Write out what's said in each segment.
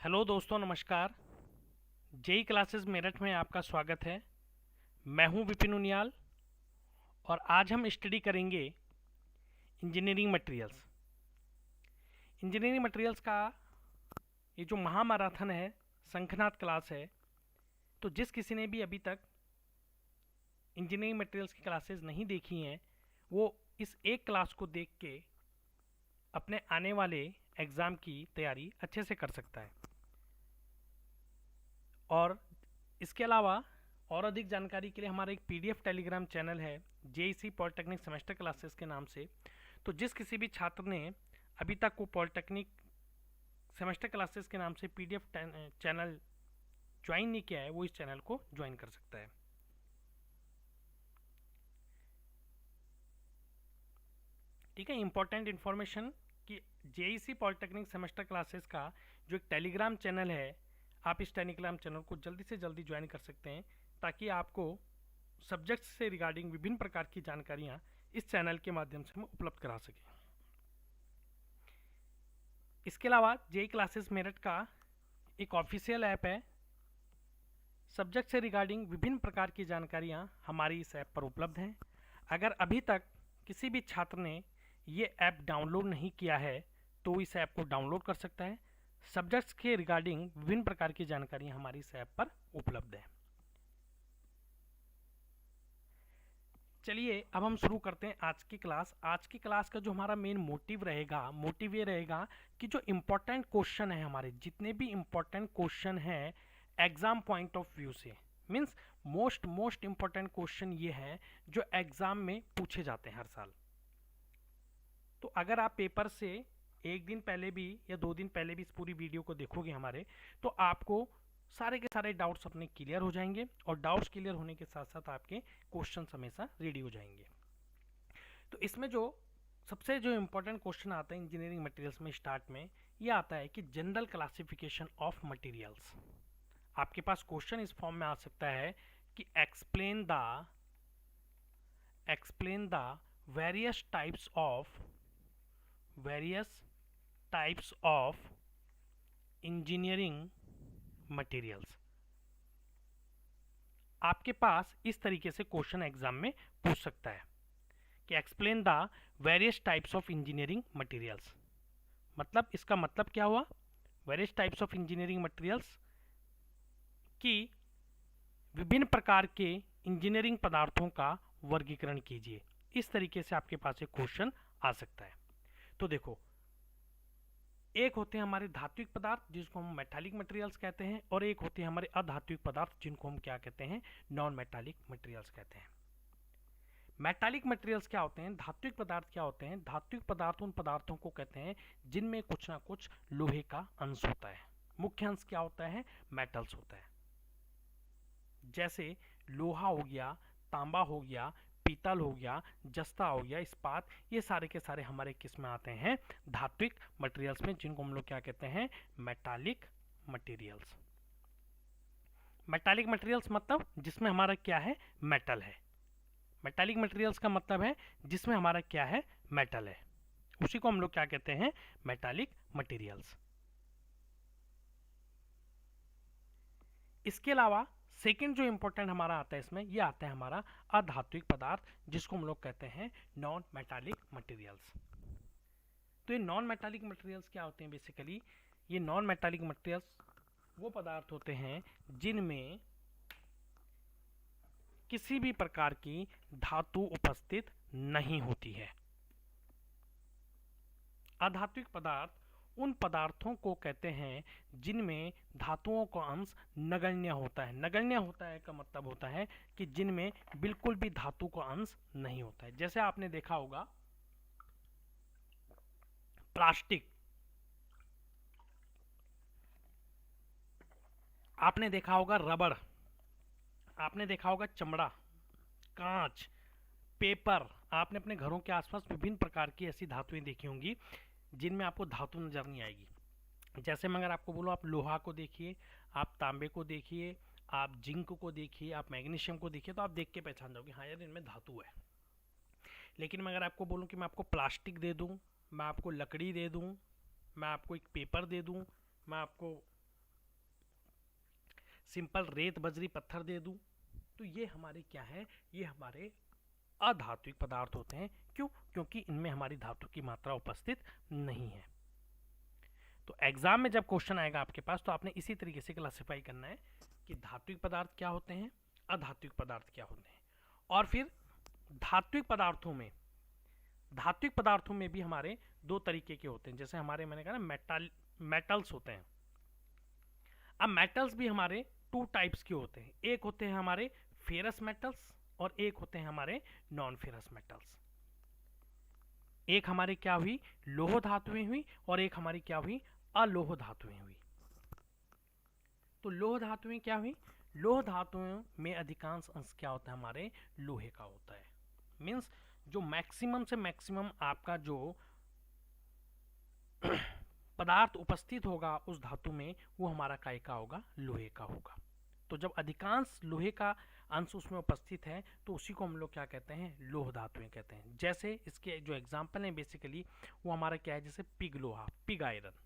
Hello दोस्तों, नमस्कार। JEE classes Meerut में आपका स्वागत है। मैं हूं विपिन उनियाल और आज हम स्टडी करेंगे इंजीनियरिंग मटेरियल्स। इंजीनियरिंग मटेरियल्स का ये जो महामैराथन है, शंखनाद क्लास है। तो जिस किसी ने भी अभी तक इंजीनियरिंग मटेरियल्स की क्लासेस नहीं देखी हैं, वो इस एक क्लास को देख के अपने आने वाले एग्ज़ाम की तैयारी अच्छे से कर सकता है। और इसके अलावा और अधिक जानकारी के लिए हमारा एक पीडीएफ टेलीग्राम चैनल है, जेईसी पॉलिटेक्निक सेमेस्टर क्लासेस के नाम से। तो जिस किसी भी छात्र ने अभी तक वो पॉलिटेक्निक सेमेस्टर क्लासेस के नाम से पीडीएफ चैनल ज्वाइन नहीं किया है, वो इस चैनल को ज्वाइन कर सकता है। ठीक है, इंपॉर्टेंट इन्फॉर्मेशन कि जेईसी पॉलिटेक्निक सेमेस्टर क्लासेस का जो एक टेलीग्राम चैनल है, आप इस टेलीग्राम चैनल को जल्दी से जल्दी ज्वाइन कर सकते हैं, ताकि आपको सब्जेक्ट्स से रिगार्डिंग विभिन्न प्रकार की जानकारियाँ इस चैनल के माध्यम से हम उपलब्ध करा सकें। इसके अलावा जेई क्लासेस मेरठ का एक ऑफिशियल ऐप है। सब्जेक्ट से रिगार्डिंग विभिन्न प्रकार की जानकारियाँ हमारी इस ऐप पर उपलब्ध हैं। अगर अभी तक किसी भी छात्र ने ये ऐप डाउनलोड नहीं किया है, तो इस ऐप को डाउनलोड कर सकता है। सब्जेक्ट्स के रिगार्डिंग विभिन्न प्रकार की जानकारियाँ हमारी इस ऐप पर उपलब्ध है। चलिए अब हम शुरू करते हैं आज की क्लास। आज की क्लास का जो हमारा मेन मोटिव ये रहेगा कि जो इम्पोर्टेंट क्वेश्चन है, हमारे जितने भी इम्पोर्टेंट क्वेश्चन हैं एग्जाम पॉइंट ऑफ व्यू से, मीन्स मोस्ट इम्पोर्टेंट क्वेश्चन ये हैं जो एग्जाम में पूछे जाते हैं हर साल। तो अगर आप पेपर से एक दिन पहले भी या 2 दिन पहले भी इस पूरी वीडियो को देखोगे हमारे, तो आपको सारे के सारे डाउट्स अपने क्लियर हो जाएंगे और डाउट्स क्लियर होने के साथ साथ आपके क्वेश्चन हमेशा रेडी हो जाएंगे। तो इसमें जो सबसे जो इम्पोर्टेंट क्वेश्चन आता है इंजीनियरिंग मटेरियल्स में स्टार्ट में, ये आता है कि जनरल क्लासिफिकेशन ऑफ मटेरियल्स। आपके पास क्वेश्चन इस फॉर्म में आ सकता है कि explain the various types of engineering materials. आपके पास इस तरीके से क्वेश्चन एग्जाम में पूछ सकता है कि explain the various types of engineering materials. मतलब इसका मतलब क्या हुआ? Various types of engineering materials की विभिन्न प्रकार के इंजीनियरिंग पदार्थों का वर्गीकरण कीजिए। इस तरीके से आपके पास एक क्वेश्चन आ सकता है। तो देखो, एक होते हैं हमारे धात्विक पदार्थ जिसको हम मेटालिक मटेरियल्स कहते हैं, और एक होते हैं हमारे अधात्विक पदार्थ जिनको हम क्या कहते हैं? नॉन मेटालिक मटेरियल्स कहते हैं। मेटालिक मटेरियल्स क्या होते हैं? धात्विक पदार्थ क्या होते हैं? धात्विक पदार्थ उन पदार्थों को कहते हैं जिनमें कुछ ना कुछ लोहे का अंश होता है। मुख्य अंश क्या होता है? मेटल्स होता है। जैसे लोहा हो गया, तांबा हो गया, पीतल हो गया, जस्ता हो गया, इस्पात, ये सारे के सारे हमारे किस में आते हैं? धात्विक मटेरियल्स में, जिनको हम लोग क्या कहते हैं? Metallic materials. मेटालिक मटेरियल्स मतलब जिसमें हमारा क्या है? मेटल है। मेटालिक मटेरियल्स का मतलब है जिसमें हमारा क्या है? मेटल है। उसी को हम लोग क्या कहते हैं? Metallic materials. इसके अलावा सेकंड जो इंपॉर्टेंट हमारा आता है इसमें, ये आता है हमारा अधात्विक पदार्थ जिसको हम लोग कहते हैं नॉन मेटालिक मटेरियल्स। तो ये नॉन मेटालिक मटेरियल्स क्या होते हैं? बेसिकली ये नॉन मेटालिक मटेरियल्स वो पदार्थ होते हैं जिनमें किसी भी प्रकार की धातु उपस्थित नहीं होती है। अधात्विक पदार्थ उन पदार्थों को कहते हैं जिनमें धातुओं का अंश नगण्य होता है। नगण्य होता है का मतलब होता है कि जिनमें बिल्कुल भी धातु का अंश नहीं होता है। जैसे आपने देखा होगा प्लास्टिक, आपने देखा होगा रबड़, आपने देखा होगा चमड़ा, कांच, पेपर। आपने अपने घरों के आसपास विभिन्न प्रकार की ऐसी धातुएं देखी होंगी जिनमें आपको धातु नजर नहीं आएगी। जैसे मैं अगर आपको बोलूँ, आप लोहा को देखिए, आप तांबे को देखिए, आप जिंक को देखिए, आप मैग्नीशियम को देखिए, तो आप देख के पहचान जाओगे हाँ यार इनमें धातु है। लेकिन मैं अगर आपको बोलूँ कि मैं आपको प्लास्टिक दे दूँ, मैं आपको लकड़ी दे दूँ, मैं आपको एक पेपर दे दूँ, मैं आपको सिंपल रेत बजरी पत्थर दे दूं, तो ये हमारे क्या है, ये हमारे अधात्विक पदार्थ होते हैं। क्यों? क्योंकि इनमें हमारी धातु की मात्रा उपस्थित नहीं है। तो एग्जाम में जब क्वेश्चन आएगा आपके पास, तो आपने इसी तरीके से क्लासिफाई करना है कि धात्विक पदार्थ क्या होते हैं, अधात्विक पदार्थ क्या होते हैं। और फिर धात्विक पदार्थों में भी हमारे दो तरीके के होते हैं। जैसे हमारे, मैंने कहा ना, मेटल्स होते हैं। अब मेटल्स भी हमारे टू टाइप्स के होते हैं। एक होते हैं हमारे फेरस मेटल्स और एक होते हैं हमारे नॉन फेरस मेटल्स। एक हमारी क्या हुई, लोह धातुएं हुई, और एक हमारी क्या हुई, अलोह धातुएं हुई। तो लोह धातुएं क्या हुई, लोह धातुओं में अधिकांश अंश क्या होता है, हमारे लोहे का होता है। मीन्स जो मैक्सिमम से मैक्सिमम आपका जो पदार्थ उपस्थित होगा उस धातु में, वो हमारा काय का होगा, लोहे का होगा। तो जब अधिकांश लोहे का अंश उसमें उपस्थित है, तो उसी को हम लोग क्या कहते हैं, लोह धातुएं कहते हैं। जैसे इसके जो एग्जाम्पल हैं बेसिकली, वो हमारा क्या है, जैसे पिग लोहा, पिग आयरन।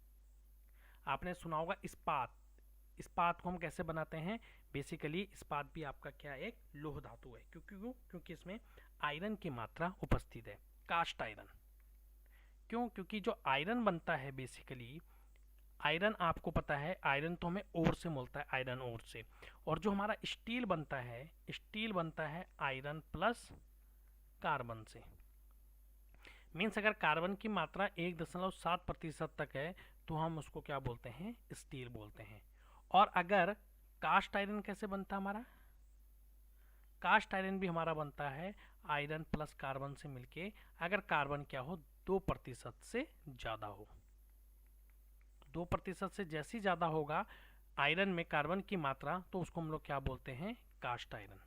आपने सुना होगा इस्पात। इस्पात को हम कैसे बनाते हैं, बेसिकली इस्पात भी आपका क्या है, एक लोह धातु है। क्योंकि इसमें आयरन की मात्रा उपस्थित है। कास्ट आयरन, क्यों? क्योंकि जो आयरन बनता है बेसिकली, आयरन आपको पता है, आयरन तो हमें ओर से मिलता है, आयरन ओर से। और जो हमारा स्टील बनता है आयरन प्लस कार्बन से। मीन्स अगर कार्बन की मात्रा 1.7% तक है, तो हम उसको क्या बोलते हैं, स्टील बोलते हैं। और अगर कास्ट आयरन कैसे बनता है हमारा, कास्ट आयरन भी हमारा बनता है आयरन प्लस कार्बन से मिलके, अगर कार्बन क्या हो, 2% से ज़्यादा हो। 2% से जैसी ज़्यादा होगा आयरन में कार्बन की मात्रा, तो उसको हम लोग क्या बोलते हैं, कास्ट आयरन।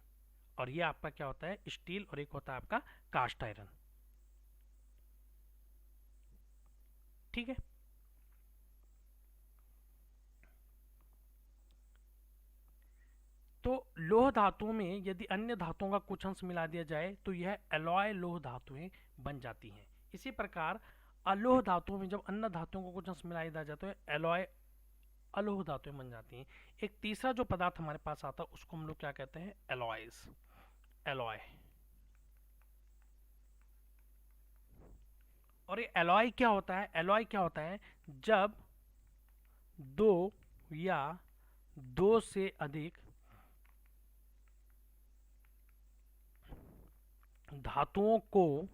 और ये आपका क्या होता है, स्टील, और एक होता है आपका कास्ट आयरन। ठीक है। तो लोह धातुओं में यदि अन्य धातुओं का कुछ अंश मिला दिया जाए, तो यह एलॉय लोह धातुएं बन जाती हैं। इसी प्रकार अलोह धातुओं में जब अन्य धातुओं को कुछ अंश मिला दिया जाता है, एलॉय अलोह धातुएं बन जाती हैं। एक तीसरा जो पदार्थ हमारे पास आता है, उसको हम लोग क्या कहते हैं, एलॉयज, एलॉय। और ये एलॉय क्या होता है, एलॉय क्या होता है, जब दो या दो से अधिक धातुओं को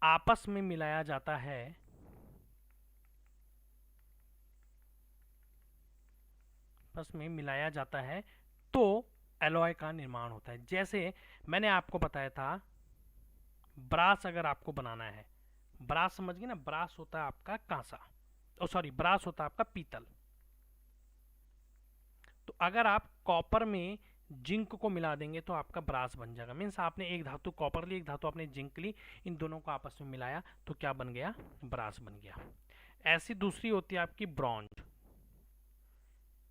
आपस में मिलाया जाता है, आपस में मिलाया जाता है, तो एलॉय का निर्माण होता है। जैसे मैंने आपको बताया था, ब्रास अगर आपको बनाना है, ब्रास समझ गए ना, ब्रास होता है आपका कांसा, ब्रास होता है आपका पीतल। तो अगर आप कॉपर में जिंक को मिला देंगे, तो आपका ब्रास बन जाएगा। मीन्स आपने एक धातु कॉपर ली, एक धातु आपने जिंक ली, इन दोनों को आपस में मिलाया, तो क्या बन गया, ब्रास बन गया। ऐसी दूसरी होती है आपकी ब्रॉन्ज,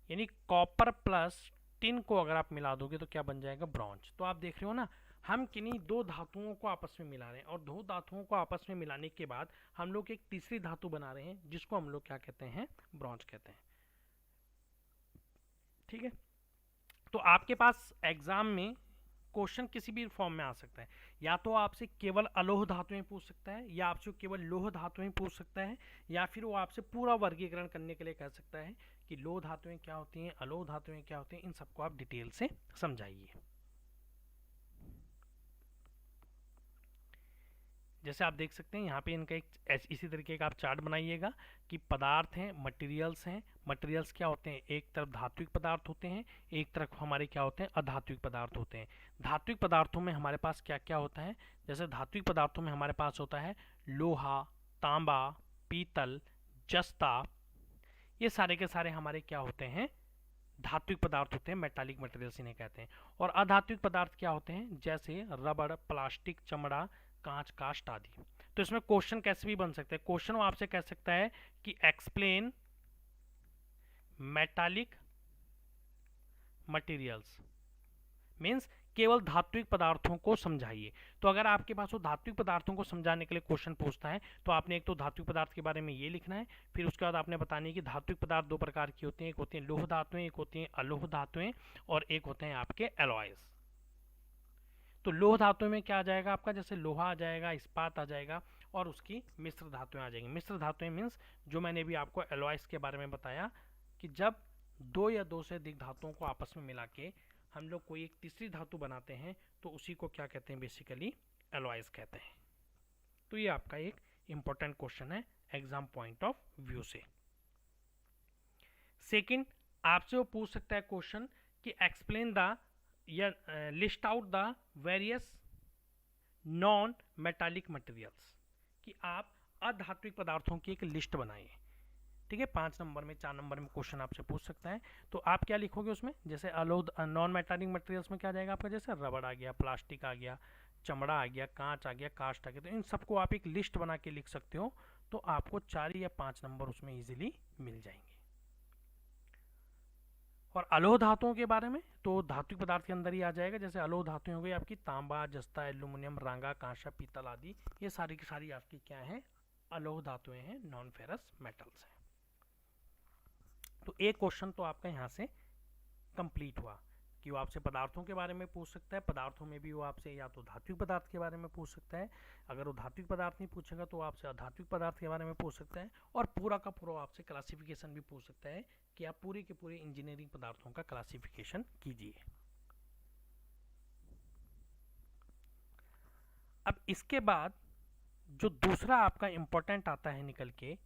यानी कॉपर प्लस टिन को अगर आप मिला दोगे, तो क्या बन जाएगा, ब्रॉन्ज। तो आप देख रहे हो ना, हम किन्हीं दो धातुओं को आपस में मिला रहे हैं, और दो धातुओं को आपस में मिलाने के बाद हम लोग एक तीसरी धातु बना रहे हैं, जिसको हम लोग क्या कहते हैं, ब्रॉन्ज कहते हैं। ठीक है। तो आपके पास एग्जाम में क्वेश्चन किसी भी फॉर्म में आ सकता है। या तो आपसे केवल अलोह धातुएं पूछ सकता है, या आपसे केवल लोह धातुएं पूछ सकता है, या फिर वो आपसे पूरा वर्गीकरण करने के लिए कह सकता है कि लोह धातुएं क्या होती हैं, अलोह धातुएं क्या होती हैं। इन सबको आप डिटेल से समझाइए। जैसे आप देख सकते हैं यहाँ पे इनका एक इसी तरीके का आप चार्ट बनाइएगा कि पदार्थ हैं, मटेरियल्स हैं। मटेरियल्स क्या होते हैं, एक तरफ धात्विक पदार्थ होते हैं, एक तरफ हमारे क्या होते हैं, अधात्विक पदार्थ होते हैं। धात्विक पदार्थों में हमारे पास क्या क्या होता है, जैसे धात्विक पदार्थों में हमारे पास होता है लोहा, तांबा, पीतल, जस्ता। ये सारे के सारे हमारे क्या होते हैं, धात्विक पदार्थ होते हैं, मेटालिक मटेरियल्स इन्हें कहते हैं। और अधात्विक पदार्थ क्या होते हैं, जैसे रबड़, प्लास्टिक, चमड़ा, कांच, कास्ट आदि। तो इसमें क्वेश्चन कैसे भी बन सकते हैं। क्वेश्चन वो आपसे कह सकता है कि एक्सप्लेन मेटालिक मटेरियल्स, मीन्स केवल धात्विक पदार्थों को समझाइए। तो अगर आपके पास वो धात्विक पदार्थों को समझाने के लिए क्वेश्चन पूछता है तो आपने एक तो धात्विक पदार्थ के बारे में ये लिखना है, फिर उसके बाद आपने बतानी है कि धात्विक पदार्थ दो प्रकार की होती हैं, एक होती हैं लोह धातुएं, एक होती हैं अलोह धातुएं, और एक होते हैं आपके एलॉयज। तो लोह धातु में क्या आ जाएगा आपका, जैसे लोहा आ जाएगा, इस्पात आ जाएगा, और उसकी मिश्र धातुएं आ जाएंगी। मिश्र धातुएं मीन्स जो मैंने भी आपको एलॉयज के बारे में बताया कि जब दो या दो से अधिक धातुओं को आपस में मिला के हम लोग कोई एक तीसरी धातु बनाते हैं तो उसी को क्या कहते हैं, बेसिकली एलॉयज कहते हैं। तो ये आपका एक इंपॉर्टेंट क्वेश्चन है एग्जाम पॉइंट ऑफ व्यू से। सेकंड, आपसे वो पूछ सकता है क्वेश्चन कि एक्सप्लेन द या list out the various non metallic materials, कि आप अधात्विक पदार्थों की एक लिस्ट बनाइए। ठीक है, 5 नंबर में 4 नंबर में क्वेश्चन आपसे पूछ सकता है। तो आप क्या लिखोगे उसमें, जैसे अलोह नॉन मेटालिक मटेरियल्स में क्या जाएगा आपका, जैसे रबड़ आ गया, प्लास्टिक आ गया, चमड़ा आ गया, कांच आ गया, कास्ट आ गया। तो इन सबको आप एक लिस्ट बना के लिख सकते हो, तो आपको 4 या 5 नंबर उसमें इजीली मिल जाएंगे। और अलोह धातुओं के बारे में तो धात्विक पदार्थ के अंदर ही आ जाएगा, जैसे अलोह धातुएं हो गई आपकी तांबा, जस्ता, एल्यूमिनियम, रांगा, कांसा, पीतल आदि, ये सारी की सारी आपकी क्या है, अलोह धातुएं हैं, नॉन फेरस मेटल्स हैं। तो एक क्वेश्चन तो आपका यहाँ से कंप्लीट हुआ कि वो आपसे पदार्थों के बारे में पूछ सकता है, पदार्थों में भी वो आपसे या तो धात्विक पदार्थ के बारे में पूछ सकता है, अगर वो धात्विक पदार्थ नहीं पूछेगा तो आपसे अधात्विक पदार्थ के बारे में पूछ सकता है, और पूरा का पूरा आपसे क्लासिफिकेशन भी पूछ सकता है कि आप पूरे के पूरे इंजीनियरिंग पदार्थों का क्लासिफिकेशन कीजिए। अब इसके बाद जो दूसरा आपका इंपॉर्टेंट आता है निकल के,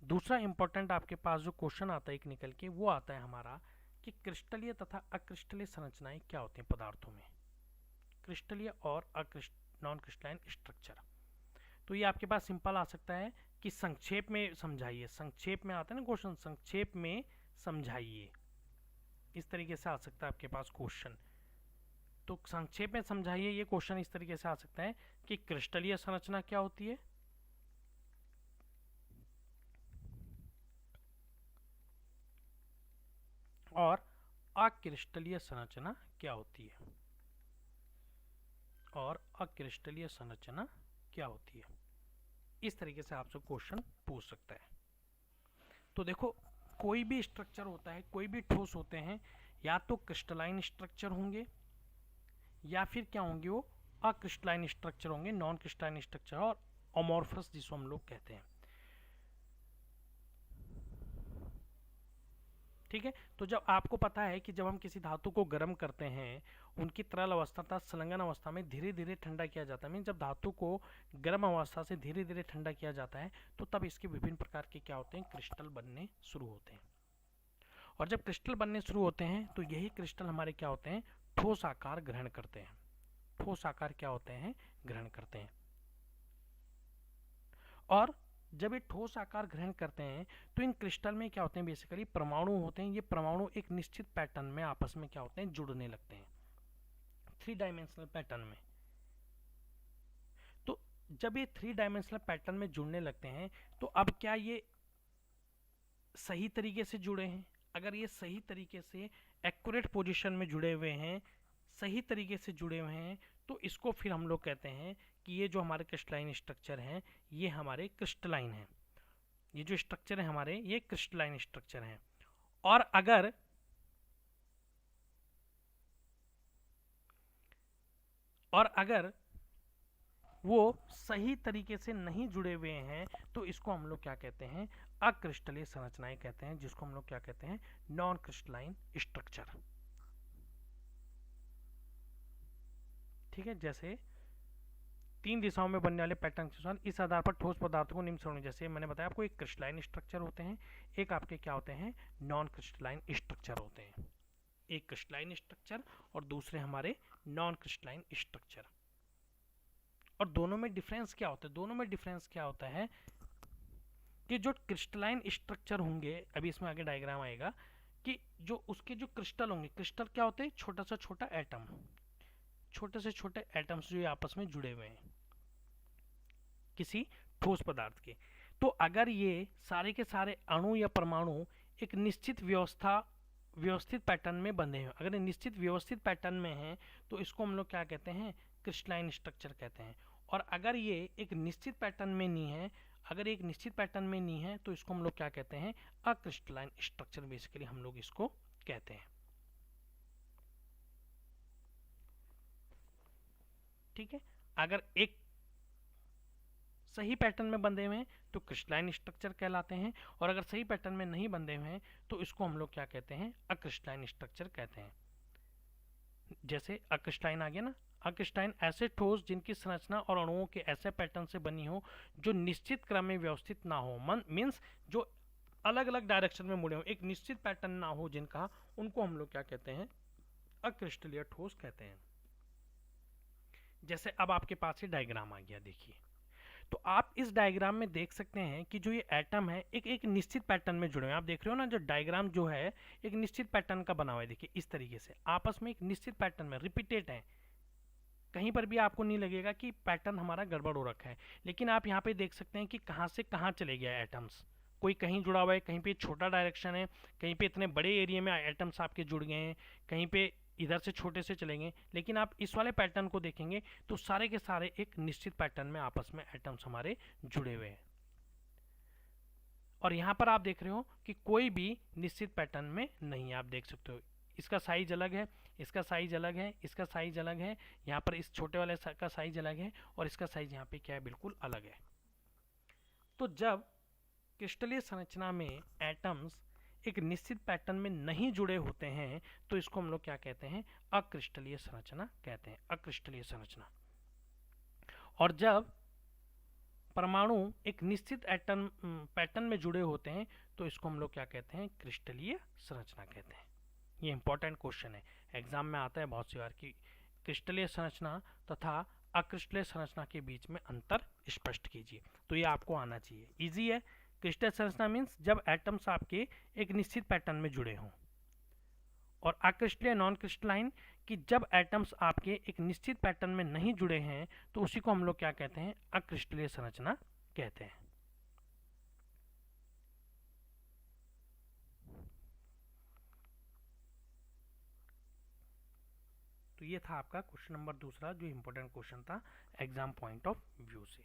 दूसरा इंपॉर्टेंट आपके पास जो क्वेश्चन आता है एक निकल के, वो आता है हमारा कि क्रिस्टलीय तथा अक्रिस्टलीय संरचनाएं क्या होती हैं पदार्थों में, क्रिस्टलीय और नॉन क्रिस्टलाइन स्ट्रक्चर। तो ये आपके पास सिंपल आ सकता है कि संक्षेप में समझाइए, संक्षेप में आता है ना क्वेश्चन, संक्षेप में समझाइए, इस तरीके से आ सकता है आपके पास क्वेश्चन। तो संक्षेप में समझाइए, ये क्वेश्चन इस तरीके से आ सकता है कि क्रिस्टलीय संरचना क्या होती है, और अक्रिस्टलीय संरचना क्या होती है, और अक्रिस्टलीय संरचना क्या होती है। इस तरीके से आपसे क्वेश्चन पूछ सकता है। तो देखो, कोई भी स्ट्रक्चर होता है, कोई भी ठोस होते हैं, या तो क्रिस्टलाइन स्ट्रक्चर होंगे या फिर क्या होंगे, वो अक्रिस्टलाइन स्ट्रक्चर होंगे, नॉन क्रिस्टलाइन स्ट्रक्चर, और अमॉर्फस जिसको हम लोग कहते हैं। ठीक है, तो जब आपको पता है कि जब हम किसी धातु को गर्म करते हैं, उनकी तरल अवस्था तथा संलग्न अवस्था में धीरे धीरे ठंडा किया जाता है, मीन जब धातु को गर्म अवस्था से धीरे धीरे ठंडा किया जाता है तो तब इसके विभिन्न प्रकार के क्या होते हैं, क्रिस्टल बनने शुरू होते हैं। और जब क्रिस्टल बनने शुरू होते हैं तो यही क्रिस्टल हमारे क्या होते हैं, ठोस आकार ग्रहण करते हैं, ठोस आकार क्या होते हैं, ग्रहण करते हैं। और जब ये ठोस आकार ग्रहण करते हैं तो इन क्रिस्टल में क्या होते हैं, बेसिकली परमाणु होते हैं। ये परमाणु एक निश्चित पैटर्न में आपस में क्या होते हैं, जुड़ने लगते हैं, 3 डायमेंशनल पैटर्न में। तो जब ये 3 डायमेंशनल पैटर्न में जुड़ने लगते हैं तो अब क्या ये सही तरीके से जुड़े हैं? अगर ये सही तरीके से एक्यूरेट पोजीशन में जुड़े हुए हैं, सही तरीके से जुड़े हुए हैं, तो इसको फिर हम लोग कहते हैं कि ये जो हमारे क्रिस्टलाइन स्ट्रक्चर हैं ये हमारे क्रिस्टलाइन हैं, ये जो स्ट्रक्चर है हमारे ये क्रिस्टलाइन स्ट्रक्चर हैं। और अगर वो सही तरीके से नहीं जुड़े हुए हैं तो इसको हम लोग क्या कहते हैं, अक्रिस्टलीय संरचनाएं कहते हैं, जिसको हम लोग क्या कहते हैं, नॉन क्रिस्टलाइन स्ट्रक्चर। ठीक है, जैसे 3 दिशाओं में बनने वाले पैटर्न के अनुसार इस आधार पर ठोस पदार्थों को निम्न श्रेणी, जैसे मैंने बताया आपको, एक क्रिस्टलाइन स्ट्रक्चर होते हैं, एक आपके क्या होते हैं, नॉन क्रिस्टलाइन स्ट्रक्चर होते हैं। एक क्रिस्टलाइन स्ट्रक्चर और दूसरे हमारे नॉन क्रिस्टलाइन स्ट्रक्चर। और दोनों में डिफरेंस क्या होता है, दोनों में डिफरेंस क्या होता है कि जो क्रिस्टलाइन स्ट्रक्चर होंगे, अभी इसमें आगे डायग्राम आएगा, कि जो उसके जो क्रिस्टल होंगे, क्रिस्टल क्या होते हैं, छोटा से छोटा एटम, छोटे से छोटे एटम्स जो आपस में जुड़े हुए हैं किसी ठोस पदार्थ के। तो अगर ये सारे के सारे अणु या परमाणु एक निश्चित व्यवस्थित पैटर्न में बंधे हैं। अगर निश्चित व्यवस्थित पैटर्न में हैं तो इसको हम लोग क्या कहते हैं, क्रिस्टलाइन स्ट्रक्चर कहते हैं। और अगर ये एक निश्चित पैटर्न में नहीं है, अगर एक निश्चित पैटर्न में नहीं है तो इसको हम लोग क्या कहते हैं, अक्रिस्टलाइन स्ट्रक्चर बेसिकली हम लोग इसको कहते हैं। ठीक है, अगर एक सही पैटर्न में बंधे हुए हैं तो क्रिस्टलाइन स्ट्रक्चर कहलाते हैं, और अगर सही पैटर्न में नहीं बंधे हुए हैं तो इसको हम लोग क्या कहते हैं, अक्रिस्टलाइन स्ट्रक्चर कहते हैं। जैसे अक्रिस्टलाइन आ गया ना, अक्रिस्टलाइन ऐसे ठोस जिनकी संरचना और अणुओं के ऐसे पैटर्न से बनी हो जो निश्चित क्रम में व्यवस्थित ना हो, मीन्स जो अलग अलग डायरेक्शन में मुड़े हो, एक निश्चित पैटर्न ना हो जिनका, उनको हम लोग क्या कहते हैं, अक्रिस्टलीय ठोस कहते हैं। जैसे अब आपके पास ये डायग्राम आ गया, देखिए, तो आप इस डायग्राम में देख सकते हैं कि जो ये एटम है एक निश्चित पैटर्न में जुड़े हुए हैं। आप देख रहे हो ना, जो डायग्राम जो है एक निश्चित पैटर्न का बना हुआ है। देखिए इस तरीके से आपस में एक निश्चित पैटर्न में रिपीटेड है, कहीं पर भी आपको नहीं लगेगा कि पैटर्न हमारा गड़बड़ हो रखा है। लेकिन आप यहाँ पे देख सकते हैं कि कहाँ से कहाँ चले गया एटम्स, कोई कहीं जुड़ा हुआ है, कहीं पे छोटा डायरेक्शन है, कहीं पे इतने बड़े एरिया में एटम्स आपके जुड़ गए हैं, कहीं पे इधर से छोटे से चलेंगे। लेकिन आप इस वाले पैटर्न को देखेंगे तो सारे के सारे एक निश्चित पैटर्न में आपस में एटम्स हमारे जुड़े हुए हैं। और यहाँ पर आप देख रहे हो कि कोई भी निश्चित पैटर्न में नहीं है। आप देख सकते हो इसका साइज अलग है, इसका साइज अलग है, इसका साइज अलग है, यहाँ पर इस छोटे वाले का साइज अलग है, और इसका साइज यहाँ पे क्या है, बिल्कुल अलग है। तो जब क्रिस्टलीय संरचना में एटम्स एक निश्चित पैटर्न में नहीं जुड़े होते हैं तो इसको हम लोग क्या कहते हैं, अक्रिस्टलीय संरचना कहते हैं, अक्रिस्टलीय संरचना। और जब परमाणु एक निश्चित पैटर्न में जुड़े होते हैं तो इसको हम लोग क्या कहते हैं, क्रिस्टलीय संरचना कहते हैं। ये इंपॉर्टेंट क्वेश्चन है, एग्जाम में आता है बहुत सी बार कि क्रिस्टलीय संरचना तथा अक्रिस्टलीय संरचना के बीच में अंतर स्पष्ट कीजिए। तो ये आपको आना चाहिए, इजी है। क्रिस्टल संरचना मीन्स जब एटम्स आपके एक निश्चित पैटर्न में जुड़े हों, और अक्रिस्टलीय नॉन क्रिस्टलाइन कि जब एटम्स आपके एक निश्चित पैटर्न में नहीं जुड़े हैं तो उसी को हम लोग क्या कहते हैं, अक्रिस्टलीय संरचना कहते हैं। तो ये था आपका क्वेश्चन नंबर दूसरा, जो इंपॉर्टेंट क्वेश्चन था एग्जाम पॉइंट ऑफ व्यू से।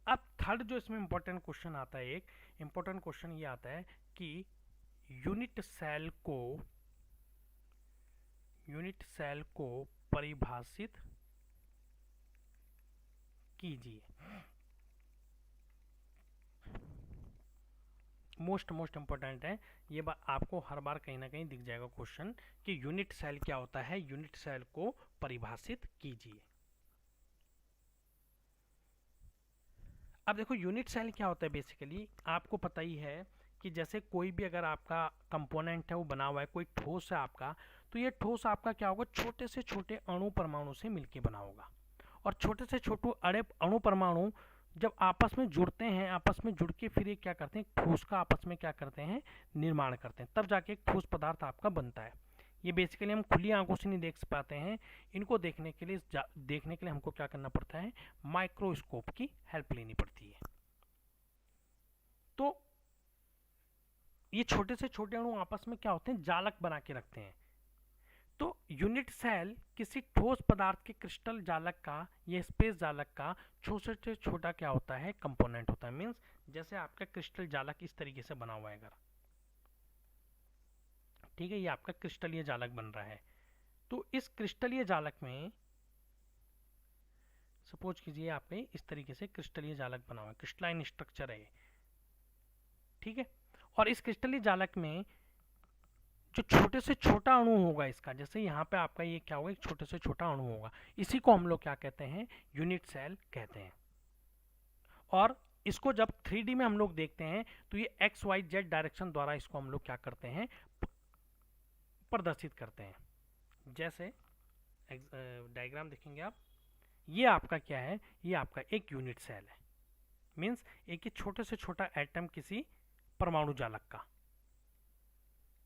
अब थर्ड जो इसमें इंपॉर्टेंट क्वेश्चन आता है, एक इंपॉर्टेंट क्वेश्चन ये आता है कि यूनिट सेल को परिभाषित कीजिए। मोस्ट इंपॉर्टेंट है ये बात, आपको हर बार कहीं ना कहीं दिख जाएगा क्वेश्चन कि यूनिट सेल क्या होता है, यूनिट सेल को परिभाषित कीजिए। अब देखो यूनिट सेल क्या होता है, बेसिकली आपको पता ही है कि जैसे कोई भी अगर आपका कंपोनेंट है वो बना हुआ है, कोई ठोस है आपका, तो ये ठोस आपका क्या होगा, छोटे से छोटे अणु परमाणु से मिलके बना होगा। और छोटे से छोटे अणु परमाणु जब आपस में जुड़ते हैं, आपस में जुड़ के फिर ये क्या करते हैं, ठोस का आपस में क्या करते हैं, निर्माण करते हैं, तब जाके एक ठोस पदार्थ आपका बनता है। ये बेसिकली हम खुली आंखों से नहीं देख पाते हैं, इनको देखने के लिए हमको क्या करना पड़ता है, माइक्रोस्कोप की हेल्प लेनी पड़ती है। तो ये छोटे से छोटे अणु आपस में क्या होते हैं, जालक बना के रखते हैं। तो यूनिट सेल किसी ठोस पदार्थ के क्रिस्टल जालक का या स्पेस जालक का छोटे से छोटा क्या होता है, कंपोनेंट होता है। मीन्स जैसे आपका क्रिस्टल जालक इस तरीके से बना हुआ है अगर, ठीक है, ये आपका क्रिस्टलीय जालक बन रहा है। तो इस क्रिस्टलीय जालक में सपोज कीजिए आपके इस तरीके से क्रिस्टलीय जालक बना हुआ है, क्रिस्टलाइन स्ट्रक्चर है, ठीक है। और इस क्रिस्टलीय जालक में जो छोटे से छोटा अणु होगा इसका, जैसे यहाँ पे आपका ये क्या होगा, एक छोटे से छोटा अणु होगा, इसी को हम लोग क्या कहते हैं, यूनिट सेल कहते हैं। और इसको जब 3D में हम लोग देखते हैं तो ये XYZ डायरेक्शन द्वारा इसको हम लोग क्या करते हैं, प्रदर्शित करते हैं। जैसे डायग्राम देखेंगे आप, ये आपका क्या है, ये आपका एक यूनिट सेल है। मीन्स एक ही छोटे से छोटा एटम किसी परमाणु जालक का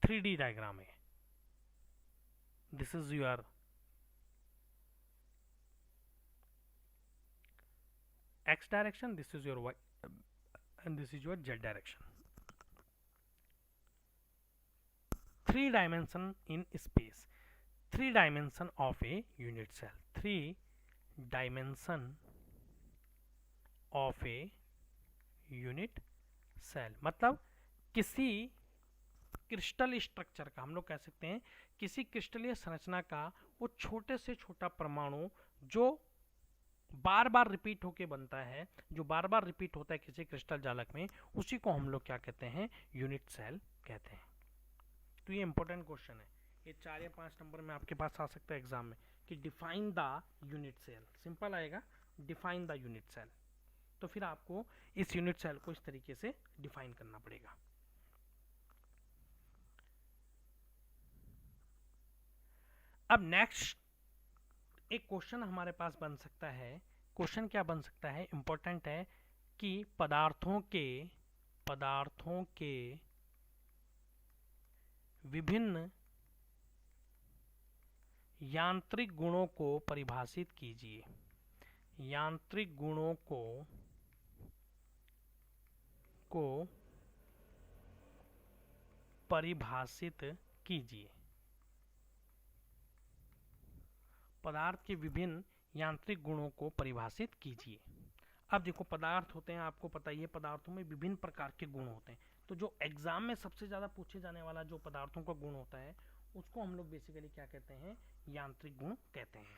3D डायग्राम है। This is your x direction, this is your y, and this is your z direction. 3 dimension in space, 3 dimension of a unit cell, 3 dimension of a unit cell, मतलब किसी crystal structure का, हम लोग कह सकते हैं किसी क्रिस्टलीय संरचना का वो छोटे से छोटा परमाणु जो बार बार रिपीट होके बनता है, जो बार बार रिपीट होता है किसी क्रिस्टल जालक में, उसी को हम लोग क्या कहते हैं, यूनिट सेल कहते हैं। तो ये इंपॉर्टेंट क्वेश्चन है, ये 4 या 5 नंबर में आपके पास आ सकता है एग्जाम में कि define the unit cell, simple आएगा डिफाइन द यूनिट सेल। तो फिर आपको इस यूनिट सेल को इस तरीके से डिफाइन करना पड़ेगा। अब नेक्स्ट एक क्वेश्चन हमारे पास बन सकता है, क्वेश्चन क्या बन सकता है, इंपॉर्टेंट है कि पदार्थों के विभिन्न यांत्रिक गुणों को परिभाषित कीजिए, यांत्रिक गुणों को परिभाषित कीजिए, पदार्थ के विभिन्न यांत्रिक गुणों को परिभाषित कीजिए। अब देखो पदार्थ होते हैं, आपको पता ही है पदार्थों में विभिन्न प्रकार के गुण होते हैं, तो जो एग्जाम में सबसे ज़्यादा पूछे जाने वाला जो पदार्थों का गुण होता है उसको हम लोग बेसिकली क्या कहते हैं, यांत्रिक गुण कहते हैं।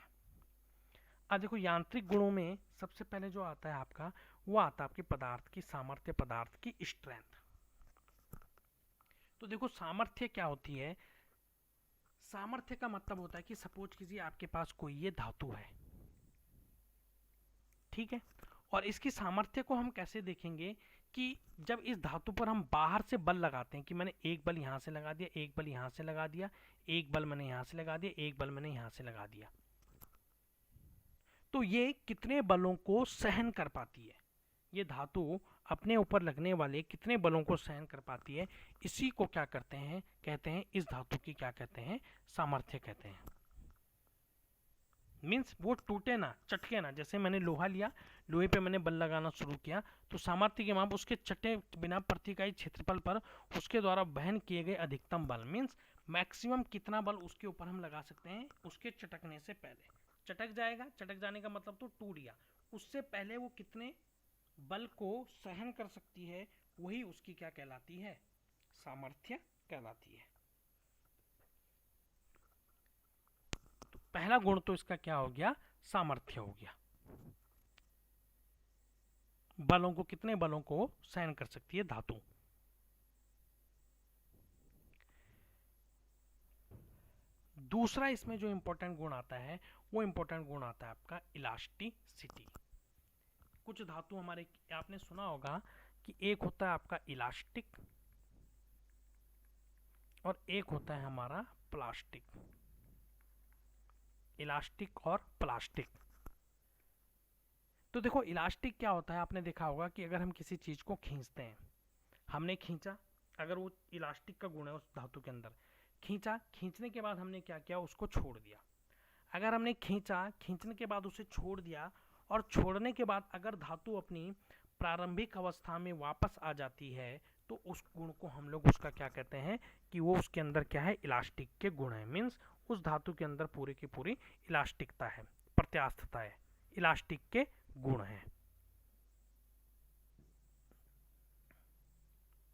अब देखो यांत्रिक गुणों में सबसे पहले जो आता है आपका, वो आता है आपके पदार्थ की सामर्थ्य, पदार्थ की स्ट्रेंथ। तो देखो सामर्थ्य क्या होती है, सामर्थ्य का मतलब होता है कि सपोज कीजिए आपके पास कोई ये धातु है, ठीक है, और इसकी सामर्थ्य को हम कैसे देखेंगे कि जब इस धातु पर हम बाहर से बल लगाते हैं, कि मैंने एक बल यहां से लगा दिया, एक बल यहां से लगा दिया, एक बल मैंने यहां से लगा दिया, एक बल मैंने यहां से लगा दिया, तो ये कितने बलों को सहन कर पाती है, ये धातु अपने ऊपर लगने वाले कितने बलों को सहन कर पाती है, इसी को क्या करते हैं, कहते हैं इस धातु की क्या कहते हैं, सामर्थ्य कहते हैं। मीन्स वो टूटे ना, चटके ना, जैसे मैंने लोहा लिया, लोहे पे मैंने बल लगाना शुरू किया, तो सामर्थ्य के माप उसके चटे बिना प्रति इकाई क्षेत्रफल पर उसके द्वारा वहन किए गए अधिकतम बल, मीन्स मैक्सिमम कितना बल उसके ऊपर हम लगा सकते हैं उसके चटकने से पहले। चटक जाएगा, चटक जाने का मतलब तो टूट गया, उससे पहले वो कितने बल को सहन कर सकती है, वही उसकी क्या कहलाती है, सामर्थ्य कहलाती है। तो पहला गुण तो इसका क्या हो गया, सामर्थ्य हो गया, बलों को, कितने बलों को सहन कर सकती है धातु। दूसरा इसमें जो इंपॉर्टेंट गुण आता है, वो इंपॉर्टेंट गुण आता है आपका इलास्टिसिटी। कुछ धातु हमारे, आपने सुना होगा कि एक होता है आपका इलास्टिक और एक होता है हमारा प्लास्टिक, इलास्टिक और प्लास्टिक। तो देखो इलास्टिक क्या होता है, आपने देखा होगा कि अगर हम किसी चीज को खींचते हैं, हमने खींचा, अगर वो इलास्टिक का गुण है उस धातु के अंदर, खींचा, खींचने के बाद हमने क्या किया, उसको छोड़ दिया। अगर हमने खींचा, खींचने के बाद उसे छोड़ दिया, और छोड़ने के बाद अगर धातु अपनी प्रारंभिक अवस्था में वापस आ जाती है, तो उस गुण को हम लोग उसका क्या कहते हैं कि वो उसके अंदर क्या है, इलास्टिक के गुण है। मीन्स उस धातु के अंदर पूरी की पूरी इलास्टिकता है, प्रत्यास्थता है, इलास्टिक के गुण है।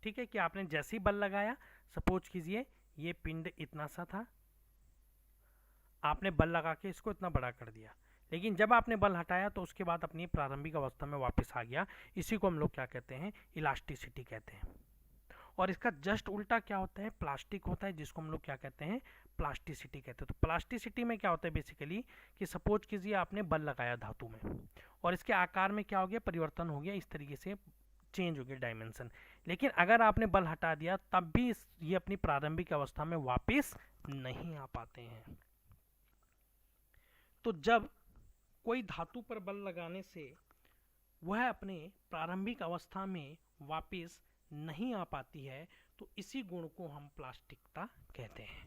ठीक है, कि आपने जैसे ही बल लगाया, सपोज कीजिए ये पिंड इतना सा था, आपने बल लगा के इसको इतना बड़ा कर दिया, लेकिन जब आपने बल हटाया तो उसके बाद अपनी प्रारंभिक अवस्था में वापस आ गया, इसी को हम लोग क्या कहते हैं, इलास्टिसिटी कहते हैं। और इसका जस्ट उल्टा क्या होता है, प्लास्टिक होता है, जिसको हम लोग क्या कहते हैं, प्लास्टिसिटी कहते हैं। तो प्लास्टिसिटी में क्या होता है बेसिकली, कि सपोज कीजिए आपने बल लगाया धातु में, और इसके आकार में क्या हो गया, परिवर्तन हो गया, इस तरीके से चेंज हो गया डायमेंशन, लेकिन अगर आपने बल हटा दिया तब भी ये अपनी प्रारंभिक अवस्था में वापस नहीं आ पाते हैं। तो जब कोई धातु पर बल लगाने से वह अपने प्रारंभिक अवस्था में वापस नहीं आ पाती है, तो इसी गुण को हम प्लास्टिकता कहते हैं।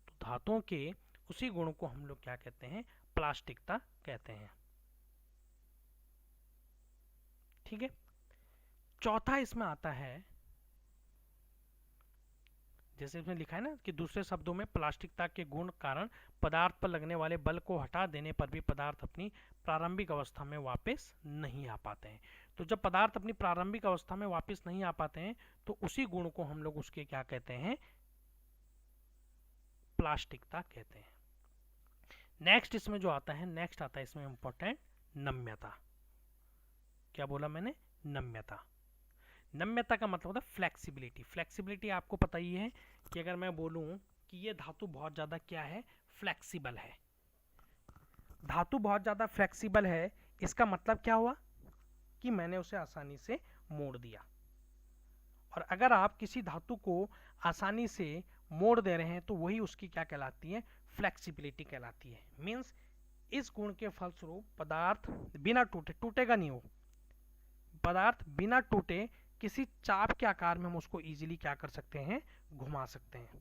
तो धातुओं के उसी गुण को हम लोग क्या कहते हैं, प्लास्टिकता कहते हैं। ठीक है। चौथा इसमें आता है, जैसे इसमें लिखा है ना कि दूसरे शब्दों में प्लास्टिकता के गुण कारण पदार्थ पर लगने वाले बल को हटा देने पर भी पदार्थ अपनी प्रारंभिक अवस्था में वापस नहीं आ पाते हैं। तो जब पदार्थ अपनी प्रारंभिक अवस्था में वापस नहीं आ पाते हैं तो उसी गुण को हम लोग उसके क्या कहते हैं, प्लास्टिकता कहते हैं। नेक्स्ट इसमें जो आता है, नेक्स्ट आता है इसमें इंपॉर्टेंट, नम्यता। क्या बोला मैंने, नम्यता। नम्यता का मतलब होता है फ्लेक्सिबिलिटी। फ्लेक्सिबिलिटी आपको पता ही है कि अगर मैं बोलूं कि ये धातु बहुत ज़्यादा क्या है, फ्लेक्सिबल है। धातु बहुत ज़्यादा फ्लेक्सिबल है, इसका मतलब क्या हुआ कि मैंने उसे आसानी से मोड़ दिया। और अगर आप किसी धातु को आसानी से मोड़ दे रहे हैं तो वही उसकी क्या कहलाती है, फ्लेक्सिबिलिटी कहलाती है। मीन्स इस गुण के फलस्वरूप पदार्थ बिना टूटे, टूटेगा नहीं वो पदार्थ, बिना टूटे किसी चाप के आकार में हम उसको इजीली क्या कर सकते हैं, घुमा सकते हैं।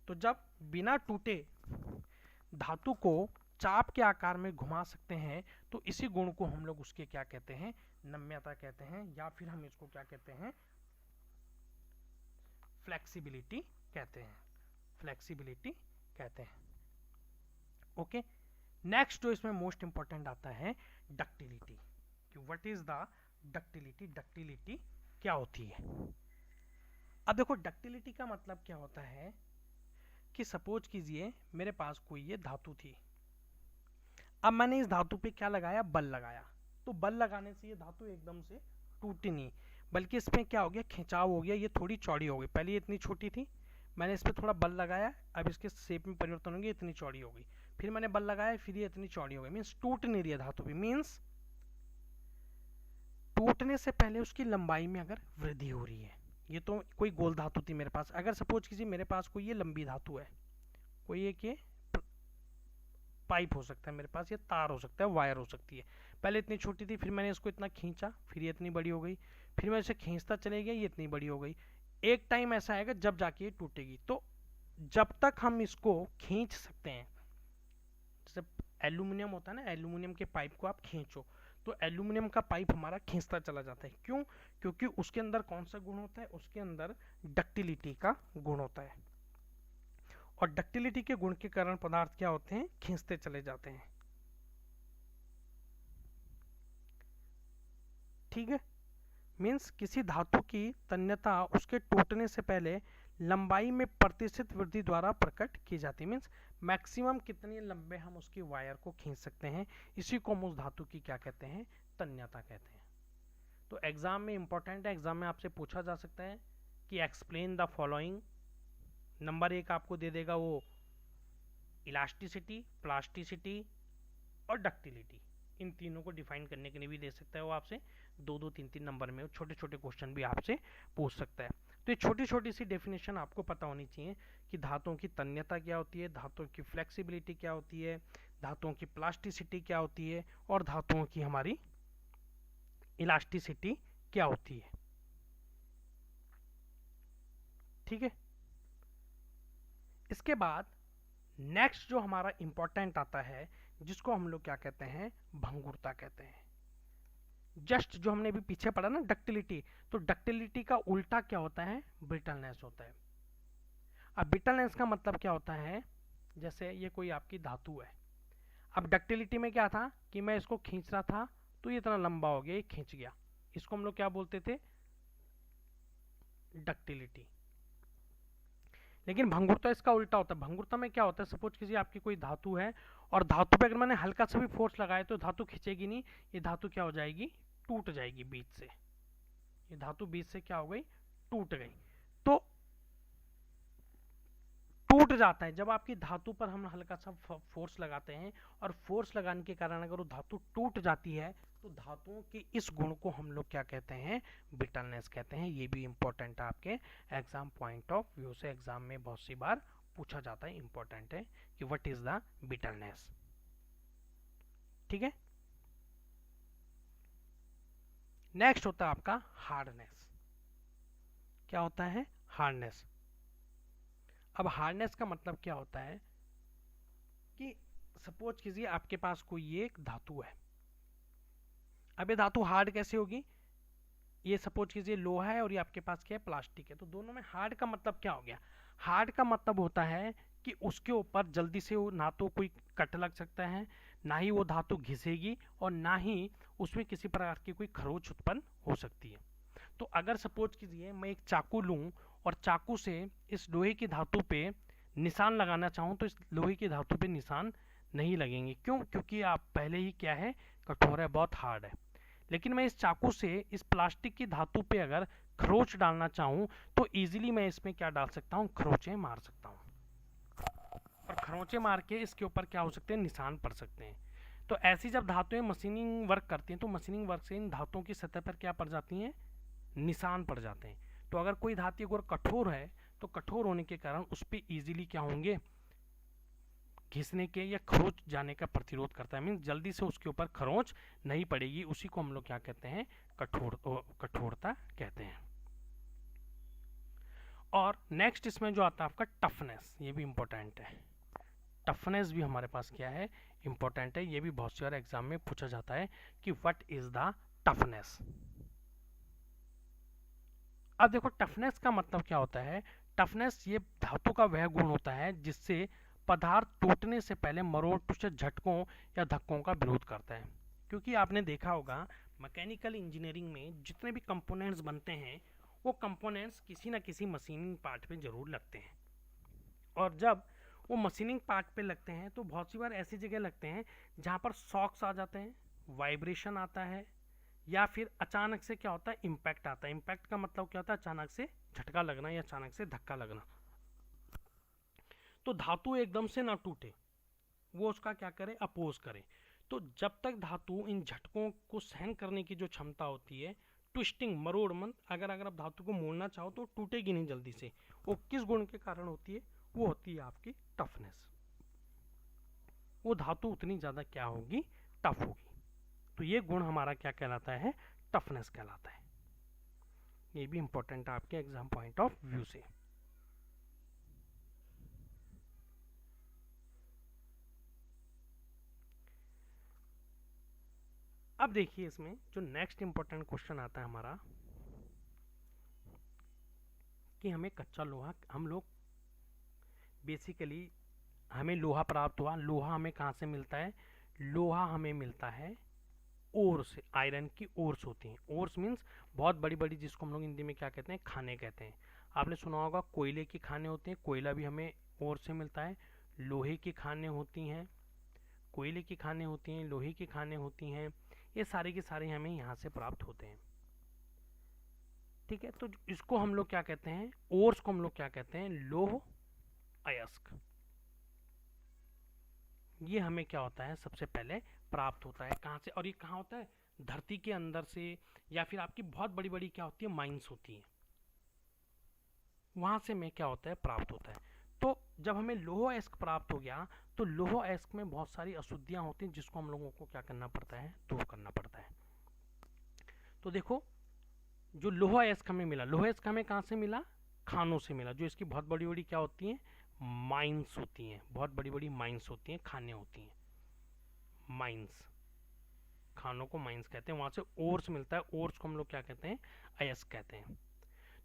तो जब बिना टूटे धातु को चाप के आकार में घुमा सकते हैं तो इसी गुण को हम लोग उसके क्या कहते हैं, नम्यता कहते हैं, या फिर हम इसको क्या कहते हैं, फ्लेक्सिबिलिटी कहते हैं, फ्लेक्सिबिलिटी कहते हैं। ओके। नेक्स्ट जो इसमें मोस्ट इंपॉर्टेंट आता है, डक्टिलिटी। कि what is the ductility, ductility क्या होती है। अब देखो डक्टिलिटी का मतलब क्या होता है कि सपोज कीजिए मेरे पास कोई ये धातु थी, अब मैंने इस धातु पे क्या लगाया, बल लगाया। तो बल लगाने से ये धातु एकदम से टूटी नहीं, बल्कि इसमें क्या हो गया, खिंचाव हो गया, ये थोड़ी चौड़ी हो गई। पहले ये इतनी छोटी थी, मैंने इस पर थोड़ा बल लगाया, अब इसके शेप में परिवर्तन हो गया, इतनी चौड़ी हो गई। फिर मैंने बल लगाया, फिर ये इतनी चौड़ी हो गई। मीन्स टूट नहीं रही है धातु भी, मीन्स टूटने से पहले उसकी लंबाई में अगर वृद्धि हो रही है। ये तो कोई गोल धातु थी मेरे पास, अगर सपोज कीजिए मेरे पास कोई ये लंबी धातु है, कोई एक ये पाइप हो सकता है मेरे पास, ये तार हो सकता है, वायर हो सकती है। पहले इतनी छोटी थी, फिर मैंने इसको इतना खींचा, फिर ये इतनी बड़ी हो गई, फिर मैं इसे खींचता चले गया, ये इतनी बड़ी हो गई। एक टाइम ऐसा आएगा जब जाके ये टूटेगी। तो जब तक हम इसको खींच सकते हैं, जैसे एल्यूमिनियम होता है ना, एल्यूमिनियम के पाइप को आप खींचो तो एल्यूमिनियम का पाइप हमारा खींचता चला जाता है। क्यों? क्योंकि उसके अंदर कौन सा गुण होता है, उसके अंदर डक्टिलिटी का गुण होता है। और डक्टिलिटी के गुण के कारण पदार्थ क्या होते हैं, खींचते चले जाते हैं। ठीक है। मीन्स किसी धातु की तन्यता उसके टूटने से पहले लंबाई में प्रतिशत वृद्धि द्वारा प्रकट की जाती है। मीन्स मैक्सिमम कितने लंबे हम उसकी वायर को खींच सकते हैं, इसी को हम उस धातु की क्या कहते हैं, तन्यता कहते हैं। तो एग्जाम में इंपॉर्टेंट है, एग्जाम में आपसे पूछा जा सकता है कि एक्सप्लेन द फॉलोइंग। नंबर 1 आपको दे देगा वो इलास्टिसिटी, प्लास्टिसिटी और डक्टिलिटी। इन तीनों को डिफाइन करने के लिए भी दे सकता है वो आपसे 2-2, 3-3 नंबर में छोटे छोटे क्वेश्चन भी आपसे पूछ सकता है। तो ये छोटी छोटी सी डेफिनेशन आपको पता होनी चाहिए कि धातुओं की तन्यता क्या होती है, धातुओं की फ्लेक्सिबिलिटी क्या होती है, धातुओं की प्लास्टिसिटी क्या होती है और धातुओं की हमारी इलास्टिसिटी क्या होती है। ठीक है। इसके बाद नेक्स्ट जो हमारा इंपॉर्टेंट आता है, जिसको हम लोग क्या कहते हैं, भंगुरता कहते हैं। जस्ट जो हमने भी पीछे पढ़ा ना डक्टिलिटी, तो डक्टिलिटी का उल्टा क्या होता है, ब्रिटलनेस होता है। अब ब्रिटलनेस का मतलब क्या होता है, जैसे ये कोई आपकी धातु है, अब डक्टिलिटी में क्या था कि मैं इसको खींच रहा था तो ये इतना लंबा हो गया, ये खींच गया, इसको हम लोग क्या बोलते थे, डक्टिलिटी। लेकिन भंगुरता इसका उल्टा होता है। भंगुरता में क्या होता है, सपोज कीजिए आपकी कोई धातु है और धातु पे अगर मैंने हल्का सा भी फोर्स लगाया तो धातु खींचेगी नहीं, ये धातु क्या हो जाएगी, टूट जाएगी बीच से। ये धातु बीच से क्या हो गई, टूट गई। तो टूट जाता है जब आपकी धातु पर हम हल्का सा फोर्स लगाते हैं, और फोर्स लगाने के कारण अगर वो धातु टूट जाती है तो धातुओं के इस गुण को हम लोग क्या कहते हैं, ब्रिटलनेस कहते हैं। ये भी इंपॉर्टेंट है आपके एग्जाम पॉइंट ऑफ व्यू से, एग्जाम में बहुत सी बार पूछा जाता है, इंपॉर्टेंट है कि व्हाट इज द ब्रिटलनेस। ठीक है। नेक्स्ट होता है आपका हार्डनेस। क्या होता है, हार्डनेस। अब हार्डनेस का मतलब क्या होता है कि सपोज कीजिए आपके पास कोई एक धातु है। अब ये धातु हार्ड कैसे होगी, ये सपोज कीजिए लोहा है और ये आपके पास क्या है, प्लास्टिक है। तो दोनों में हार्ड का मतलब क्या हो गया, हार्ड का मतलब होता है कि उसके ऊपर जल्दी से वो ना तो कोई कट लग सकता है, ना ही वो धातु घिसेगी, और ना ही उसमें किसी प्रकार की कोई खरोच उत्पन्न हो सकती है। तो अगर सपोज कीजिए मैं एक चाकू लूं और चाकू से इस लोहे की धातु पे निशान लगाना चाहूं, तो इस लोहे की धातु पे निशान नहीं लगेंगे। क्यों? क्योंकि आप पहले ही क्या है, कठोर है, बहुत हार्ड है। लेकिन मैं इस चाकू से इस प्लास्टिक की धातु पे अगर खरोच डालना चाहूं, तो इजीली मैं इसमें क्या डाल सकता हूं, खरोचे मार सकता हूं, और खरोंचे मार के इसके ऊपर क्या हो सकते हैं, निशान पड़ सकते हैं। तो ऐसी जब धातुएं मशीनिंग वर्क करती हैं, तो मशीनिंग वर्क से इन धातुओं की सतह पर क्या पड़ जाती हैं, निशान पड़ जाते हैं। तो अगर कोई धातु अगर कठोर है, तो कठोर होने के कारण उस पर ईजिली क्या होंगे, घिसने के या खरोच जाने का प्रतिरोध करता है, मीन्स जल्दी से उसके ऊपर खरोच नहीं पड़ेगी। उसी को हम लोग क्या कहते हैं, कठोरता कहते हैं। और नेक्स्ट इसमें जो आता है आपका टफनेस, ये भी इंपॉर्टेंट है। टफनेस भी हमारे पास क्या है, इंपॉर्टेंट है। ये भी बहुत सारे एग्जाम में पूछा जाता है कि व्हाट इज द टफनेस। अब देखो टफनेस का मतलब क्या होता है। टफनेस ये धातु का वह गुण होता है जिससे पदार्थ टूटने से पहले मरोड़ झटकों या धक्कों का विरोध करता है। क्योंकि आपने देखा होगा मैकेनिकल इंजीनियरिंग में जितने भी कंपोनेंट्स बनते हैं, वो कंपोनेंट्स किसी ना किसी मशीनिंग पार्ट पे जरूर लगते हैं। और जब वो मशीनिंग पार्ट पे लगते हैं, तो बहुत सी बार ऐसी जगह लगते हैं जहाँ पर शॉक्स आ जाते हैं, वाइब्रेशन आता है, या फिर अचानक से क्या होता है, इम्पैक्ट आता है। इम्पैक्ट का मतलब क्या होता है, अचानक से झटका लगना या अचानक से धक्का लगना। तो धातु एकदम से ना टूटे, वो उसका क्या करे, अपोज करे। तो जब तक धातु इन झटकों को सहन करने की जो क्षमता होती है, ट्विस्टिंग मरोड़मंद, अगर आप धातु को मोड़ना चाहो तो टूटेगी नहीं जल्दी से। वो किस गुण के कारण होती है, वो होती है आपकी टफनेस। वो धातु उतनी ज्यादा क्या होगी, टफ होगी। तो ये गुण हमारा क्या कहलाता है, टफनेस कहलाता है। ये भी इंपॉर्टेंट है आपके एग्जाम पॉइंट ऑफ व्यू से। अब देखिए इसमें जो नेक्स्ट इंपॉर्टेंट क्वेश्चन आता है हमारा, कि हमें कच्चा लोहा, हम लोग बेसिकली हमें लोहा प्राप्त हुआ। लोहा हमें कहाँ से मिलता है, लोहा हमें मिलता है ओर से। आयरन की ओर्स होती हैं। ओर्स मीन्स बहुत बड़ी बड़ी, जिसको हम लोग हिंदी में क्या कहते हैं, खाने कहते हैं। आपने सुना होगा कोयले की खाने होते हैं, कोयला भी हमें ओर से मिलता है। लोहे की खाने होती हैं, कोयले की खाने होती हैं, लोहे की खाने होती हैं। ये सारे के सारे हमें यहाँ से प्राप्त होते हैं। ठीक है, तो इसको हम लोग क्या कहते हैं, ओर्स को हम लोग क्या कहते हैं, लौह अयस्क। ये हमें क्या होता है, सबसे पहले प्राप्त होता है कहाँ से, और ये कहाँ होता है, धरती के अंदर से, या फिर आपकी बहुत बड़ी बड़ी क्या होती है, माइंस होती हैं, वहां से में क्या होता है, प्राप्त होता है। तो जब हमें लौह अयस्क प्राप्त हो गया, तो लौह अयस्क में बहुत सारी अशुद्धियां होती हैं, जिसको हम लोगों को क्या करना पड़ता है, दूर करना पड़ता है। तो देखो जो लौह अयस्क हमें मिला, लौह अयस्क हमें कहाँ से मिला, खानों से मिला, जो इसकी बहुत बड़ी बड़ी क्या होती हैं, माइंस होती हैं, बहुत बड़ी बड़ी माइंस होती हैं, खाने होती हैं, माइंस, खानों को माइंस कहते हैं। वहां से ओर्स मिलता है, ओर्स को हम लोग क्या कहते हैं, अयस्क कहते हैं।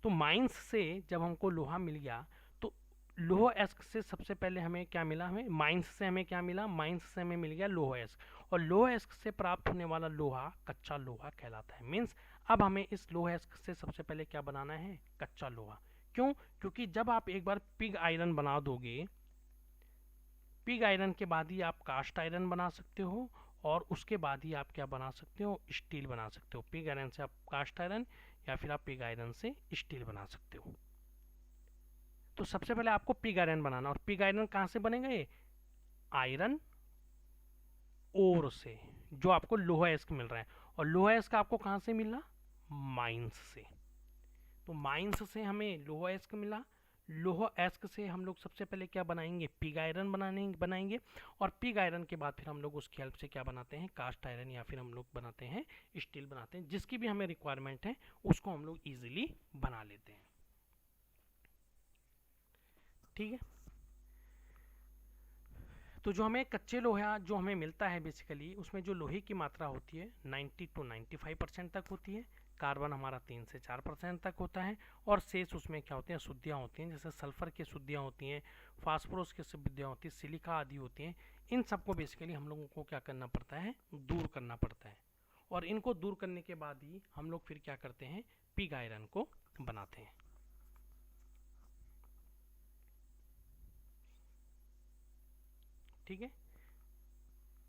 तो माइंस से जब हमको लोहा मिल गया, तो लोह अयस्क से सबसे पहले हमें क्या मिला, हमें माइंस से हमें क्या मिला, माइंस से हमें मिल गया लोह अयस्क। और लोह अयस्क से प्राप्त होने वाला लोहा कच्चा लोहा कहलाता है। मीन्स अब हमें इस लोह अयस्क से सबसे पहले क्या बनाना है, कच्चा लोहा। क्यों? क्योंकि जब आप एक बार पिग आयरन बना दोगे, पिग आयरन के बाद ही आप कास्ट आयरन बना सकते हो, और उसके बाद ही आप क्या बना सकते हो, स्टील बना सकते हो। पिग आयरन से आप कास्ट आयरन, या फिर आप पिग आयरन से स्टील बना सकते हो। तो सबसे पहले आपको पिग आयरन बनाना, और पिग आयरन कहाँ से बनेगा, ये आयरन ओर से, जो आपको लोहा अयस्क मिल रहा है। और लोहा अयस्क आपको कहाँ से मिला, माइंस से। तो माइंस से हमें लोहा अयस्क मिला, लोहा अयस्क से हम लोग सबसे पहले क्या बनाएंगे, पिग आयरन बनाएंगे। और पिग आयरन के बाद फिर हम लोग उसकी हेल्प से क्या बनाते हैं, कास्ट आयरन, या फिर हम लोग बनाते हैं स्टील बनाते हैं। जिसकी भी हमें रिक्वायरमेंट है उसको हम लोग इजीली बना लेते हैं। ठीक है, तो जो हमें कच्चे लोहा जो हमें मिलता है बेसिकली, उसमें जो लोहे की मात्रा होती है 90 to 95% तक होती है। कार्बन हमारा 3 से 4% तक होता है, और शेष उसमें क्या होते हैं, अशुद्धियाँ होती हैं, जैसे सल्फर की अशुद्धियाँ होती हैं, फास्फोरस की अशुद्धियाँ होती हैं, सिलिका आदि होती हैं। इन सबको बेसिकली हम लोगों को क्या करना पड़ता है, दूर करना पड़ता है, और इनको दूर करने के बाद ही हम लोग फिर क्या करते हैं, पिग आयरन को बनाते हैं। ठीक है,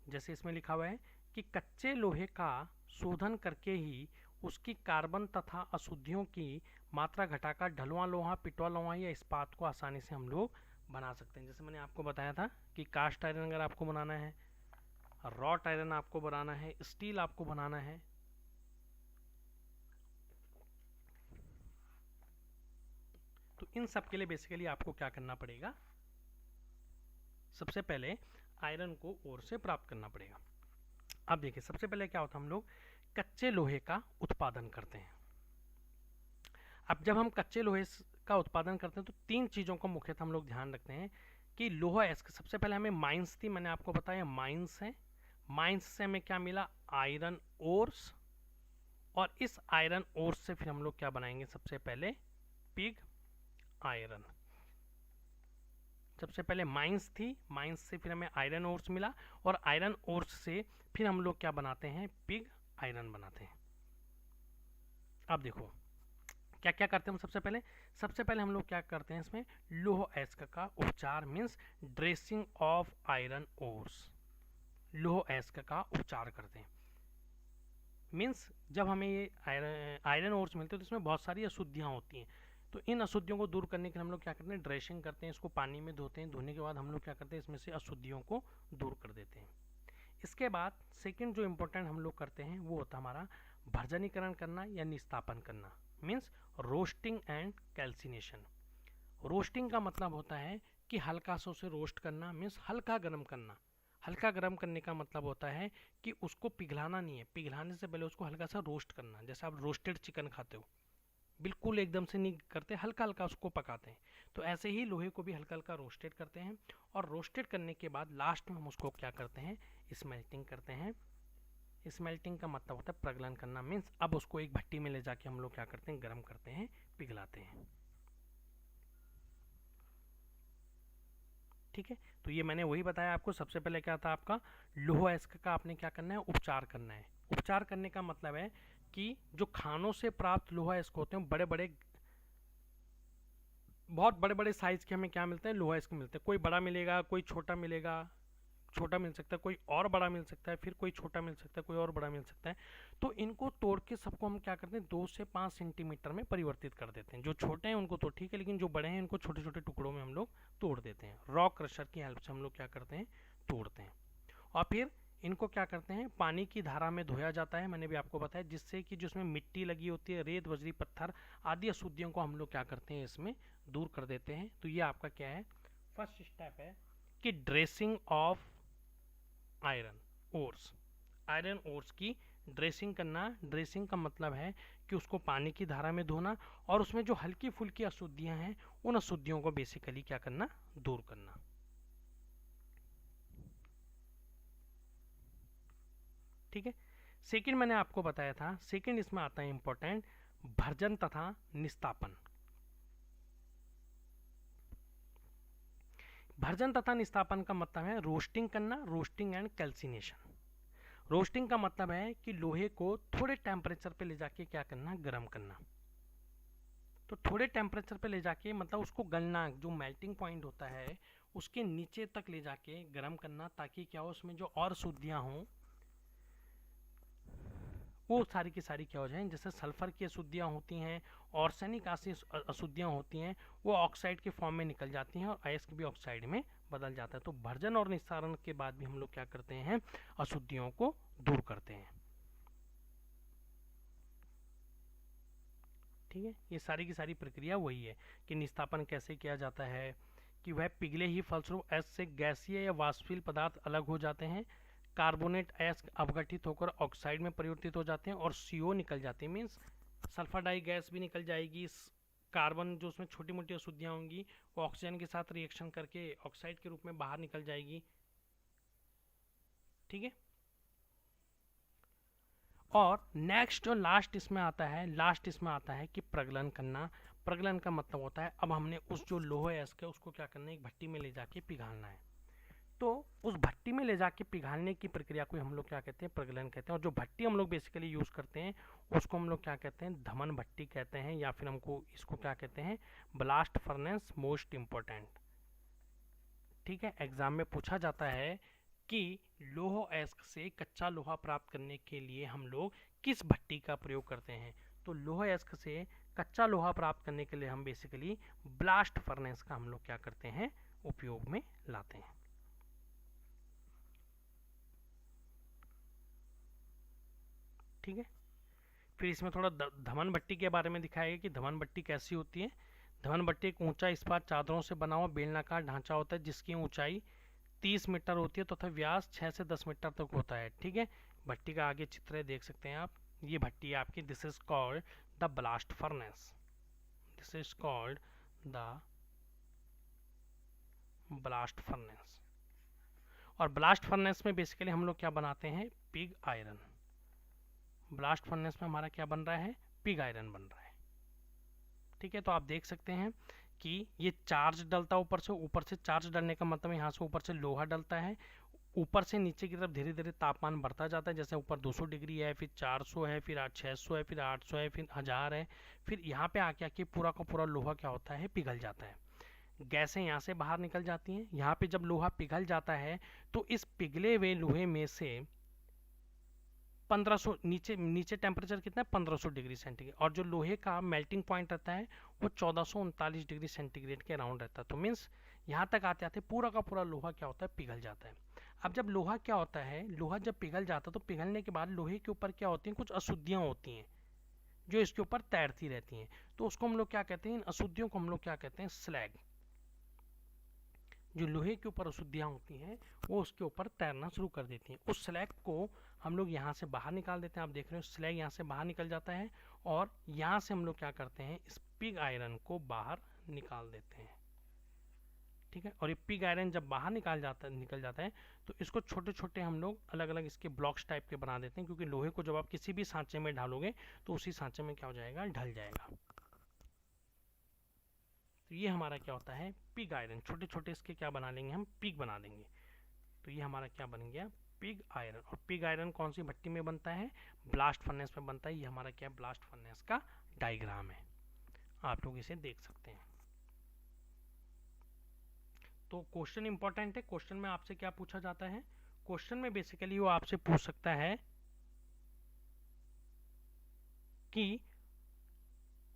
जैसे इसमें लिखा हुआ है कि कच्चे लोहे का शोधन करके ही उसकी कार्बन तथा अशुद्धियों की मात्रा घटाकर ढलुआ लोहा, पिटवा लोहा या इस्पात को आसानी से हम लोग बना सकते हैं। जैसे मैंने आपको बताया था कि कास्ट आयरन अगर आपको बनाना है, रॉट आयरन आपको बनाना है, स्टील आपको बनाना है, तो इन सब के लिए बेसिकली आपको क्या करना पड़ेगा, सबसे पहले आयरन को ओर से प्राप्त करना पड़ेगा। अब देखिए, सबसे पहले क्या होता है, हम लोग कच्चे लोहे का उत्पादन करते हैं। अब जब हम कच्चे लोहे का उत्पादन करते हैं तो 3 चीज़ों को मुख्यतः हम लोग ध्यान रखते हैं कि लोहा एस्क, सबसे पहले हमें माइंस थी, मैंने आपको बताया माइंस है, माइंस से हमें क्या मिला, आयरन ओर्स, और इस आयरन ओर्स से फिर हम लोग क्या बनाएंगे, सबसे पहले पिग आयरन। सबसे पहले माइंस थी, माइंस से फिर हमें आयरन ओर्स मिला, और आयरन ओर्स से फिर हम लोग क्या बनाते हैं, पिग आयरन बनाते हैं। अब देखो क्या क्या करते हैं हम, सबसे पहले हम लोग क्या करते हैं, इसमें लोह एस्क का उपचार, means dressing of iron ores, लोह एस्क का उपचार करते हैं। मीन्स जब हमें ये आयरन ओर्स मिलते हैं तो इसमें बहुत सारी अशुद्धियाँ होती हैं, तो इन अशुद्धियों को दूर करने के लिए हम लोग क्या करते हैं, ड्रेसिंग करते हैं, इसको पानी में धोते हैं, धोने के बाद हम लोग क्या करते हैं, इसमें से अशुद्धियों को दूर कर देते हैं। इसके बाद सेकंड जो इम्पोर्टेंट हम लोग करते हैं वो होता है हमारा भर्जनीकरण करना या निस्तापन करना, means roasting and calcination. Roasting का मतलब होता है कि हल्का सा उसे रोस्ट करना, मीन्स हल्का गर्म करना। हल्का गर्म करने का मतलब होता है कि उसको पिघलाना नहीं है, पिघलाने से पहले उसको हल्का सा रोस्ट करना, जैसे आप रोस्टेड चिकन खाते हो, बिल्कुल एकदम से नहीं करते, हल्का हल्का उसको पकाते हैं, तो ऐसे ही लोहे को भी हल्का हल्का रोस्टेड करते हैं, और रोस्टेड करने के बाद लास्ट में हम उसको क्या करते हैं, स्मेल्टिंग करते हैं। स्मेल्टिंग का मतलब होता है प्रगलन करना, मीन्स अब उसको एक भट्टी में ले जाके हम लोग क्या करते हैं, गर्म करते हैं, पिघलाते हैं। ठीक है, तो ये मैंने वही बताया आपको, सबसे पहले क्या था आपका, लोह अयस्क का आपने क्या करना है, उपचार करना है। उपचार करने का मतलब है कि जो खानों से प्राप्त लोह अयस्क होते हैं, बहुत बड़े बड़े साइज के हमें क्या मिलते हैं, लोह अयस्क मिलते हैं। कोई बड़ा मिलेगा, कोई छोटा मिलेगा, छोटा मिल सकता है, कोई और बड़ा मिल सकता है, फिर कोई छोटा मिल सकता है, कोई और बड़ा मिल सकता है। तो इनको तोड़ के सबको हम क्या करते हैं, 2 से 5 सेंटीमीटर में परिवर्तित कर देते हैं। जो छोटे हैं उनको तो ठीक है, लेकिन जो बड़े हैं उनको छोटे छोटे टुकड़ों में हम लोग तोड़ देते हैं। रॉ क्रशर की हेल्प से हम लोग क्या करते हैं, तोड़ते हैं, और फिर इनको क्या करते हैं, पानी की धारा में धोया जाता है, मैंने भी आपको बताया, जिससे कि जो इसमें मिट्टी लगी होती है, रेत, बजरी, पत्थर आदि अशुद्धियों को हम लोग क्या करते हैं, इसमें दूर कर देते हैं। तो ये आपका क्या है, फर्स्ट स्टेप है कि dressing of iron ores, iron ores की ड्रेसिंग करना। ड्रेसिंग का मतलब है कि उसको पानी की धारा में धोना, और उसमें जो हल्की फुल्की अशुद्धियां हैं उन अशुद्धियों को बेसिकली क्या करना, दूर करना। ठीक है, सेकंड मैंने आपको बताया था, सेकंड इसमें आता है इंपॉर्टेंट, भर्जन तथा निस्तापन। भर्जन तथा निस्तापन का मतलब है रोस्टिंग करना, रोस्टिंग एंड कैल्सिनेशन। रोस्टिंग का मतलब है कि लोहे को थोड़े टेम्परेचर पे ले जाके क्या करना, गर्म करना। तो थोड़े टेम्परेचर पे ले जाके मतलब उसको गलना, जो मेल्टिंग पॉइंट होता है उसके नीचे तक ले जाके गर्म करना, ताकि क्या हो, उसमें जो और शुद्धियाँ हों वो सारी की सारी क्या हो जाएं। जैसे सल्फर की अशुद्धियाँ होती हैं, ऑर्सेनिक एसिड अशुद्धियाँ होती हैं, वो ऑक्साइड के फॉर्म में निकल जाती हैं और अयस्क भी ऑक्साइड में बदल जाता है। तो भर्जन और निस्तारण के बाद भी हम लोग क्या करते हैं, अशुद्धियों को दूर करते हैं। ठीक है, ये सारी की सारी प्रक्रिया वही है कि निस्तापन कैसे किया जाता है, कि वह पिघले ही फलस्वरूप एस से गैसीय या वाष्पशील पदार्थ अलग हो जाते हैं, कार्बोनेट एस अपघटित होकर ऑक्साइड में परिवर्तित हो जाते हैं और CO निकल जाती है, मीन्स सल्फर डाई गैस भी निकल जाएगी। कार्बन जो उसमें छोटी मोटी अशुद्धियाँ होंगी वो ऑक्सीजन के साथ रिएक्शन करके ऑक्साइड के रूप में बाहर निकल जाएगी। ठीक है, और नेक्स्ट जो लास्ट इसमें आता है कि प्रगलन करना। प्रगलन का मतलब होता है अब हमने उस जो लोहे अयस्क है उसको क्या करना है, एक भट्टी में ले जाके पिघालना है। तो उस भट्टी में ले जाके पिघालने की प्रक्रिया को हम लोग क्या कहते हैं, प्रगलन कहते हैं। और जो भट्टी हम लोग बेसिकली यूज़ करते हैं उसको हम लोग क्या कहते हैं, धमन भट्टी कहते हैं, या फिर हमको इसको क्या कहते हैं, ब्लास्ट फर्नेस मोस्ट इम्पोर्टेंट। ठीक है, एग्जाम में पूछा जाता है कि लोह अयस्क से कच्चा लोहा प्राप्त करने के लिए हम लोग किस भट्टी का प्रयोग करते हैं। तो लोह अयस्क से कच्चा लोहा प्राप्त करने के लिए हम बेसिकली ब्लास्ट फर्नेस का हम लोग क्या करते हैं, उपयोग में लाते हैं। ठीक है, फिर इसमें थोड़ा धमन भट्टी के बारे में दिखाया गया कि धमन भट्टी कैसी होती है। धमन भट्टी एक ऊंचा इस्पात चादरों से बना हुआ बेलनाकार ढांचा होता है जिसकी ऊंचाई 30 मीटर होती है तथा व्यास 6 से 10 मीटर तक होता है। ठीक है, भट्टी का आगे चित्र है, देख सकते हैं आप। ये भट्टी है आपकी, this is called the blast furnace. This is called the blast furnace. और ब्लास्ट फर्नेस में बेसिकली हम लोग क्या बनाते हैं, पिग आयरन। ब्लास्ट फर्नेस में हमारा क्या बन रहा है, पिग आयरन बन रहा है। ठीक है, तो आप देख सकते हैं कि ये चार्ज डलता है ऊपर से चार्ज डलने का मतलब यहाँ से ऊपर से लोहा डलता है, ऊपर से नीचे की तरफ धीरे धीरे तापमान बढ़ता जाता है। जैसे ऊपर 200 डिग्री है, फिर 400 है, फिर 600 है, फिर 800 है, फिर 1000 है, फिर यहाँ पे आके आके पूरा का पूरा लोहा क्या होता है, पिघल जाता है। गैसें यहाँ से बाहर निकल जाती हैं। यहाँ पे जब लोहा पिघल जाता है तो इस पिघले हुए लोहे में से 1500 नीचे टेम्परेचर कितना है, 1500 डिग्री सेंटीग्रेड, और जो लोहे का मेल्टिंग पॉइंट रहता है वो 1439 डिग्री सेंटीग्रेड के अराउंड रहता है। तो मीन्स यहाँ तक आते आते पूरा का पूरा लोहा क्या होता है, पिघल जाता है। अब जब लोहा क्या होता है, लोहा जब पिघल जाता है तो पिघलने के बाद लोहे के ऊपर क्या होती हैं, कुछ अशुद्धियाँ होती हैं जो इसके ऊपर तैरती रहती हैं। तो उसको हम लोग क्या कहते हैं, इन अशुद्धियों को हम लोग क्या कहते हैं, स्लैग। जो लोहे के ऊपर अशुद्धियाँ होती हैं वो उसके ऊपर तैरना शुरू कर देती हैं। उस स्लैग को हम लोग यहाँ से बाहर निकाल देते हैं। आप देख रहे हो स्लैग यहाँ से बाहर निकल जाता है और यहाँ से हम लोग क्या करते हैं, इस पिग आयरन को बाहर निकाल देते हैं। ठीक है, और ये पिग आयरन जब बाहर निकल जाता है तो इसको छोटे छोटे हम लोग अलग अलग इसके ब्लॉक्स टाइप के बना देते हैं, क्योंकि लोहे को जब आप किसी भी सांचे में डालोगे तो उसी सांचे में क्या हो जाएगा, ढल जाएगा। तो ये हमारा क्या होता है, पिग आयरन। छोटे छोटे इसके क्या बना लेंगे, हम पिग बना देंगे। तो ये हमारा क्या बन गया, पिग आयरन। और पिग आयरन कौन सी भट्टी में बनता है, ब्लास्ट फर्नेस में बनता है। ये हमारा क्या है, ब्लास्ट फर्नेस का डायग्राम है, आप लोग इसे देख सकते हैं। तो क्वेश्चन इंपॉर्टेंट है। क्वेश्चन में आपसे क्या पूछा जाता है, क्वेश्चन में बेसिकली वो आपसे पूछ सकता है कि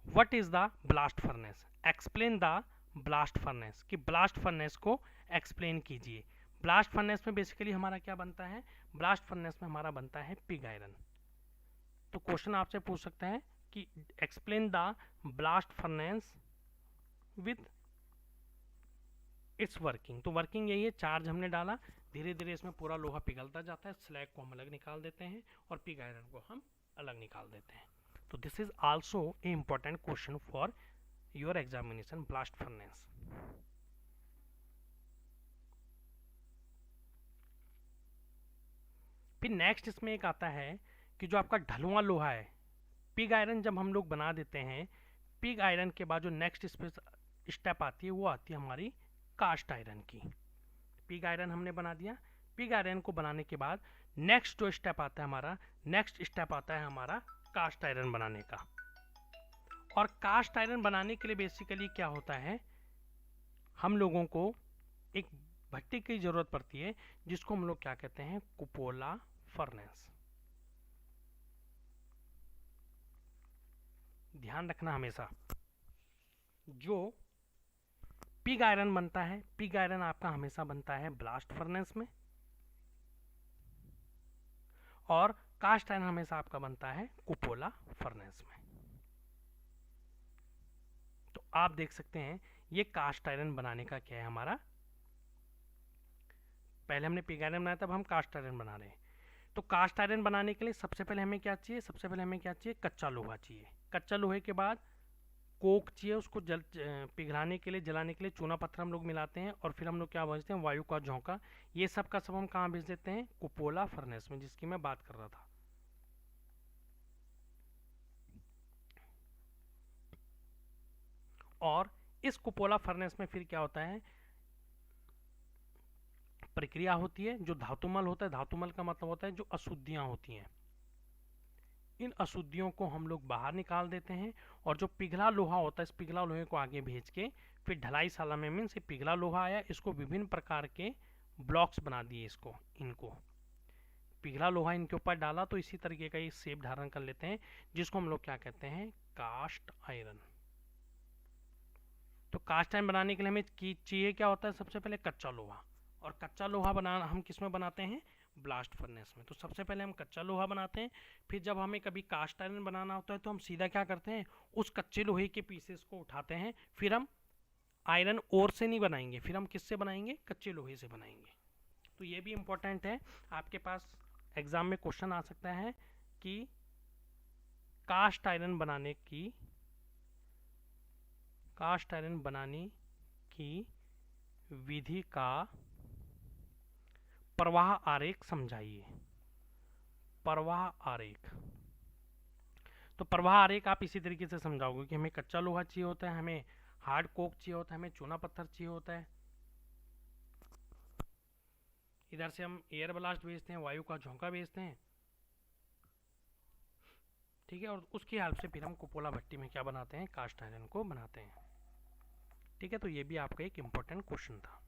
what is the blast furnace, explain the blast furnace, कि ब्लास्ट फर्नेस को एक्सप्लेन कीजिए। ब्लास्ट फर्नेस में बेसिकली हमारा क्या बनता है, ब्लास्ट फर्नेस में हमारा बनता है पिग आयरन। तो क्वेश्चन आपसे पूछ सकता है कि explain the blast furnace with its working. तो वर्किंग यही है, चार्ज हमने डाला, धीरे धीरे इसमें पूरा लोहा पिघलता जाता है, स्लैग को हम अलग निकाल देते हैं और पिग आयरन को हम अलग निकाल देते हैं। तो this is also a important question for your examination, blast furnace. फिर नेक्स्ट इसमें एक आता है कि जो आपका ढलुआ लोहा है, पिग आयरन जब हम लोग बना देते हैं, पिग आयरन के बाद जो नेक्स्ट स्टेप आती है वो आती है हमारी कास्ट आयरन की। पिग आयरन हमने बना दिया, पिग आयरन को बनाने के बाद नेक्स्ट जो स्टेप आता है हमारा, नेक्स्ट स्टेप आता है हमारा कास्ट आयरन बनाने का। और कास्ट आयरन बनाने के लिए बेसिकली क्या होता है, हम लोगों को एक भट्टी की जरूरत पड़ती है जिसको हम लोग क्या कहते हैं, कुपोला फर्नेस। ध्यान रखना हमेशा, जो पिग आयरन बनता है, पिग आयरन आपका हमेशा बनता है ब्लास्ट फर्नेस में, और कास्ट आयरन हमेशा आपका बनता है कुपोला फर्नेस में। तो आप देख सकते हैं ये कास्ट आयरन बनाने का क्या है हमारा, पहले हमने पिग आयरन बनाया तब हम कास्ट आयरन बना रहे हैं। तो कास्ट आयरन बनाने के लिए सबसे पहले हमें क्या चाहिए, सबसे पहले हमें क्या चाहिए, कच्चा लोहा चाहिए। कच्चा लोहे के बाद कोक चाहिए, उसको पिघलाने के लिए, जलाने के लिए चूना पत्थर हम लोग मिलाते हैं, और फिर हम लोग क्या भेजते हैं, वायु का झोंका। ये सब का सब हम कहाँ भेज देते हैं, कुपोला फर्नेस में, जिसकी मैं बात कर रहा था। और इस कुपोला फर्नेस में फिर क्या होता है, प्रक्रिया होती है, जो धातुमल होता है, धातुमल का मतलब होता है जो अशुद्धियां होती हैं, इन अशुद्धियों को हम लोग बाहर निकाल देते हैं, और जो पिघला लोहा होता है इस पिघला लोहे को आगे भेज के फिर ढलाईशाला में मीन्स ये पिघला लोहा आया, इसको विभिन्न प्रकार के ब्लॉक्स बना दिए, इसको इनको पिघला लोहा इनके ऊपर डाला तो इसी तरीके का ये शेप धारण कर लेते हैं, जिसको हम लोग क्या कहते हैं, कास्ट आयरन। तो कास्ट आयरन बनाने के लिए हमें चाहिए क्या होता है, सबसे पहले कच्चा लोहा, और कच्चा लोहा बनाना हम किस में बनाते हैं, ब्लास्ट फर्नेस में। तो सबसे पहले हम कच्चा लोहा बनाते हैं, फिर जब हमें कभी कास्ट आयरन बनाना होता है तो हम सीधा क्या करते हैं, उस कच्चे लोहे के पीसेस को उठाते हैं, फिर हम आयरन ओर से नहीं बनाएंगे, फिर हम किससे बनाएंगे, कच्चे लोहे से बनाएंगे। तो ये भी इम्पोर्टेंट है, आपके पास एग्जाम में क्वेश्चन आ सकता है कि कास्ट आयरन बनाने की विधि का प्रवाह आरेख समझाइए। प्रवाह आरेख, तो प्रवाह आरेख आप इसी तरीके से समझाओगे कि हमें कच्चा लोहा चाहिए होता है, हमें हार्ड कोक चाहिए होता है, हमें चूना पत्थर चाहिए होता है, इधर से हम एयर ब्लास्ट भेजते हैं, वायु का झोंका भेजते हैं, ठीक है, और उसकी हेल्प से फिर हम कुपोला भट्टी में क्या बनाते हैं, कास्ट आयरन को बनाते हैं। ठीक है, तो ये भी आपका एक इम्पोर्टेंट क्वेश्चन था।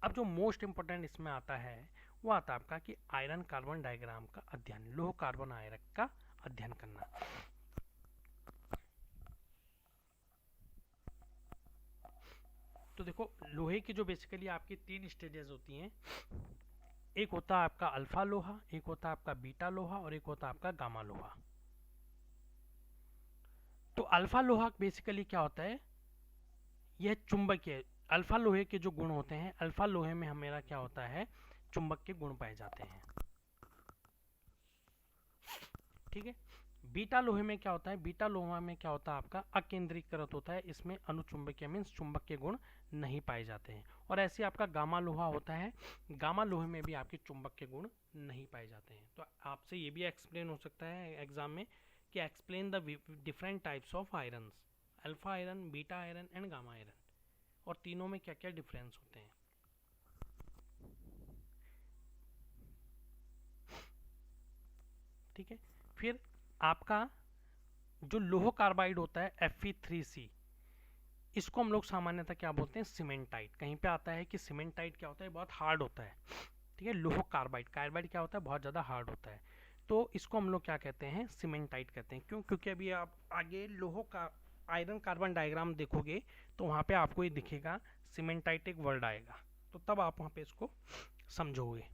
अब जो मोस्ट इम्पोर्टेंट इसमें आता है वो आता है आपका कि आयरन कार्बन डायग्राम का अध्ययन, लोह कार्बन आयरन का अध्ययन करना। तो देखो लोहे की जो बेसिकली आपकी 3 स्टेजेस होती हैं, एक होता है आपका अल्फा लोहा, एक होता है आपका बीटा लोहा, और एक होता है आपका गामा लोहा। तो अल्फा लोहा बेसिकली क्या होता है, यह चुंबकीय, अल्फा लोहे के जो गुण होते हैं, अल्फा लोहे में हमारा क्या होता है, चुंबक के गुण पाए जाते हैं। ठीक है, बीटा लोहे में क्या होता है, बीटा लोहा में क्या होता है आपका अकेंद्रीकृत होता है, इसमें अनुचुंबकीय मीन्स चुंबक के गुण नहीं पाए जाते हैं। और ऐसे आपका गामा लोहा होता है, गामा लोहे में भी आपके चुंबक के गुण नहीं पाए जाते हैं। तो आपसे ये भी एक्सप्लेन हो सकता है एग्जाम में कि explain the different types of iron, alpha iron, beta iron and gamma iron, और तीनों में क्या क्या डिफरेंस होते हैं। ठीक है, फिर आपका जो लोह कार्बाइड होता है Fe3C, इसको हम लोग सामान्यतः क्या बोलते हैं, सीमेंटाइट। कहीं पे आता है कि सीमेंटाइट क्या होता है, बहुत हार्ड होता है। ठीक है, लोह कार्बाइड, कार्बाइड क्या होता है, बहुत ज़्यादा हार्ड होता है, तो इसको हम लोग क्या कहते हैं, सीमेंटाइट कहते हैं। क्यों, क्योंकि अभी आप आगे लोह का आयरन कार्बन डायग्राम देखोगे तो वहाँ पे आपको ये दिखेगा, सीमेंटाइट एक वर्ड आएगा, तो तब आप वहाँ पे इसको समझोगे।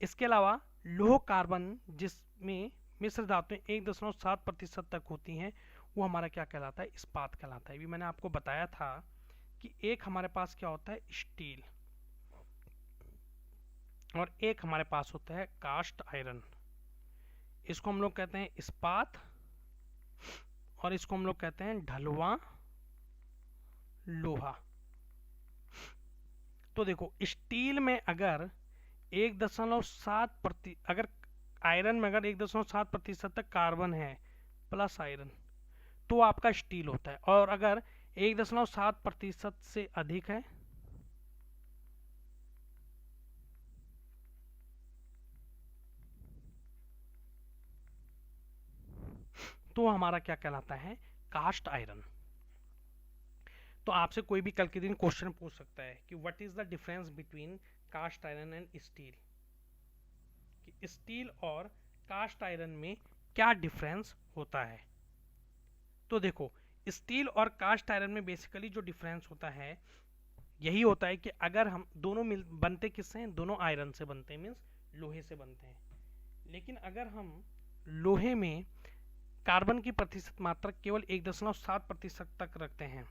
इसके अलावा लोह कार्बन जिसमें मिश्र धातुएं 1.7% तक होती हैं, वो हमारा क्या कहलाता है, इस्पात कहलाता है। अभी मैंने आपको बताया था कि एक हमारे पास क्या होता है, स्टील, और एक हमारे पास होता है कास्ट आयरन। इसको हम लोग कहते हैं इस्पात, और इसको हम लोग कहते हैं ढलुआ लोहा। तो देखो स्टील में अगर 1.7%, अगर आयरन में अगर 1.7% तक कार्बन है प्लस आयरन, तो आपका स्टील होता है, और अगर 1.7% से अधिक है तो हमारा क्या कहलाता है, कास्ट आयरन। तो आपसे कोई भी कल के दिन क्वेश्चन पूछ सकता है कि what is the difference between caste iron and steel, कि स्टील और कास्ट आयरन में क्या डिफरेंस होता है। तो देखो स्टील और कास्ट आयरन में बेसिकली जो डिफरेंस होता है यही होता है कि अगर हम दोनों बनते किससे हैं, दोनों आयरन से बनते हैं, मीन्स लोहे से बनते हैं। लेकिन अगर हम लोहे में कार्बन की प्रतिशत मात्रा केवल 1.7% तक रखते हैं,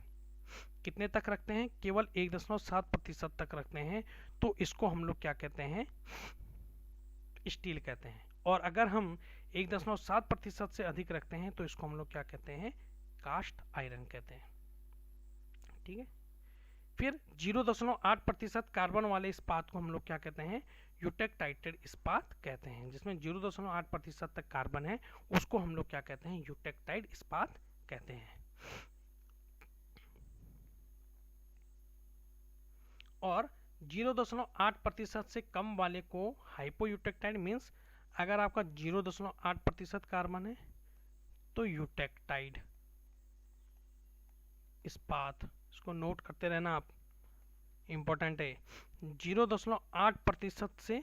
कितने तक रखते हैं, केवल 1.7% तक रखते हैं, तो इसको हम लोग क्या कहते हैं, स्टील कहते हैं। और अगर हम 1.7% से अधिक रखते हैं तो इसको हम लोग क्या कहते हैं, कास्ट आयरन कहते हैं। ठीक है, फिर 0.8% कार्बन वाले इस्पात को हम लोग क्या कहते हैं, यूटेक्टाइटेड इस्पात कहते हैं। जिसमें 0.8% तक कार्बन है उसको हम लोग क्या कहते हैं, यूटेक्टाइड इस्पात कहते हैं। और 0.8% से कम वाले को हाइपोयूटेक्टाइड मीन्स अगर आपका 0.8% कार्बन है तो यूटेक्टाइड इस्पात, इसको नोट करते रहना आप, इंपॉर्टेंट है। 0.8% से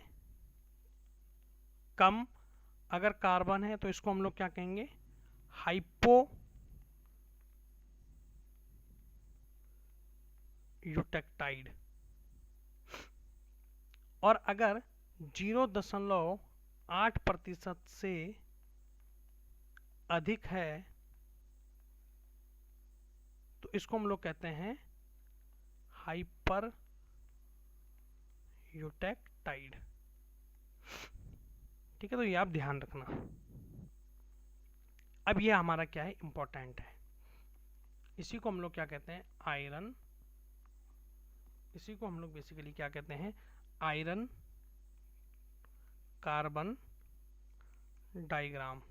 कम अगर कार्बन है तो इसको हम लोग क्या कहेंगे, हाइपो यूटेक्टाइड। और अगर 0.8% से अधिक है तो इसको हम लोग कहते हैं हाइपर यूटेक्टाइड। ठीक है, तो ये आप ध्यान रखना। अब ये हमारा क्या है, इंपॉर्टेंट है। इसी को हम लोग क्या कहते हैं, आयरन, इसी को हम लोग बेसिकली क्या कहते हैं, आयरन कार्बन डायग्राम।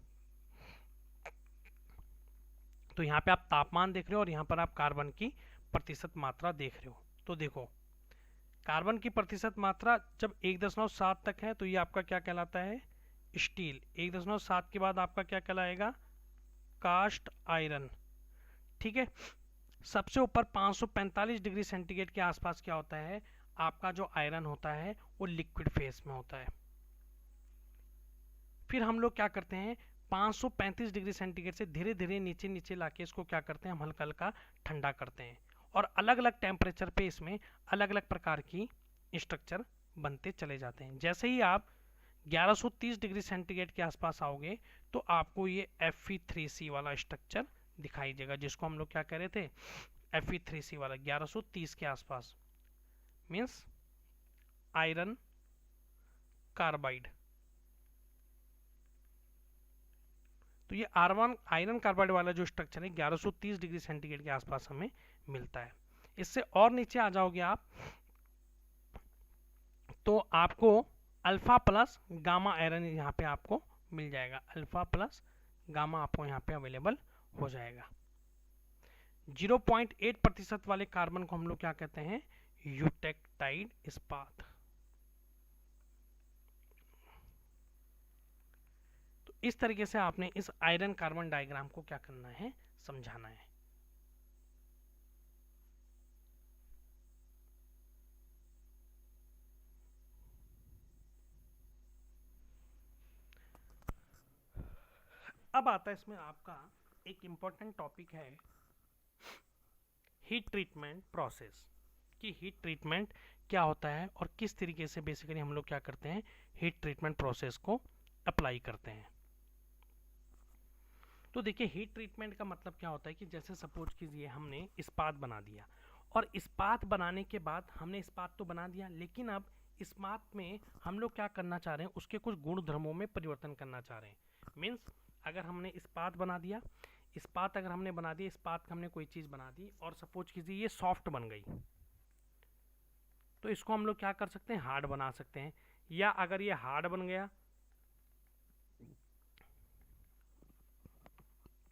तो यहाँ पे आप तापमान देख रहे हो और यहाँ पर आप कार्बन की प्रतिशत मात्रा देख रहे हो। तो देखो कार्बन की प्रतिशत मात्रा जब 1.7 तक है तो ये आपका क्या कहलाता है, स्टील। 1.7 के बाद आपका क्या कहलाएगा, कास्ट आयरन। ठीक है, सबसे ऊपर 545 डिग्री सेंटीग्रेड के आसपास क्या होता है, आपका जो आयरन होता है वो लिक्विड फेस में होता है। फिर हम लोग क्या करते हैं, 535 डिग्री सेंटीग्रेड से धीरे धीरे नीचे नीचे लाके इसको क्या करते हैं, हम हल्का हल्का ठंडा करते हैं। और अलग अलग टेम्परेचर पे इसमें अलग अलग प्रकार की स्ट्रक्चर बनते चले जाते हैं। जैसे ही आप 1130 डिग्री सेंटीग्रेड के आसपास आओगे तो आपको ये Fe3C वाला स्ट्रक्चर दिखाई देगा, जिसको हम लोग क्या कह रहे थे, Fe3C वाला 1130 के आसपास, मीन्स आयरन कार्बाइड। तो ये आयरन कार्बाइड वाला जो स्ट्रक्चर है 1130 डिग्री सेंटीग्रेड के आसपास हमें मिलता है। इससे और नीचे आ जाओगे आप तो आपको अल्फा प्लस गामा आयरन यहाँ पे आपको मिल जाएगा, अल्फा प्लस गामा आपको यहाँ पे अवेलेबल हो जाएगा। 0.8% वाले कार्बन को हम लोग क्या कहते हैं, यूटेक्टाइड इस्पात। तो इस तरीके से आपने इस आयरन कार्बन डायग्राम को क्या करना है, समझाना है। अब आता है इसमें आपका एक इंपॉर्टेंट टॉपिक है हीट ट्रीटमेंट प्रोसेस, कि हीट ट्रीटमेंट क्या होता है और किस तरीके से बेसिकली हम लोग क्या करते हैं, हीट ट्रीटमेंट प्रोसेस को अप्लाई करते हैं। तो देखिए हीट ट्रीटमेंट का मतलब क्या होता है कि जैसे सपोज कीजिए हमने इस्पात बना दिया और इस्पात बनाने के बाद हमने इस्पात तो बना दिया, लेकिन अब इस्पात में हम लोग क्या करना चाह रहे हैं, उसके कुछ गुण धर्मों में परिवर्तन करना चाह रहे हैं। मीन्स अगर हमने इस्पात बना दिया, इस्पात अगर हमने बना दिया, इस्पात हमने कोई चीज़ बना दी और सपोज कीजिए ये सॉफ्ट बन गई, तो इसको हम लोग क्या कर सकते हैं, हार्ड बना सकते हैं। या अगर ये हार्ड बन गया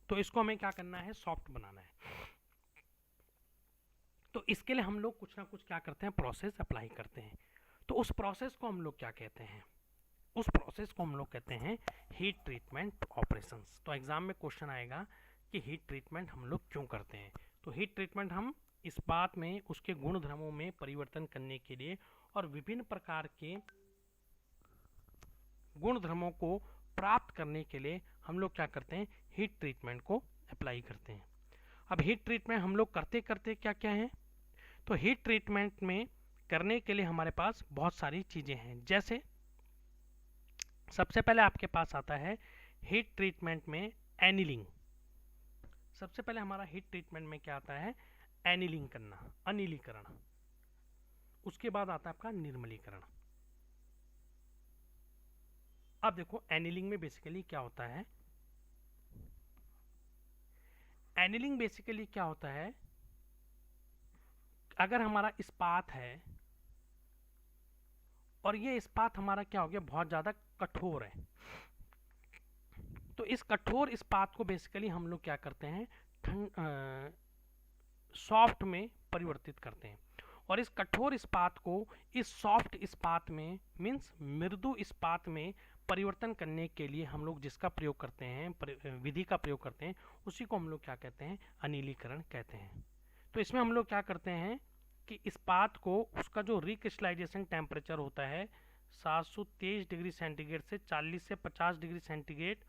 तो इसको हमें क्या करना है, सॉफ्ट बनाना है। तो इसके लिए हम लोग कुछ ना कुछ क्या करते हैं, प्रोसेस अप्लाई करते हैं। तो उस प्रोसेस को हम लोग क्या कहते हैं, उस प्रोसेस को हम लोग कहते हैं हीट ट्रीटमेंट ऑपरेशंस। तो एग्जाम में क्वेश्चन आएगा कि हीट ट्रीटमेंट हम लोग क्यों करते हैं। तो हीट ट्रीटमेंट हम इस्पात में उसके गुण धर्मों में परिवर्तन करने के लिए और विभिन्न प्रकार के गुण धर्मों को प्राप्त करने के लिए हम लोग क्या करते हैं, हीट ट्रीटमेंट को अप्लाई करते हैं। अब हीट ट्रीटमेंट हम लोग करते करते क्या क्या है, तो हीट ट्रीटमेंट में करने के लिए हमारे पास बहुत सारी चीज़ें हैं। जैसे सबसे पहले आपके पास आता है हीट ट्रीटमेंट में एनिलिंग। सबसे पहले हमारा हीट ट्रीटमेंट में क्या आता है, एनिलिंग करना, अनिलीकरण। उसके बाद आता है आपका निर्मलीकरण। अब देखो एनिलिंग में बेसिकली क्या होता है, एनिलिंग बेसिकली क्या होता है, अगर हमारा इस्पात है और ये इस्पात हमारा क्या हो गया, बहुत ज़्यादा कठोर है, तो इस कठोर इस्पात को बेसिकली हम लोग क्या करते हैं, सॉफ्ट में परिवर्तित करते हैं। और इस कठोर इस्पात को इस सॉफ्ट इस्पात में मीन्स मृदु इस्पात में परिवर्तन करने के लिए हम लोग जिसका प्रयोग करते हैं, विधि का प्रयोग करते हैं, उसी को हम लोग क्या कहते हैं, अनिलीकरण कहते हैं। तो इसमें हम लोग क्या करते हैं कि इस्पात को उसका जो रिक्रिस्टलाइजेशन टेम्परेचर होता है 723 डिग्री सेंटीग्रेड से 40 से 50 डिग्री सेंटीग्रेड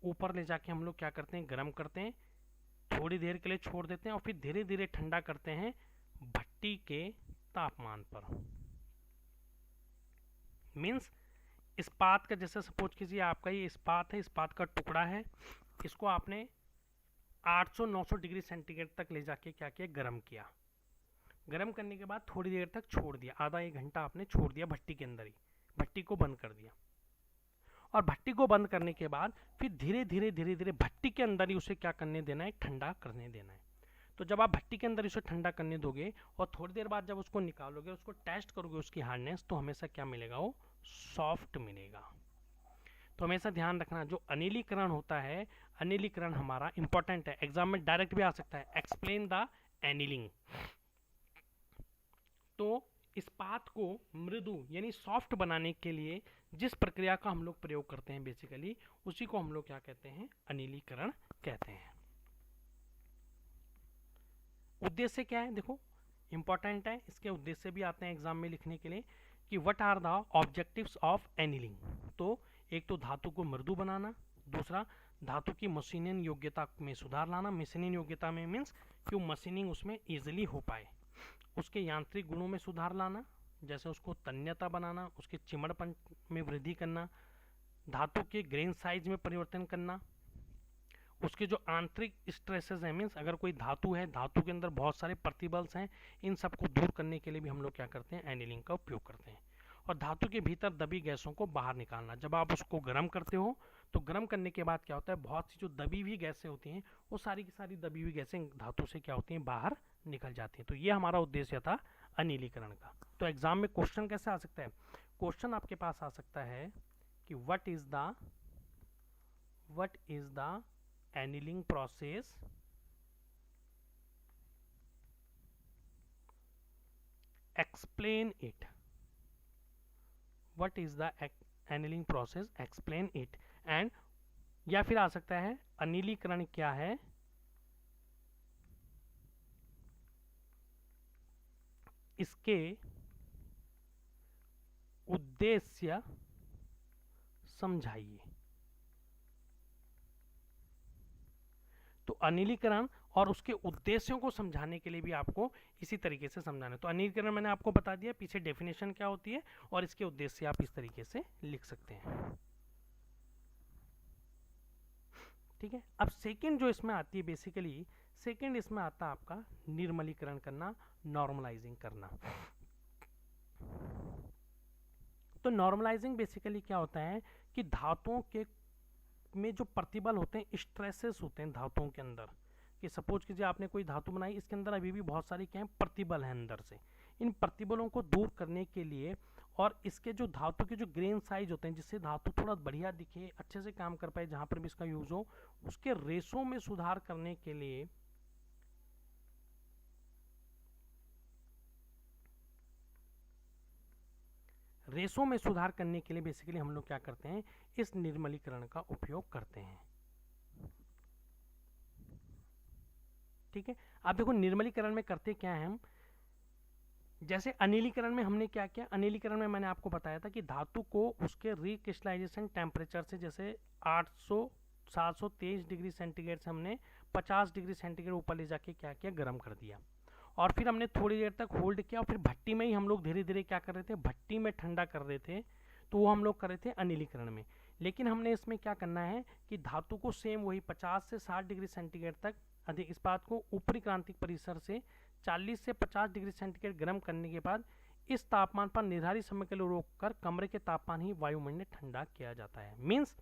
ऊपर ले जाके हम लोग क्या करते हैं, गर्म करते हैं, थोड़ी देर के लिए छोड़ देते हैं और फिर धीरे धीरे ठंडा करते हैं भट्टी के तापमान पर। मीन्स इस्पात का, जैसे सपोज कीजिए आपका ये इस्पात है, इस्पात का टुकड़ा है, इसको आपने 800-900 डिग्री सेंटीग्रेड तक ले जाके क्या किया, गर्म किया। गर्म करने के बाद थोड़ी देर तक छोड़ दिया, आधा एक घंटा आपने छोड़ दिया भट्टी के अंदर ही, भट्टी को बंद कर दिया। और भट्टी को बंद करने के बाद फिर धीरे धीरे भट्टी के अंदर ही उसे क्या करने देना है, ठंडा करने देना है। तो जब आप भट्टी के अंदर इसे ठंडा करने दोगे और थोड़ी देर बाद जब उसको निकालोगे, उसको टेस्ट करोगे उसकी हार्डनेस, तो हमेशा क्या मिलेगा, वो सॉफ्ट मिलेगा। तो हमेशा ध्यान रखना, जो अनिलीकरण होता है, अनिलीकरण हमारा इंपॉर्टेंट है, एग्जाम में डायरेक्ट भी आ सकता है, एक्सप्लेन द एनिलिंग। तो इस्पात को मृदु यानी सॉफ्ट बनाने के लिए जिस प्रक्रिया का हम लोग प्रयोग करते हैं बेसिकली, उसी को हम लोग क्या कहते हैं, अनिलीकरण कहते हैं। उद्देश्य क्या है, देखो इंपॉर्टेंट है, इसके उद्देश्य भी आते हैं एग्जाम में लिखने के लिए कि what are the objectives of annealing. तो एक तो धातु को मृदु बनाना, दूसरा धातु की मशीनिंग योग्यता में सुधार लाना। मशीनिंग योग्यता में मीन्स कि मशीनिंग उसमें इजीली हो पाए, उसके यांत्रिक गुणों में सुधार लाना, जैसे उसको तन्यता बनाना, उसके चिमड़पन में वृद्धि करना, धातु के ग्रेन साइज में परिवर्तन करना, उसके जो आंतरिक स्ट्रेसेस हैं, मीन्स अगर कोई धातु है, धातु के अंदर बहुत सारे प्रतिबल्स हैं, इन सबको दूर करने के लिए भी हम लोग क्या करते हैं, एनिलिंग का उपयोग करते हैं। और धातु के भीतर दबी गैसों को बाहर निकालना, जब आप उसको गर्म करते हो तो गर्म करने के बाद क्या होता है, बहुत सी जो दबी हुई गैसें होती हैं, वो सारी की सारी दबी हुई गैसें धातु से क्या होती हैं, बाहर निकल जाती हैं। तो ये हमारा उद्देश्य था अनिलीकरण का। तो एग्जाम में क्वेश्चन कैसे आ सकता है, क्वेश्चन आपके पास आ सकता है कि what is the annealing process, explain it, what is the annealing process, explain it, and या फिर आ सकता है अनिलीकरण क्या है, इसके उद्देश्य समझाइए। तो अनिलीकरण और उसके उद्देश्यों को समझाने के लिए भी आपको इसी तरीके से समझाना है। तो अनिलीकरण मैंने आपको बता दिया, पीछे डेफिनेशन क्या होती है और इसके उद्देश्य आप इस तरीके से लिख सकते हैं। ठीक है, अब सेकंड जो इसमें आती है बेसिकली, सेकंड इसमें आता है आपका निर्मलीकरण करना, नॉर्मलाइजिंग करना। तो नॉर्मलाइजिंग बेसिकली क्या होता है कि धातुओं के में जो प्रतिबल होते हैं, स्ट्रेसेस होते हैं धातुओं के अंदर, कि सपोज कीजिए आपने कोई धातु बनाई, इसके अंदर अभी भी बहुत सारे क्या है, प्रतिबल हैं अंदर से। इन प्रतिबलों को दूर करने के लिए और इसके जो धातु के जो ग्रेन साइज होते हैं, जिससे धातु थोड़ा बढ़िया दिखे, अच्छे से काम कर पाए, जहां पर भी इसका यूज हो, उसके रेशों में सुधार करने के लिए बेसिकली हम लोग क्या करते हैं, इस निर्मलीकरण का उपयोग करते हैं। ठीक है, आप देखो निर्मलीकरण में करते क्या है हम, जैसे अनिलीकरण में हमने क्या किया, अनिलीकरण में मैंने आपको बताया था कि धातु को उसके रिक्रिस्टलाइजेशन टेम्परेचर से, जैसे 723 डिग्री सेंटीग्रेड से हमने 50 डिग्री सेंटीग्रेड ऊपर ले जाके क्या किया, गर्म कर दिया, और फिर हमने थोड़ी देर तक होल्ड किया, और फिर भट्टी में ही हम लोग धीरे धीरे क्या कर रहे थे, भट्टी में ठंडा कर रहे थे। तो वो हम लोग कर रहे थे अनिलीकरण में। लेकिन हमने इसमें क्या करना है कि धातु को सेम वही 50 से 60 डिग्री सेंटीग्रेड तक अधिक इस्पात को ऊपरी क्रांतिक परिसर से 40 से 50 डिग्री सेंटीग्रेड गर्म करने के बाद इस तापमान पर निर्धारित समय के लिए रोककर कमरे के तापमान ही वायुमंडल ठंडा किया जाता है। मीन्स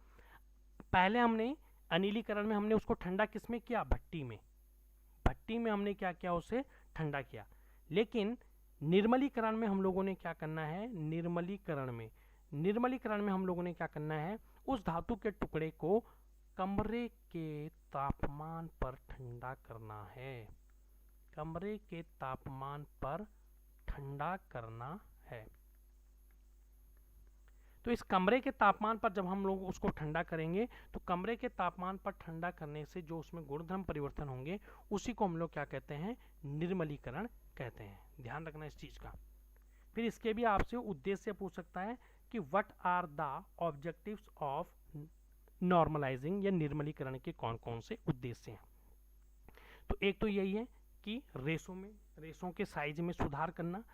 पहले हमने अनिलीकरण में हमने उसको ठंडा किस में किया, भट्टी में। भट्टी में हमने क्या किया, उसे ठंडा किया। लेकिन निर्मलीकरण में हम लोगों ने क्या करना है, निर्मलीकरण में हम लोगों ने क्या करना है, उस धातु के टुकड़े को कमरे के तापमान पर ठंडा करना है, कमरे के तापमान पर ठंडा करना है। तो इस कमरे के तापमान पर जब हम लोग उसको ठंडा करेंगे तो कमरे के तापमान पर ठंडा करने से जो उसमें गुणधर्म परिवर्तन होंगे उसी को हम लोग क्या कहते हैं, निर्मलीकरण कहते हैं। ध्यान रखना इस चीज का। फिर इसके भी आपसे उद्देश्य पूछ सकता है कि what are the objectives of normalising या निर्मलीकरण के कौन कौन से उद्देश्य हैं। तो एक तो यही है कि रेशों के साइज में सुधार करना,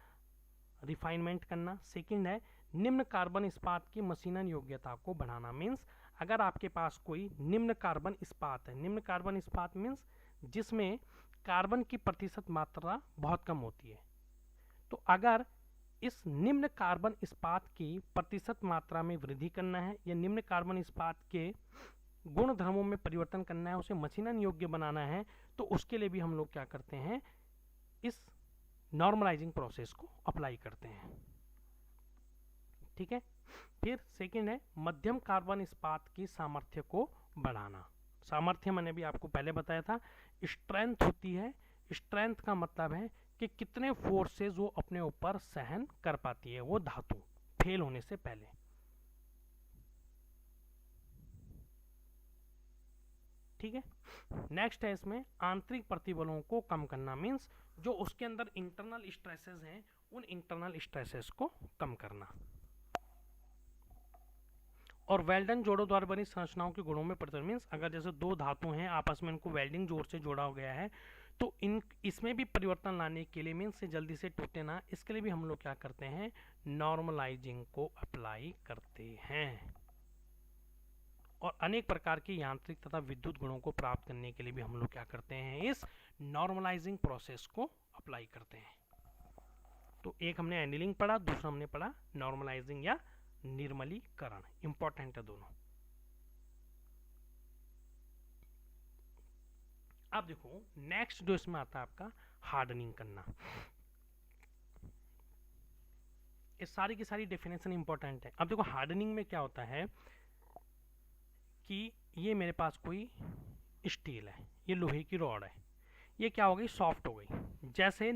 रिफाइनमेंट करना। सेकंड है निम्न कार्बन इस्पात की मशीनन योग्यता को बढ़ाना। मीन्स अगर आपके पास कोई निम्न कार्बन इस्पात है, निम्न कार्बन इस्पात मीन्स जिसमें कार्बन की प्रतिशत मात्रा बहुत कम होती है, तो अगर इस निम्न कार्बन इस्पात की प्रतिशत मात्रा में वृद्धि करना है या निम्न कार्बन इस्पात के गुण धर्मों में परिवर्तन करना है, उसे मशीनन योग्य बनाना है, तो उसके लिए भी हम लोग क्या करते हैं, इस नॉर्मलाइजिंग प्रोसेस को अप्लाई करते हैं। ठीक है। फिर सेकंड है मध्यम कार्बन इस्पात की सामर्थ्य को बढ़ाना। सामर्थ्य मैंने भी आपको पहले बताया था, स्ट्रेंथ होती है। स्ट्रेंथ का मतलब है कि कितने फोर्सेस वो अपने ऊपर सहन कर पाती है वो धातु फेल होने से पहले। ठीक है। नेक्स्ट है इसमें आंतरिक प्रतिबलों को कम करना। मीन्स जो उसके अंदर इंटरनल स्ट्रेसेस हैं उन इंटरनल स्ट्रेसेस को कम करना। और वेल्डन जोड़ों द्वारा बनी संरचनाओं के गुणों में परिवर्तन। मीन्स अगर जैसे दो धातु हैं आपस में इनको वेल्डिंग जोड़ से जोड़ा गया है तो इसमें भी परिवर्तन लाने के लिए, मीन्स से जल्दी से टूटे ना, इसके लिए भी हम लोग क्या करते हैं, नॉर्मलाइजिंग को अप्लाई करते हैं। और अनेक प्रकार के यांत्रिक तथा विद्युत गुणों को प्राप्त करने के लिए भी हम लोग क्या करते हैं, इस नॉर्मलाइजिंग प्रोसेस को अप्लाई करते हैं। तो एक हमने एनीलिंग पढ़ा, दूसरा हमने पढ़ा नॉर्मलाइजिंग या निर्मलीकरण। इंपॉर्टेंट है दोनों। अब देखो नेक्स्ट जो इसमें आता है आपका हार्डनिंग करना। ये सारी की सारी डेफिनेशन इंपॉर्टेंट है। अब देखो हार्डनिंग में क्या होता है कि ये मेरे पास कोई स्टील है, ये लोहे की रॉड है, ये क्या हो गई, सॉफ्ट हो गई। जैसे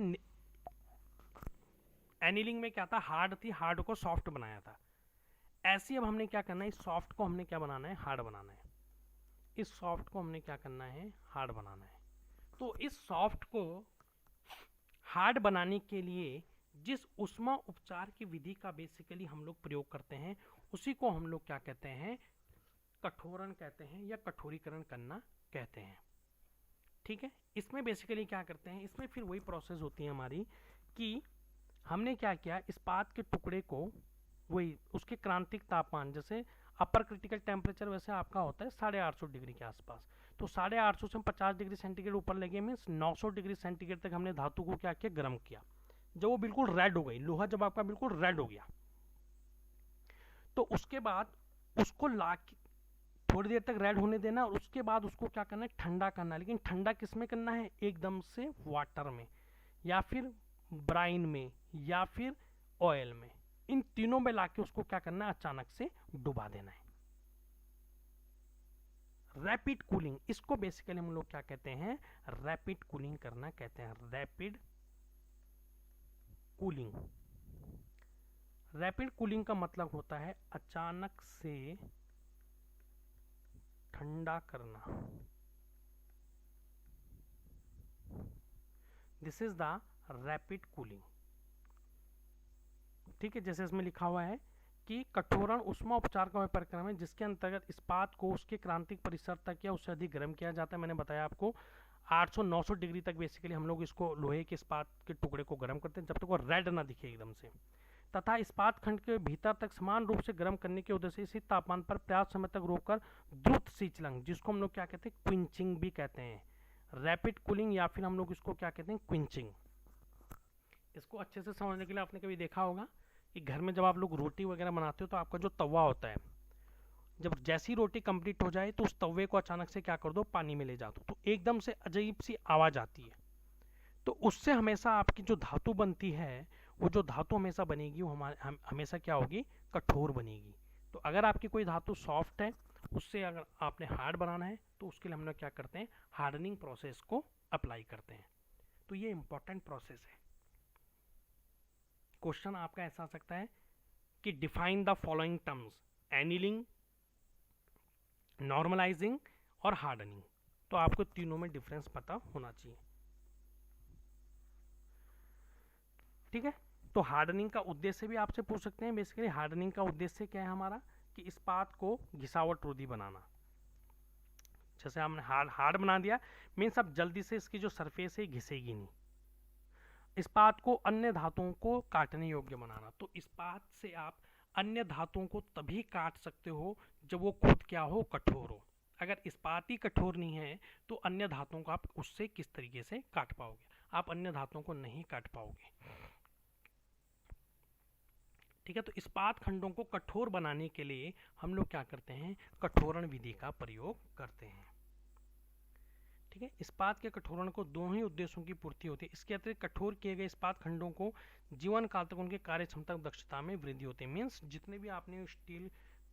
एनीलिंग में क्या था, हार्ड थी, हार्ड को सॉफ्ट बनाया था। ऐसे ही अब हमने क्या करना है, इस सॉफ्ट को हमने क्या बनाना है, हार्ड बनाना है। इस सॉफ्ट को हमने क्या करना है, हार्ड बनाना है। तो इस सॉफ्ट को हार्ड बनाने के लिए जिस उष्मा उपचार की विधि का बेसिकली हम लोग प्रयोग करते हैं उसी को हम लोग क्या कहते हैं, कठोरण कहते हैं या कठोरीकरण करना कहते हैं। ठीक है। इसमें बेसिकली क्या करते हैं, इसमें फिर वही प्रोसेस होती है हमारी कि हमने क्या किया, इस्पात के टुकड़े को वही उसके क्रांतिक तापमान, जैसे अपर क्रिटिकल टेम्परेचर वैसे आपका होता है 850 डिग्री के आसपास, तो 850 से हम 50 डिग्री सेंटीग्रेड ऊपर लगे, मीन्स 900 डिग्री सेंटीग्रेड तक हमने धातु को क्या किया, गर्म किया। जब वो बिल्कुल रेड हो गई, लोहा जब आपका बिल्कुल रेड हो गया, तो उसके बाद उसको ला थोड़ी देर तक रेड होने देना और उसके बाद उसको क्या करना है, ठंडा करना है। लेकिन ठंडा किस में करना है, एकदम से वाटर में या फिर ब्राइन में या फिर ऑयल में, इन तीनों में लाके उसको क्या करना है, अचानक से डुबा देना है। रैपिड कूलिंग, इसको बेसिकली हम लोग क्या कहते हैं, रैपिड कूलिंग करना कहते हैं। रैपिड कूलिंग, रैपिड कूलिंग का मतलब होता है अचानक से ठंडा करना। This is the rapid cooling. ठीक है। जैसे इसमें लिखा हुआ है कि कठोरण उष्मा उपचार का प्रक्रम है जिसके अंतर्गत इस्पात को उसके क्रांतिक परिसर तक या उससे अधिक गर्म किया जाता है। मैंने बताया आपको 800-900 डिग्री तक बेसिकली हम लोग इसको लोहे के इस्पात के टुकड़े को गर्म करते हैं जब तक वो रेड ना दिखे एकदम से, तथा इस्पात खंड के भीतर तक समान रूप से गर्म करने के उद्देश्य से इसी तापमान पर पर्याप्त समय तक रोककर द्रुत शीतलन, जिसको हम लोग क्या कहते हैं, क्विंचिंग भी कहते हैं। रैपिड कूलिंग या फिर हम लोग इसको क्या कहते हैं, क्विंचिंग। इसको अच्छे से समझने के लिए आपने कभी देखा होगा कि घर में जब आप लोग रोटी वगैरह बनाते हो तो आपका जो तवा होता है, जब जैसी रोटी कंप्लीट हो जाए तो उस तवे को अचानक से क्या कर दो, पानी में ले जा दो, तो एकदम से अजीब सी आवाज़ आती है। तो उससे हमेशा आपकी जो धातु बनती है, वो जो धातु हमेशा बनेगी वो हमेशा क्या होगी, कठोर बनेगी। तो अगर आपकी कोई धातु सॉफ्ट है, उससे अगर आपने हार्ड बनाना है तो उसके लिए हम लोग क्या करते हैं, हार्डनिंग प्रोसेस को अप्लाई करते हैं। तो ये इंपॉर्टेंट प्रोसेस है। क्वेश्चन आपका ऐसा आ सकता है कि define the following terms, annealing, normalising और हार्डनिंग। तो आपको तीनों में डिफरेंस पता होना चाहिए, ठीक है। तो हार्डनिंग का उद्देश्य भी आपसे पूछ सकते हैं। बेसिकली हार्डनिंग का उद्देश्य क्या है हमारा, कि इस्पात को घिसावट रोधी बनाना। जैसे हमने हार्ड बना दिया, मीन्स अब जल्दी से इसकी जो सरफेस है घिसेगी नहीं। इस्पात को अन्य धातुओं को काटने योग्य बनाना। तो इस्पात से आप अन्य धातुओं को तभी काट सकते हो जब वो खुद क्या हो, कठोर हो। अगर इस्पात ही कठोर नहीं है तो अन्य धातुओं को आप उससे किस तरीके से काट पाओगे, आप अन्य धातुओं को नहीं काट पाओगे, ठीक है। तो इस्पात खंडों को कठोर बनाने के लिए हम लोग क्या करते हैं, कठोरण विधि का प्रयोग करते हैं, ठीक है। इस्पात के कठोरण को दो ही उद्देश्यों की पूर्ति होती है। इसके अतिरिक्त कठोर किए गए इस्पात खंडों को जीवन काल तक उनके कार्य क्षमता दक्षता में वृद्धि होती है। मीन्स जितने भी आपने स्टील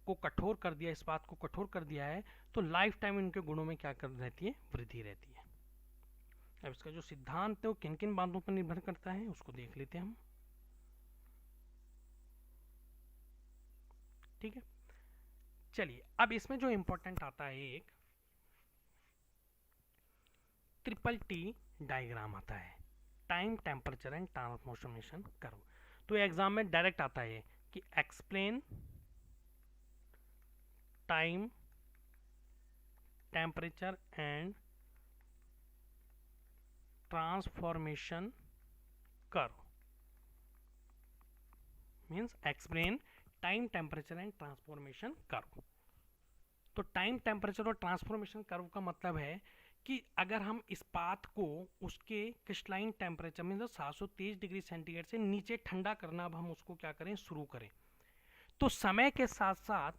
को कठोर कर दिया, इस्पात को कठोर कर दिया है, तो लाइफ टाइम इनके गुणों में क्या कर रहती है, वृद्धि रहती है। अब इसका जो सिद्धांत है वो किन किन बातों पर निर्भर करता है उसको देख लेते हैं हम, ठीक है। चलिए अब इसमें जो इंपॉर्टेंट आता है एक ट्रिपल टी डायग्राम आता है, time temperature and transformation curve. तो एग्जाम में डायरेक्ट आता है कि explain time temperature and transformation curve, means explain time temperature and transformation curve. तो टाइम टेम्परेचर और ट्रांसफॉर्मेशन कर्व का मतलब है कि अगर हम इस्पात को उसके क्रिस्टलाइन टेम्परेचर में 723 डिग्री सेंटीग्रेड से नीचे ठंडा करना, अब हम उसको क्या करें, शुरू करें, तो समय के साथ साथ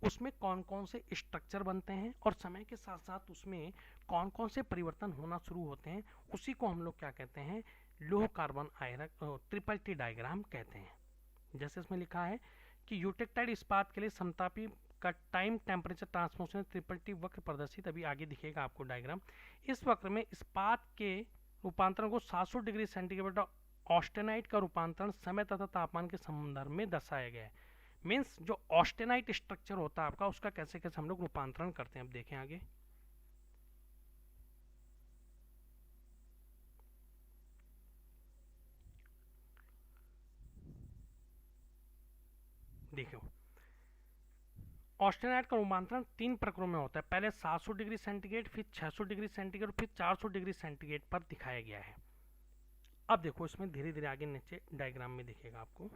उसमें कौन कौन से स्ट्रक्चर बनते हैं और समय के साथ साथ उसमें कौन कौन से परिवर्तन होना शुरू होते हैं, उसी को हम लोग क्या कहते हैं, लोह carbon iron triple T diagram कहते हैं। जैसे इसमें लिखा है कि यूटेक्टाइड इस्पात के लिए समतापी का time temperature transformation triple T वक्र प्रदर्शित, अभी आगे दिखेगा आपको डायग्राम। इस वक्र में इस्पात के रूपांतरण को 700 डिग्री सेंटीग्रेड ऑस्टेनाइट का रूपांतरण समय तथा तापमान के संदर्भ में दर्शाया गया है। मीन्स जो ऑस्टेनाइट स्ट्रक्चर होता है आपका, उसका कैसे कैसे हम लोग रूपांतरण करते हैं, अब देखें आगे। देखो ऑस्टेनाइट का रूपांतरण 3 प्रकारों में होता है। पहले 700 डिग्री सेंटीग्रेड, फिर 600 डिग्री सेंटीग्रेड, फिर 400 डिग्री सेंटीग्रेड पर दिखाया गया है। अब देखो इसमें धीरे धीरे आगे नीचे डायग्राम में दिखेगा आपको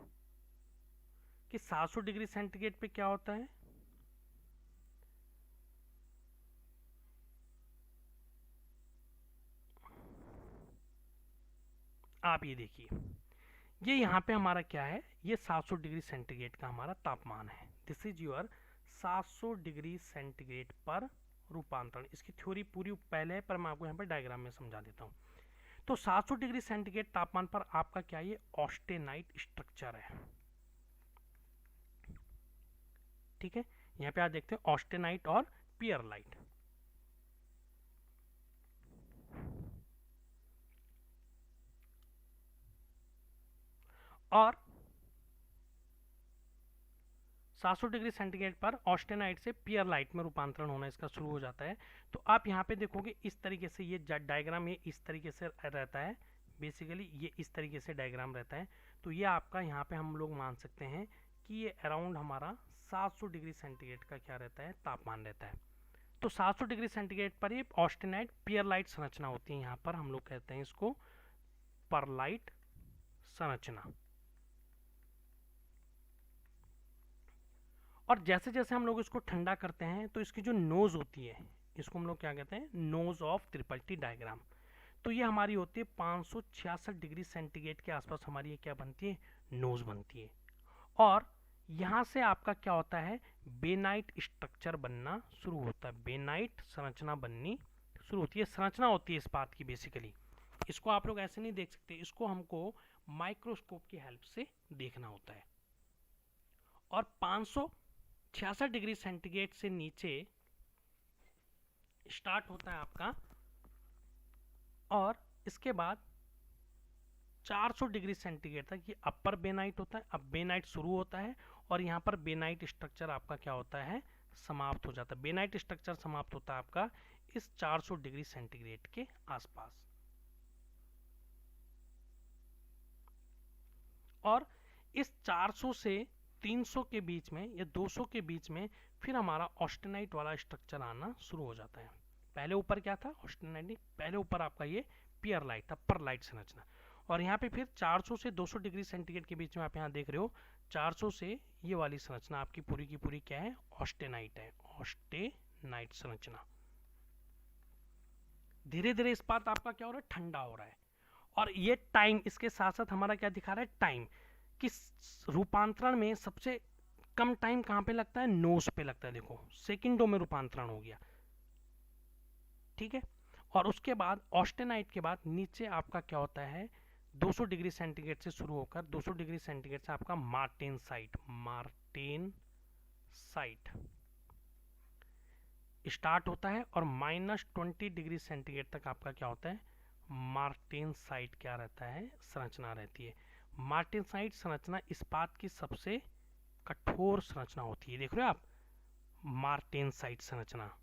कि 700 डिग्री सेंटीग्रेड पे क्या होता है, आप ये देखिए, ये यहाँ पे हमारा क्या है, ये 700 डिग्री सेंटीग्रेड का हमारा तापमान है। This is your 700 degree centigrade पर रूपांतरण। इसकी थ्योरी पूरी पहले है, पर मैं आपको यहाँ पे डायग्राम में समझा देता हूँ। तो 700 डिग्री सेंटीग्रेड तापमान पर आपका क्या, ये ऑस्टेनाइट स्ट्रक्चर है, ठीक है। यहाँ पे आप देखते हैं ऑस्टेनाइट और पियरलाइट। और 700 डिग्री सेंटीग्रेड पर ऑस्टेनाइट से पियरलाइट में रूपांतरण होना इसका शुरू हो जाता है। तो आप यहाँ पे देखोगे इस तरीके से ये डायग्राम ये इस तरीके से रहता है, बेसिकली ये इस तरीके से डायग्राम रहता है। तो ये आपका यहाँ पे हम लोग मान सकते हैं कि ये अराउंड हमारा 700 डिग्री सेंटीग्रेड का क्या रहता है, तापमान रहता है। तो 700 डिग्री सेंटीग्रेड पर ये ऑस्टेनाइट पियरलाइट संरचना होती है। यहाँ पर हम लोग कहते हैं इसको परलाइट संरचना। और जैसे जैसे हम लोग इसको ठंडा करते हैं तो इसकी जो नोज होती है, इसको हम लोग क्या कहते हैं, nose of triple T diagram. तो ये हमारी होती है 566 डिग्री सेंटीग्रेड के आसपास हमारी ये क्या बनती है, नोज बनती है। और यहाँ से आपका क्या होता है, बेनाइट स्ट्रक्चर बनना शुरू होता है, बेनाइट संरचना बननी शुरू होती है। संरचना होती है इस्पात की, बेसिकली इसको आप लोग ऐसे नहीं देख सकते, इसको हमको माइक्रोस्कोप की हेल्प से देखना होता है। और 566 डिग्री सेंटीग्रेड से नीचे स्टार्ट होता है आपका, और इसके बाद 400 डिग्री सेंटीग्रेड तक ये अपर बेनाइट होता है। अब बेनाइट शुरू होता है और यहाँ पर बेनाइट स्ट्रक्चर आपका क्या होता है, समाप्त हो जाता है। बेनाइट स्ट्रक्चर समाप्त होता है आपका इस 400 डिग्री सेंटीग्रेड के आसपास। और इस 400 से 300 के बीच में या 200 के बीच में फिर हमारा ऑस्टेनाइट वाला स्ट्रक्चर आना शुरू हो जाता है। पहले ऊपर क्या था, ऑस्टेनाइट, पहले ऊपर आपका ये पियरलाइट था, परलाइट संरचना। और यहाँ पे फिर 400 से 200 डिग्री सेंटीग्रेड के बीच में आप यहाँ देख रहे हो 400 से ये वाली संरचना आपकी पूरी की पूरी क्या है, ऑस्टेनाइट है, ऑस्टेनाइट संरचना। धीरे धीरे इस्पात आपका क्या हो रहा है, ठंडा हो रहा है। और ये टाइम, इसके साथ साथ हमारा क्या दिखा रहा है, टाइम, कि रूपांतरण में सबसे कम टाइम कहाँ पे लगता है, नोज पे लगता है। देखो सेकंडों में रूपांतरण हो गया, ठीक है। और उसके बाद ऑस्टेनाइट के बाद नीचे आपका क्या होता है, 200 डिग्री सेंटीग्रेड से शुरू होकर 200 डिग्री सेंटीग्रेड से आपका मार्टेनसाइट, मार्टेनसाइट स्टार्ट होता है। और -20 डिग्री सेंटीग्रेड तक आपका क्या होता है, मार्टेनसाइट क्या रहता है, संरचना रहती है। मार्टेनसाइट संरचना इस्पात की सबसे कठोर संरचना होती है। देख रहे हो आप, मार्टेनसाइट संरचना,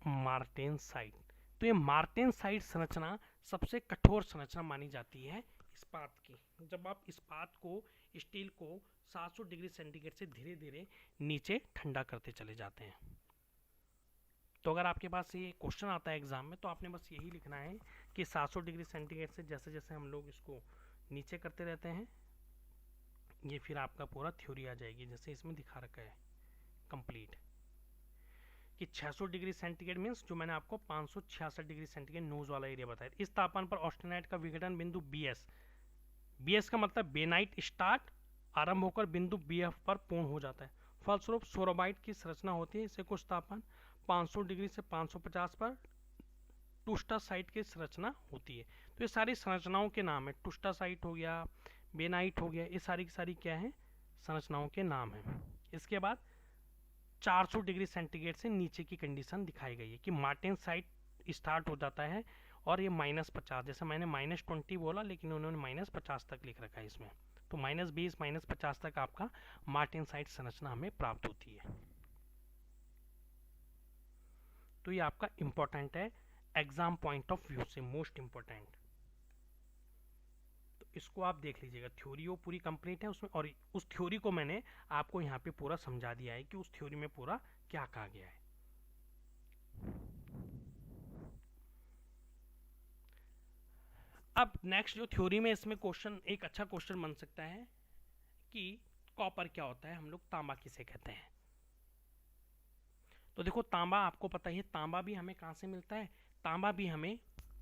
मार्टेनसाइट। तो ये मार्टेनसाइट संरचना सबसे कठोर संरचना मानी जाती है इस्पात की। जब आप इस्पात को, स्टील को 700 डिग्री सेंटीग्रेड से धीरे धीरे नीचे ठंडा करते चले जाते हैं। तो अगर आपके पास ये क्वेश्चन आता है एग्जाम में, तो आपने बस यही लिखना है कि 700 डिग्री सेंटीग्रेड से जैसे जैसे हम लोग इसको नीचे करते रहते हैं, ये फिर आपका पूरा थ्योरी आ जाएगी, जैसे इसमें दिखा रखा है कंप्लीट, कि 600 डिग्री सेंटीग्रेड मीन्स जो मैंने आपको 566 डिग्री सेंटीग्रेड नोज वाला एरिया बताया। इस तापमान पर ऑस्टेनाइट का विघटन बिंदु BS, BS का मतलब बेनाइट स्टार्ट, आरंभ होकर बिंदु BF पर पूर्ण हो जाता है। फलस्वरूप सोरोबाइट की संरचना होती है। इसे कुछ तापमान 500 डिग्री से 550 पर टूस्टासाइट की संरचना होती है। तो ये सारी संरचनाओं के नाम है, टूस्टासाइट हो गया, बेनाइट हो गया, ये सारी की सारी क्या है, संरचनाओं के नाम है। इसके बाद 400 डिग्री सेंटीग्रेड से नीचे की कंडीशन दिखाई गई है कि मार्टेनसाइट स्टार्ट हो जाता है और ये -50, जैसे मैंने -20 बोला लेकिन उन्होंने -50 तक लिख रखा है इसमें, तो -20 -50 तक आपका मार्टेनसाइट संरचना हमें प्राप्त होती है। तो ये आपका इंपॉर्टेंट है एग्जाम पॉइंट ऑफ व्यू से, मोस्ट इंपॉर्टेंट। तो इसको आप देख लीजिएगा, थ्योरी वो पूरी कंप्लीट है उसमें, और उस थ्योरी को मैंने आपको यहाँ पे पूरा समझा दिया है कि उस थ्योरी में पूरा क्या कहा गया है। अब नेक्स्ट जो थ्योरी में इसमें क्वेश्चन, एक अच्छा क्वेश्चन बन सकता है कि कॉपर क्या होता है, हम लोग तांबा किसे कहते हैं। तो देखो तांबा आपको पता ही है, तांबा भी हमें कहाँ से मिलता है, तांबा भी हमें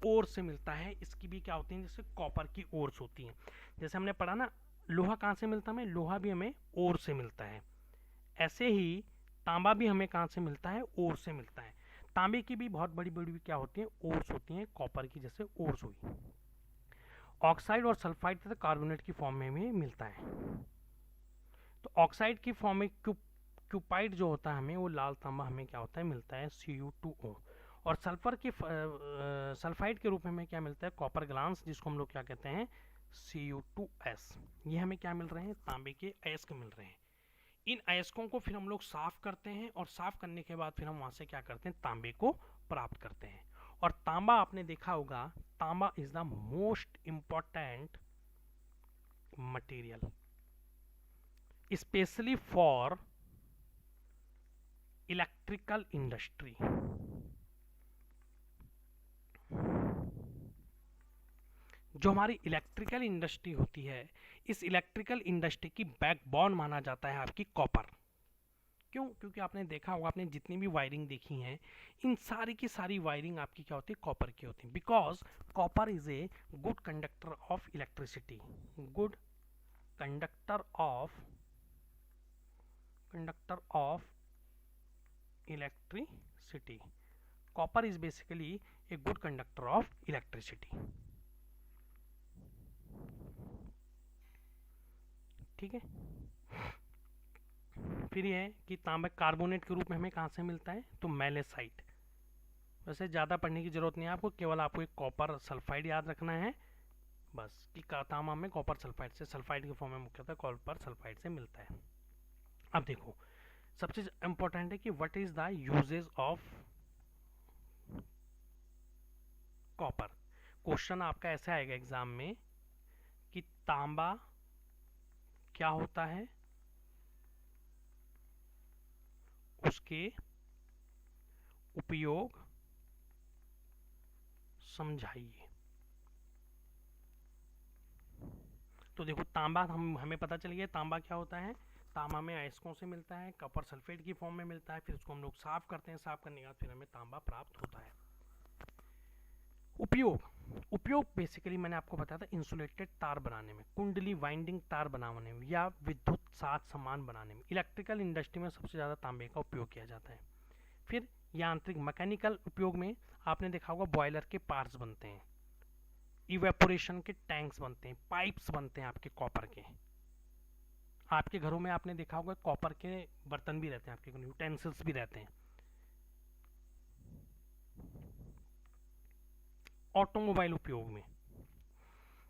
ओर से मिलता है। इसकी भी क्या होती है, जैसे कॉपर की ओर्स होती हैं। जैसे हमने पढ़ा ना, लोहा कहाँ से मिलता है हमें, लोहा भी हमें ओर से मिलता है। ऐसे ही तांबा भी हमें कहाँ से मिलता है, ओर से मिलता है। तांबे की भी बहुत बड़ी बड़ी क्या होती हैं, ओर्स होती हैं, कॉपर की जैसे ओर्स हुई। ऑक्साइड और सल्फाइड तथा कार्बोनेट की फॉर्म में भी मिलता है। तो ऑक्साइड की फॉर्म में क्यूपाइड जो होता है हमें, वो लाल तांबा हमें क्या होता है, मिलता है Cu2O। और सल्फर के सल्फाइड के रूप में हमें क्या मिलता है, कॉपर ग्लांस, जिसको हम लोग क्या कहते हैं, Cu2S। ये हमें क्या मिल रहे हैं, तांबे के अयस्क मिल रहे हैं। इन अयस्कों को फिर हम लोग साफ करते हैं, और साफ करने के बाद फिर हम वहां से क्या करते हैं, तांबे को प्राप्त करते हैं। और तांबा आपने देखा होगा, तांबा is the most important material specially for electrical industry. जो हमारी इलेक्ट्रिकल इंडस्ट्री होती है, इस इलेक्ट्रिकल इंडस्ट्री की बैकबोन माना जाता है आपकी कॉपर। क्यों, क्योंकि आपने देखा होगा, आपने जितनी भी वायरिंग देखी हैं, इन सारी की सारी वायरिंग आपकी क्या होती है, कॉपर की होती है। Because copper is a good conductor of electricity, good conductor of electricity. Copper is basically a good conductor of electricity. ठीक है, फिर ये है कि तांबा कार्बोनेट के रूप में हमें कहाँ से मिलता है, तो मैलेसाइट। वैसे ज़्यादा पढ़ने की जरूरत नहीं है आपको, केवल आपको एक कॉपर सल्फाइड याद रखना है बस, कि तांबा में कॉपर सल्फाइड से, सल्फाइड के फॉर्म में मुख्यतः कॉपर सल्फाइड से मिलता है। अब देखो सबसे इंपॉर्टेंट है कि what is the usages of copper. Question आपका ऐसे आएगा एग्जाम में कि तांबा क्या होता है, उसके उपयोग समझाइए। तो देखो तांबा हमें पता चल गया तांबा क्या होता है। तांबा में अयस्कों से मिलता है, कॉपर सल्फेट की फॉर्म में मिलता है, फिर उसको हम लोग साफ करते हैं, साफ करने के बाद फिर हमें तांबा प्राप्त होता है। उपयोग बेसिकली मैंने आपको बताया था इंसुलेटेड तार बनाने में, कुंडली वाइंडिंग तार बनाने में, या विद्युत साथ सामान बनाने में। इलेक्ट्रिकल इंडस्ट्री में सबसे ज़्यादा तांबे का उपयोग किया जाता है। फिर यांत्रिक मैकेनिकल उपयोग में आपने देखा होगा बॉयलर के पार्ट्स बनते हैं, इवेपोरेशन के टैंक्स बनते हैं, पाइप्स बनते हैं आपके कॉपर के। आपके घरों में आपने देखा होगा कॉपर के बर्तन भी रहते हैं, आपके यूटेंसिल्स भी रहते हैं। ऑटोमोबाइल उपयोग में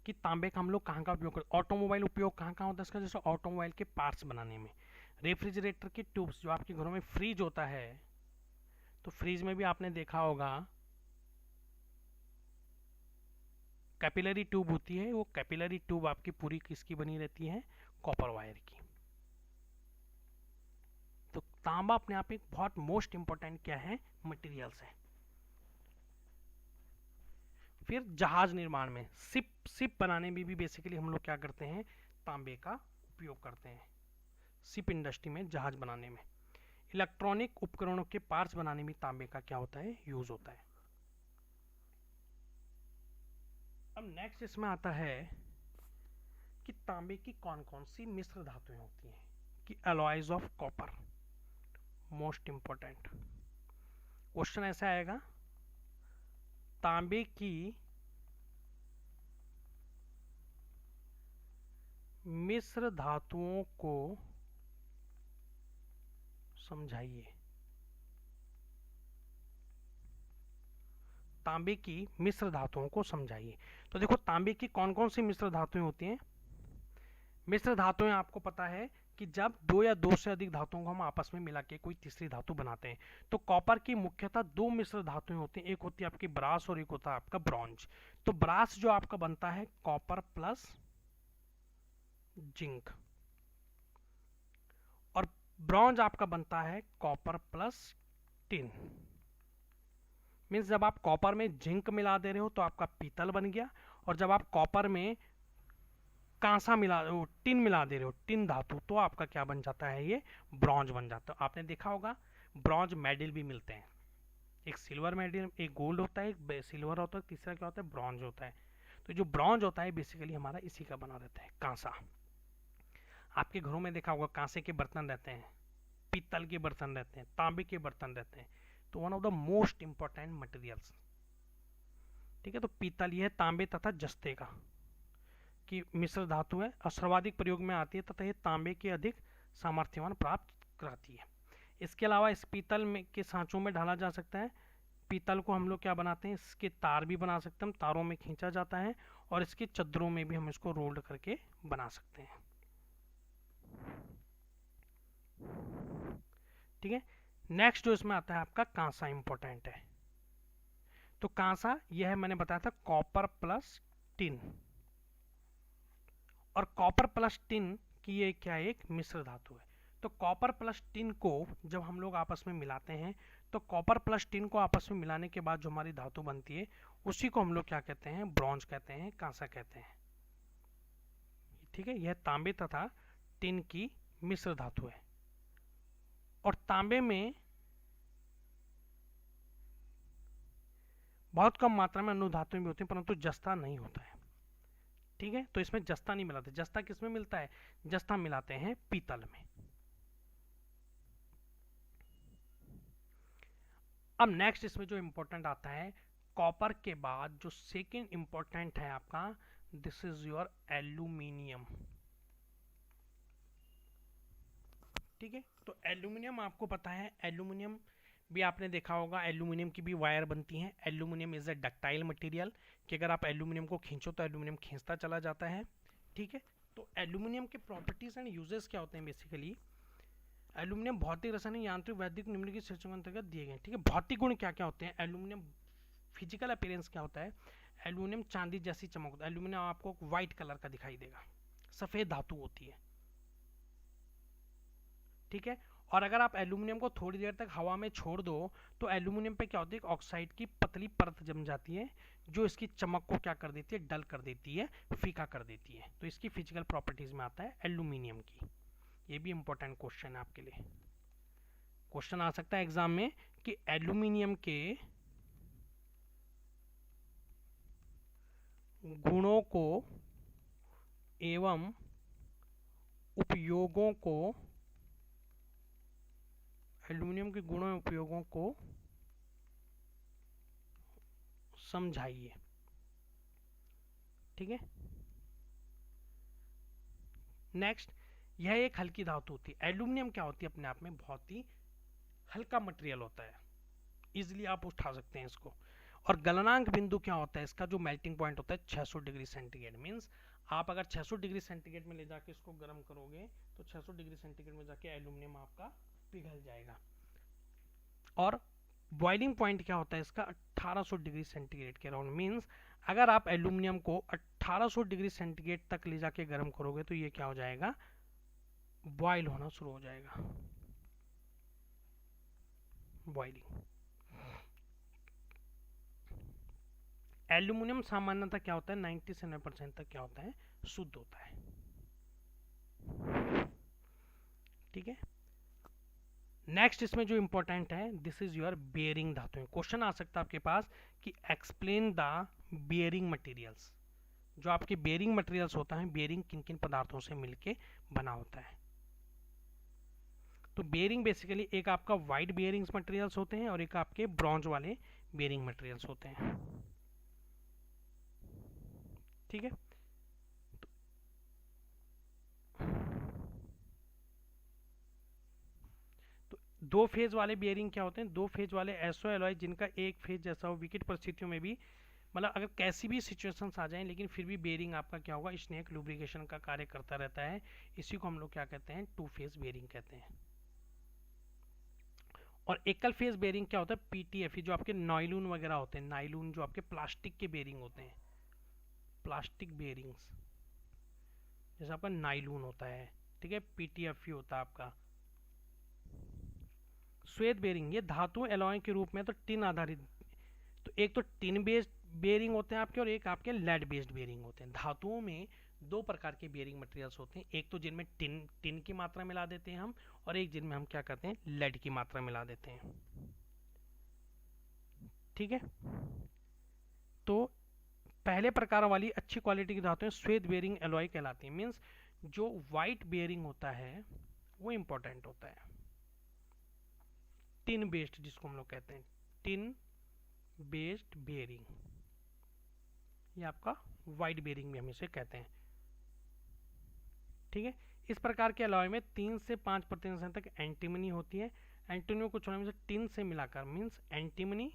कि तांबे का हम लोग कहाँ का उपयोग करते हैं, ऑटोमोबाइल उपयोग कहाँ कहाँ होता है इसका, जैसे ऑटोमोबाइल के पार्ट्स बनाने में, रेफ्रिजरेटर के ट्यूब्स, जो आपके घरों में फ्रीज होता है तो फ्रीज में भी आपने देखा होगा कैपिलरी ट्यूब होती है, वो कैपिलरी ट्यूब आपकी पूरी किसकी बनी रहती है, कॉपर वायर की। तो तांबा अपने आप एक बहुत मोस्ट इंपॉर्टेंट क्या है, मटेरियल्स है। फिर जहाज निर्माण में, शिप बनाने में भी बेसिकली हम लोग क्या करते हैं, तांबे का उपयोग करते हैं। शिप इंडस्ट्री में, जहाज बनाने में। इलेक्ट्रॉनिक उपकरणों के पार्ट्स बनाने में तांबे का क्या होता है, यूज होता है। अब नेक्स्ट इसमें आता है कि तांबे की कौन कौन सी मिश्र धातुएं होती हैं, कि alloys of copper. Most important question ऐसा आएगा, तांबे की मिश्र धातुओं को समझाइए। तांबे की मिश्र धातुओं को समझाइए। तो देखो तांबे की कौन कौन सी मिश्र धातुएं होती हैं। मिश्र धातुएं आपको पता है कि जब दो या दो से अधिक धातुओं को हम आपस में मिला के कोई तीसरी धातु बनाते हैं, तो कॉपर की मुख्यतः दो मिश्र धातुएं होती हैं, एक होती है आपकी ब्रास और एक होता है आपका ब्रॉन्ज। तो ब्रास जो आपका बनता है कॉपर प्लस जिंक, और ब्रॉन्ज आपका बनता है कॉपर प्लस टिन। मीन्स जब आप कॉपर में जिंक मिला दे रहे हो तो आपका पीतल बन गया, और जब आप कॉपर में कांसा मिला, टिन मिला दे रहे हो, टिन धातु, तो आपका क्या बन जाता है, ये ब्रॉन्ज बन जाता है। आपने देखा होगा ब्रॉन्ज मेडल भी मिलते हैं, एक सिल्वर मेडल, एक गोल्ड होता है, एक सिल्वर होता है, तीसरा क्या होता है, ब्रॉन्ज होता है। तो जो ब्रॉन्ज होता है बेसिकली हमारा इसी का बना रहता है, कांसा। आपके घरों में देखा होगा कांसे के बर्तन रहते हैं, पीतल के बर्तन रहते हैं, तांबे के बर्तन रहते हैं। तो one of the most important materials, ठीक है। तो पीतल यह तांबे तथा जस्ते का की मिश्र धातु है और सर्वाधिक प्रयोग में आती है, तथा यह तांबे के अधिक सामर्थ्यवान प्राप्त कराती है। इसके अलावा इस पीतल में के सांचों में ढाला जा सकता है। पीतल को हम लोग क्या बनाते हैं, इसके तार भी बना सकते हैं, तारों में खींचा जाता है, और इसके चद्दरों में भी हम इसको रोल्ड करके बना सकते हैं। ठीक है। नेक्स्ट जो इसमें आता है आपका कांसा, इंपॉर्टेंट है। तो कांसा यह है, मैंने बताया था कॉपर प्लस टिन, और कॉपर प्लस टिन की ये क्या एक मिश्र धातु है। तो कॉपर प्लस टिन को जब हम लोग आपस में मिलाते हैं, तो कॉपर प्लस टिन को आपस में मिलाने के बाद जो हमारी धातु बनती है उसी को हम लोग क्या कहते हैं, ब्रॉन्ज कहते हैं, कांसा कहते हैं। ठीक है, यह तांबे तथा टिन की मिश्र धातु है। और तांबे में बहुत कम मात्रा में अनुधातुएं भी होती हैं, परंतु जस्ता नहीं होता है। ठीक है, तो इसमें जस्ता नहीं मिलाते। जस्ता किसमें मिलता है, जस्ता मिलाते हैं पीतल में। अब नेक्स्ट इसमें जो इम्पोर्टेंट आता है, कॉपर के बाद जो सेकेंड इम्पोर्टेंट है आपका, दिस इज योर एल्यूमिनियम। ठीक है, तो एल्यूमिनियम आपको पता है, एल्यूमिनियम भी आपने देखा होगा, एल्यूमिनियम की भी वायर बनती हैं। Aluminium is a ductile material, कि अगर आप एल्यूमिनियम को खींचो तो एल्यूमिनियम खींचता चला जाता है। ठीक है, तो एल्यूमिनियम के प्रॉपर्टीज एंड यूजेस क्या होते हैं बेसिकली। एल्यूमिनियम भौतिक, रासायनिक, यांत्रिक, वैद्युतिक निम्नलिखित शीर्षकों के अंतर्गत दिए गए। ठीक है, भौतिक गुण क्या क्या होते हैं एल्यूमिनियम, फिजिकल अपीयरेंस क्या होता है, एल्यूमिनियम चांदी जैसी चमक होता है। एल्यूमिनियम आपको व्हाइट कलर का दिखाई देगा, सफेद धातु होती है। ठीक है, और अगर आप एल्यूमिनियम को थोड़ी देर तक हवा में छोड़ दो तो एल्यूमिनियम पे क्या होती है, ऑक्साइड की पतली परत जम जाती है, जो इसकी चमक को क्या कर देती है, डल कर देती है, फीका कर देती है। तो इसकी फिजिकल प्रॉपर्टीज में आता है एल्यूमिनियम की। ये भी इंपॉर्टेंट क्वेश्चन है आपके लिए, क्वेश्चन आ सकता है एग्जाम में कि एल्यूमिनियम के गुणों को एवं उपयोगों को, एल्यूमिनियम के गुणों एवं उपयोगों को समझाइए। ठीक है, नेक्स्ट, यह एक हल्की धातु होती है। एल्यूमिनियम क्या होती है, अपने आप में बहुत ही हल्का मटेरियल होता है, इजिली आप उठा सकते हैं इसको। और गलनांक बिंदु क्या होता है इसका, जो मेल्टिंग पॉइंट होता है 600 डिग्री सेंटीग्रेड। मीन्स आप अगर 600 डिग्री सेंटीग्रेड में ले जाके इसको गर्म करोगे तो 600 डिग्री सेंटीग्रेड में जाके एल्यूमिनियम आपका पिघल जाएगा। और बॉइलिंग पॉइंट क्या होता है इसका, 1800 डिग्री सेंटीग्रेड के अराउंड। मीन्स अगर आप एल्यूमिनियम को 1800 डिग्री सेंटीग्रेड तक ले जाके गर्म करोगे तो ये क्या हो जाएगा, बॉयल होना शुरू हो जाएगा, बॉइलिंग। एल्यूमिनियम सामान्यतः क्या होता है, 90 से 90% तक क्या होता है, शुद्ध होता है। ठीक है, नेक्स्ट इसमें जो इंपॉर्टेंट है, दिस इज योर बेयरिंग धातु। क्वेश्चन आ सकता है आपके पास कि एक्सप्लेन द बेयरिंग मटेरियल्स। जो आपके बेयरिंग मटेरियल्स होता है, बेयरिंग किन किन पदार्थों से मिलके बना होता है। तो बेयरिंग बेसिकली एक आपका वाइट बेयरिंग्स मटेरियल्स होते हैं और एक आपके ब्रॉन्ज वाले बेयरिंग मटेरियल्स होते हैं। ठीक है, तो दो फेज वाले बेयरिंग क्या होते हैं, दो फेज वाले ऐसो एलॉय जिनका एक फेज जैसा हो, विकट परिस्थितियों में भी, मतलब अगर कैसी भी सिचुएशंस आ जाएं लेकिन फिर भी बेयरिंग आपका क्या होगा, स्नेक लुब्रिकेशन का कार्य करता रहता है। इसी को हम लोग क्या कहते हैं, टू फेज बेयरिंग कहते हैं। और एकल फेज बेयरिंग क्या होता है, पीटीएफ, जो आपके नाइलून वगैरह होते हैं, नाइलून जो आपके प्लास्टिक के बेयरिंग होते हैं, प्लास्टिक बेयरिंग्स, जैसे आपका नाइलून होता है। ठीक है, पीटीएफ होता है आपका। श्वेत बेयरिंग, ये धातु एलॉय के रूप में तो टिन आधारित, तो एक तो टिन बेस्ड बेयरिंग होते हैं आपके और एक आपके लेड बेस्ड बेयरिंग होते हैं। धातुओं में दो प्रकार के बेयरिंग मटेरियल्स होते हैं, एक तो जिनमें टिन की मात्रा मिला देते हैं हम, और एक जिनमें हम क्या करते हैं, लेड की मात्रा मिला देते हैं। ठीक है, तो पहले प्रकार वाली अच्छी क्वालिटी की धातुएं श्वेत बेयरिंग एलॉय कहलाती हैं। मीन्स जो वाइट बेयरिंग होता है वो इंपॉर्टेंट होता है, टिन बेस्ड जिसको हम लोग कहते हैं, टिन बेस्ड बेयरिंग, ये आपका वाइट बेयरिंग भी हम इसे कहते हैं। ठीक है, इस प्रकार के अलॉय में 3 से 5% तक एंटीमनी होती है। एंटीमनी को छोड़ने में से टिन से मिलाकर, मीन्स एंटीमनी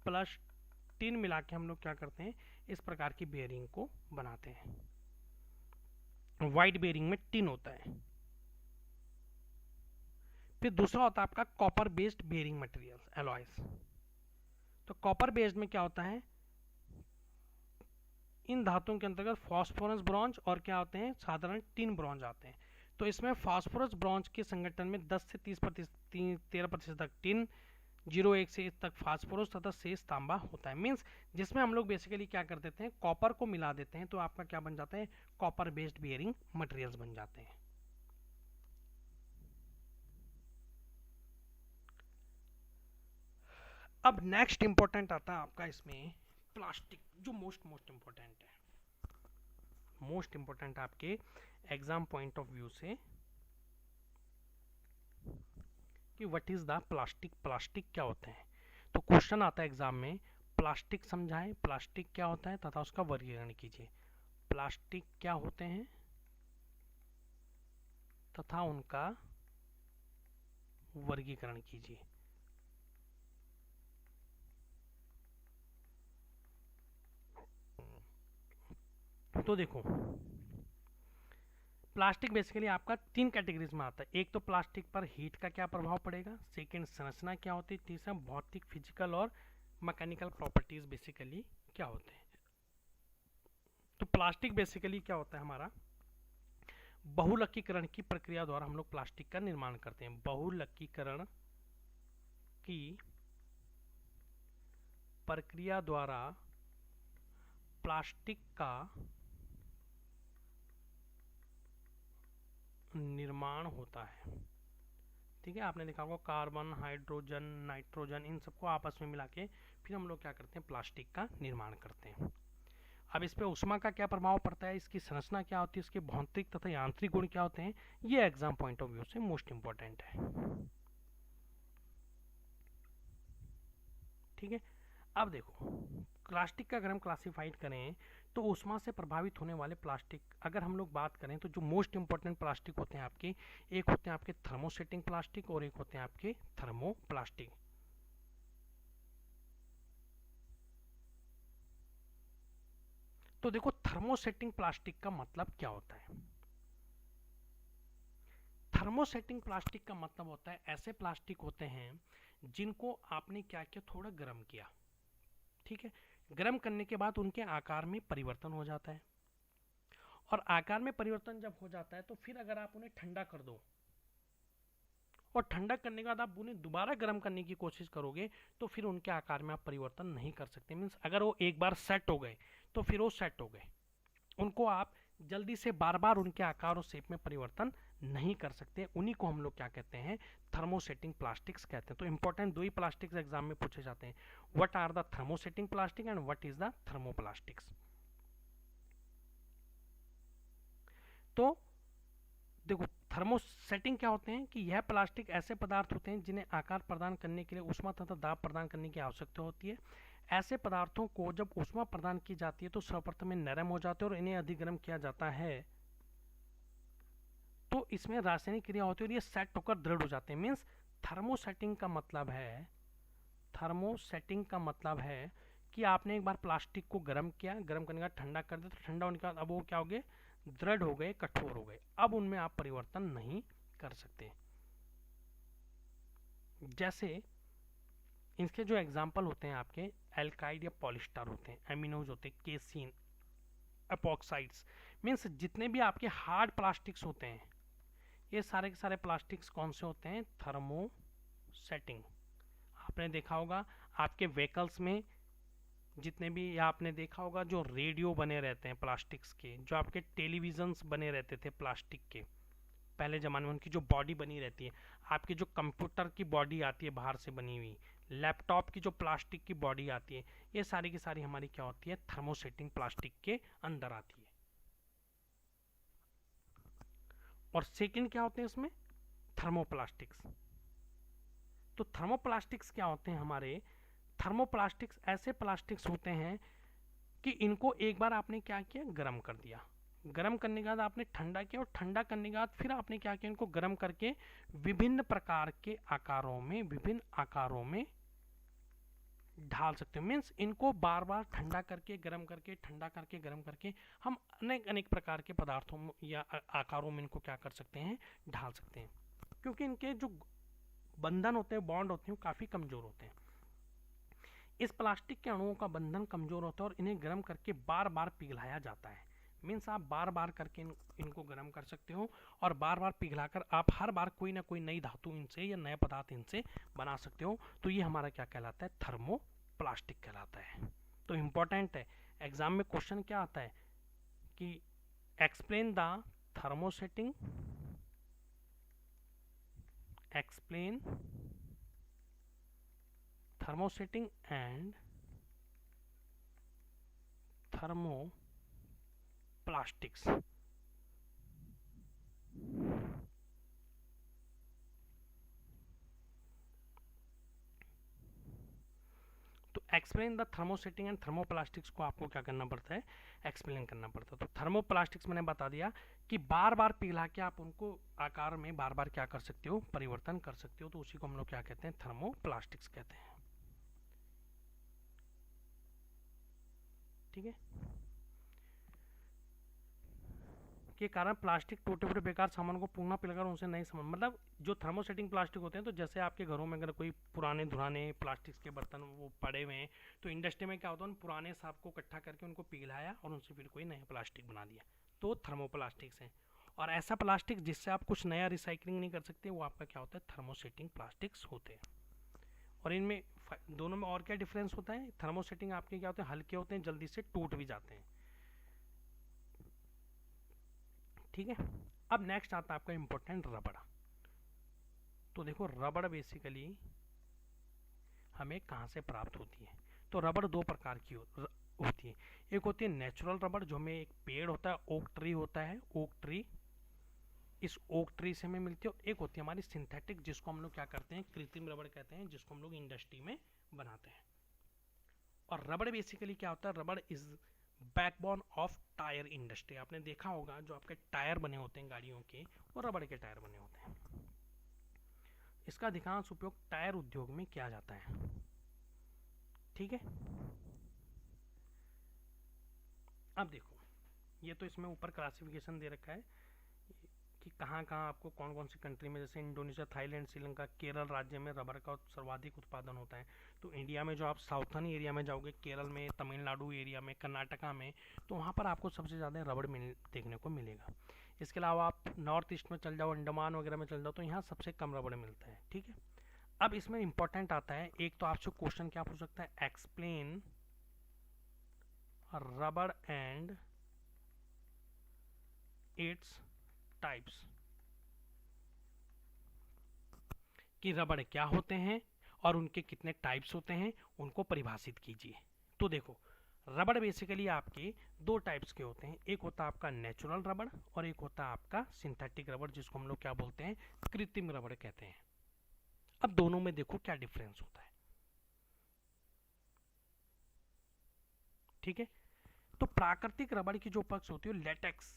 प्लस टिन मिला के हम लोग क्या करते हैं, इस प्रकार की बेयरिंग को बनाते हैं। वाइट बेयरिंग में टिन होता है। फिर दूसरा होता है आपका copper based bearing materials alloys. तो कॉपर बेस्ड में क्या होता है, इन धातुओं के अंतर्गत फॉस्फोरस ब्रॉन्ज और क्या होते हैं, साधारण टिन ब्रॉन्ज आते हैं। तो इसमें फॉस्फोरस ब्रॉन्ज के संगठन में 10 से 13% तक टिन, 0.1 से 1 तक फास्फोरस तथा शेष तांबा होता है। मीन्स जिसमें हम लोग बेसिकली क्या कर देते हैं, कॉपर को मिला देते हैं, तो आपका क्या बन जाता है, कॉपर बेस्ड बेयरिंग मटेरियल्स बन जाते हैं। अब नेक्स्ट इंपॉर्टेंट आता है आपका इसमें प्लास्टिक, जो मोस्ट इंपॉर्टेंट है, मोस्ट इंपॉर्टेंट आपके एग्जाम पॉइंट ऑफ व्यू से कि what is the plastic, plastic क्या होते हैं। तो क्वेश्चन आता है एग्जाम में, प्लास्टिक समझाएं, प्लास्टिक क्या होता है तथा उसका वर्गीकरण कीजिए। प्लास्टिक क्या होते हैं तथा उनका वर्गीकरण कीजिए। तो देखो, प्लास्टिक बेसिकली आपका 3 कैटेगरीज में आता है। एक तो प्लास्टिक पर हीट का क्या प्रभाव पड़ेगा, सेकंड संरचना क्या होती है, तीसरा भौतिक, फिजिकल और मैकेनिकल प्रॉपर्टीज बेसिकली क्या होते हैं। तो प्लास्टिक बेसिकली क्या होता है हमारा, बहुलकीकरण की प्रक्रिया द्वारा हम लोग प्लास्टिक का निर्माण करते हैं। बहुलकीकरण की प्रक्रिया द्वारा प्लास्टिक का निर्माण होता है। ठीक है, आपने देखा होगा कार्बन, हाइड्रोजन, नाइट्रोजन, इन सबको आपस में मिला के फिर हम लोग क्या करते हैं, प्लास्टिक का निर्माण करते हैं। अब इस पे ऊष्मा का क्या प्रभाव पड़ता है, इसकी संरचना क्या होती है, इसके भौतिक तथा यांत्रिक गुण क्या होते हैं, ये एग्जाम पॉइंट ऑफ व्यू से मोस्ट इंपॉर्टेंट है। ठीक है, अब देखो प्लास्टिक का अगर हम क्लासिफाइड करें तो ऊष्मा से प्रभावित होने वाले प्लास्टिक, अगर हम लोग बात करें तो जो मोस्ट इंपॉर्टेंट प्लास्टिक होते हैं आपके, एक होते हैं आपके थर्मोसेटिंग प्लास्टिक और एक होते हैं आपके थर्मोप्लास्टिक। तो देखो थर्मोसेटिंग प्लास्टिक का मतलब क्या होता है। थर्मोसेटिंग प्लास्टिक का मतलब होता है ऐसे प्लास्टिक होते हैं जिनको आपने क्या किया, थोड़ा गर्म किया। ठीक है, गर्म करने के बाद उनके आकार में परिवर्तन हो जाता है, और आकार में परिवर्तन जब हो जाता है तो फिर अगर आप उन्हें ठंडा कर दो और ठंडा करने के बाद आप उन्हें दोबारा गर्म करने की कोशिश करोगे तो फिर उनके आकार में आप परिवर्तन नहीं कर सकते। मीन्स अगर वो एक बार सेट हो गए तो फिर वो सेट हो गए, उनको आप जल्दी से बार बार उनके आकार और शेप में परिवर्तन नहीं कर सकते। उन्हीं को हम लोग क्या कहते हैं, थर्मोसेटिंग प्लास्टिक्स कहते हैं। तो इंपॉर्टेंट दो ही प्लास्टिक्स एग्जाम में पूछे जाते हैं, what are the thermosetting plastic and what is the thermoplastics. तो देखो थर्मोसेटिंग क्या होते हैं कि यह प्लास्टिक ऐसे पदार्थ होते हैं जिन्हें आकार प्रदान करने के लिए ऊष्मा तथा दाब प्रदान करने की आवश्यकता होती है। ऐसे पदार्थों को जब ऊष्मा प्रदान की जाती है तो सर्वप्रथम नरम हो जाते हैं और इन्हें अधिगर्म किया जाता है तो इसमें रासायनिक क्रिया होती है और ये सेट होकर दृढ़ हो जाते हैं। मीन्स थर्मोसेटिंग का मतलब है, थर्मोसेटिंग का मतलब है कि आपने एक बार प्लास्टिक को गर्म किया, गर्म करने के बाद ठंडा कर दिया, तो ठंडा होने के बाद अब वो क्या हो गए, दृढ़ हो गए, कठोर हो गए। अब उनमें आप परिवर्तन नहीं कर सकते। जैसे इसके जो एग्जाम्पल होते हैं आपके, एल्काइड या पॉलिस्टर होते हैं, एमिनोज होते हैं, केसीन, एपॉक्साइड्स, मीन्स जितने भी आपके हार्ड प्लास्टिक्स होते हैं ये सारे के सारे प्लास्टिक्स कौन से होते हैं, थर्मोसेटिंग। आपने देखा होगा आपके व्हीकल्स में जितने भी, या आपने देखा होगा जो रेडियो बने रहते हैं प्लास्टिक्स के, जो आपके टेलीविजन्स बने रहते थे प्लास्टिक के पहले ज़माने में, उनकी जो बॉडी बनी रहती है, आपकी जो कंप्यूटर की बॉडी आती है बाहर से बनी हुई, लैपटॉप की जो प्लास्टिक की बॉडी आती है, ये सारी की सारी हमारी क्या होती है, थर्मोसेटिंग प्लास्टिक के अंदर आती है। और सेकंड क्या होते हैं इसमें, थर्मोप्लास्टिक्स। तो थर्मोप्लास्टिक्स क्या होते हैं हमारे, थर्मोप्लास्टिक्स ऐसे प्लास्टिक्स होते हैं कि इनको एक बार आपने क्या किया, गर्म कर दिया, गर्म करने के बाद आपने ठंडा किया, और ठंडा करने के बाद फिर आपने क्या किया, इनको गर्म करके विभिन्न प्रकार के आकारों में, विभिन्न आकारों में ढाल सकते हो। मीन्स इनको बार बार ठंडा करके, गर्म करके, ठंडा करके, गर्म करके हम अनेक अनेक प्रकार के पदार्थों या आकारों में इनको क्या कर सकते हैं, ढाल सकते हैं, क्योंकि इनके जो बंधन होते हैं, बॉन्ड होते हैं, वो काफ़ी कमज़ोर होते हैं। इस प्लास्टिक के अणुओं का बंधन कमज़ोर होता है और इन्हें गर्म करके बार बार पिघलाया जाता है। मीन्स आप बार बार करके इनको गर्म कर सकते हो और बार बार पिघलाकर आप हर बार कोई ना कोई नई धातु इनसे या नया पदार्थ इनसे बना सकते हो। तो ये हमारा क्या कहलाता है, थर्मोप्लास्टिक कहलाता है। तो इम्पोर्टेंट है, एग्जाम में क्वेश्चन क्या आता है कि explain the thermosetting, explain thermosetting and thermoplastics। Explain the thermosetting and thermoplastics को आपको क्या करना पड़ता है, एक्सप्लेन करना पड़ता है। तो थर्मोप्लास्टिक्स मैंने बता दिया कि बार बार पिघला के आप उनको आकार में बार बार क्या कर सकते हो, परिवर्तन कर सकते हो, तो उसी को हम लोग क्या कहते हैं, थर्मोप्लास्टिक्स कहते हैं। ठीक है, के कारण प्लास्टिक टूटे फूटे बेकार सामान को पुनः पिघलाकर उनसे नए सामान, मतलब जो थर्मोसेटिंग प्लास्टिक होते हैं, तो जैसे आपके घरों में अगर कोई पुराने धुराने प्लास्टिक के बर्तन वो पड़े हुए हैं, तो इंडस्ट्री में क्या होता है, उन पुराने साफ को इकट्ठा करके उनको पिघलाया और उनसे फिर कोई नया प्लास्टिक बना दिया, तो थर्मोप्लास्टिक्स हैं। और ऐसा प्लास्टिक जिससे आप कुछ नया रिसाइकलिंग नहीं कर सकते, वो आपका क्या होता है, थर्मोसेटिंग प्लास्टिक्स होते हैं। और इनमें दोनों में और क्या डिफरेंस होता है, थर्मोसेटिंग आपके क्या होते हैं, हल्के होते हैं, जल्दी से टूट भी जाते हैं। ठीक है, अब नेक्स्ट आता है आपका इंपॉर्टेंट रबड़। तो देखो रबड़ बेसिकली हमें कहाँ से प्राप्त होती है, तो रबड़ दो प्रकार की होती है। एक होती है नेचुरल रबड़, जो हमें एक पेड़ होता है, ओक ट्री होता है, ओक ट्री, इस ओक ट्री से हमें मिलती है। और एक होती है हमारी सिंथेटिक, जिसको हम लोग क्या करते हैं, कृत्रिम रबड़ कहते हैं, जिसको हम लोग इंडस्ट्री में बनाते हैं। और रबड़ बेसिकली क्या होता है, रबड़ is backbone of tyre industry. आपने देखा होगा जो आपके टायर बने होते हैं गाड़ियों के, वो रबड़ के टायर बने होते हैं। इसका अधिकांश उपयोग टायर उद्योग में किया जाता है। ठीक है, अब देखो ये तो इसमें ऊपर क्लासिफिकेशन दे रखा है कि कहाँ कहाँ आपको कौन कौन सी कंट्री में, जैसे इंडोनेशिया, थाईलैंड, श्रीलंका, केरल राज्य में रबर का सर्वाधिक उत्पादन होता है। तो इंडिया में जो आप साउथर्न एरिया में जाओगे, केरल में, तमिलनाडु एरिया में, कर्नाटका में, तो वहाँ पर आपको सबसे ज़्यादा रबड़ देखने को मिलेगा। इसके अलावा आप नॉर्थ ईस्ट में चल जाओ, अंडमान वगैरह में चल जाओ, तो यहाँ सबसे कम रबड़ मिलता है। ठीक है, अब इसमें इंपॉर्टेंट आता है, एक तो आपसे क्वेश्चन क्या पूछ सकता है, एक्सप्लेन रबड़ एंड इट्स टाइप्स, कि रबड़ क्या होते हैं और उनके कितने टाइप्स होते हैं, उनको परिभाषित कीजिए। तो देखो रबड़ बेसिकली आपके दो टाइप्स के होते हैं, एक होता है आपका नेचुरल रबड़ और एक होता है आपका सिंथेटिक रबड़, जिसको हम लोग क्या बोलते हैं, कृत्रिम रबड़ कहते हैं। अब दोनों में देखो क्या डिफरेंस होता है। ठीक है, तो प्राकृतिक रबड़ की जो पक्ष होती है, लेटेक्स,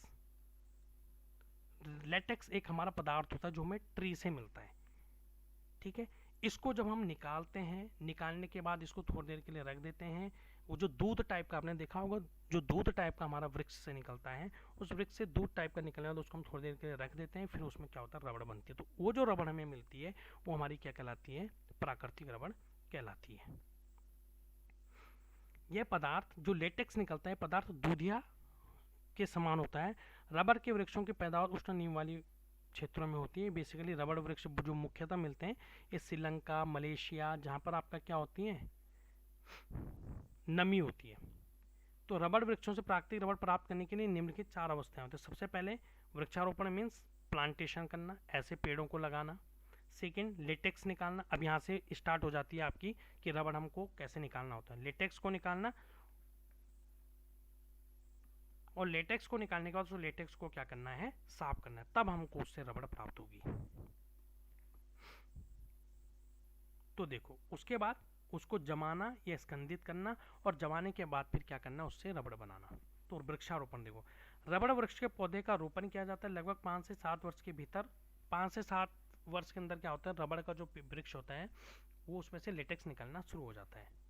लेटेक्स एक हमारा पदार्थ होता है जो हमें ट्री से मिलता है। ठीक है, इसको जब हम निकालते हैं, निकालने के बाद इसको थोड़ी देर के लिए रख देते हैं, वो जो दूध टाइप का आपने देखा होगा, जो दूध टाइप का हमारा वृक्ष से निकलता है, उस वृक्ष से दूध टाइप का निकलने, तो उसको हम थोड़ी देर के लिए रख देते हैं, फिर उसमें क्या होता है, रबड़ बनती है। तो वो जो रबड़ हमें मिलती है, वो हमारी क्या कहलाती है, प्राकृतिक रबड़ कहलाती है। यह पदार्थ जो लेटेक्स निकलता है, पदार्थ दूधिया के समान होता है। रबर के वृक्षों की पैदावार उष्ण नीम वाली क्षेत्रों में होती है। बेसिकली रबड़ वृक्ष जो मुख्यतः मिलते हैं ये श्रीलंका, मलेशिया, जहाँ पर आपका क्या होती है, नमी होती है। तो रबड़ वृक्षों से प्राकृतिक रबड़ प्राप्त करने के लिए निम्नलिखित चार अवस्थाएं होती है। सबसे पहले वृक्षारोपण मीन्स प्लांटेशन करना, ऐसे पेड़ों को लगाना। सेकेंड लेटेक्स निकालना, अब यहाँ से स्टार्ट हो जाती है आपकी कि रबड़ हमको कैसे निकालना होता है, लेटेक्स को निकालना, और लेटेक्स को निकालने के बाद उस लेटेक्स को क्या करना है, साफ करना है, तब हमको उससे रबड़ प्राप्त होगी। तो देखो उसके बाद उसको जमाना या स्कंदित करना, और जमाने के बाद फिर क्या करना, उससे रबड़ बनाना। तो वृक्षारोपण देखो, रबड़ वृक्ष के पौधे का रोपण किया जाता है लगभग 5 से 7 वर्ष के भीतर। 5 से 7 वर्ष के अंदर क्या होता है, रबड़ का जो वृक्ष होता है वो उसमें से लेटेक्स निकलना शुरू हो जाता है।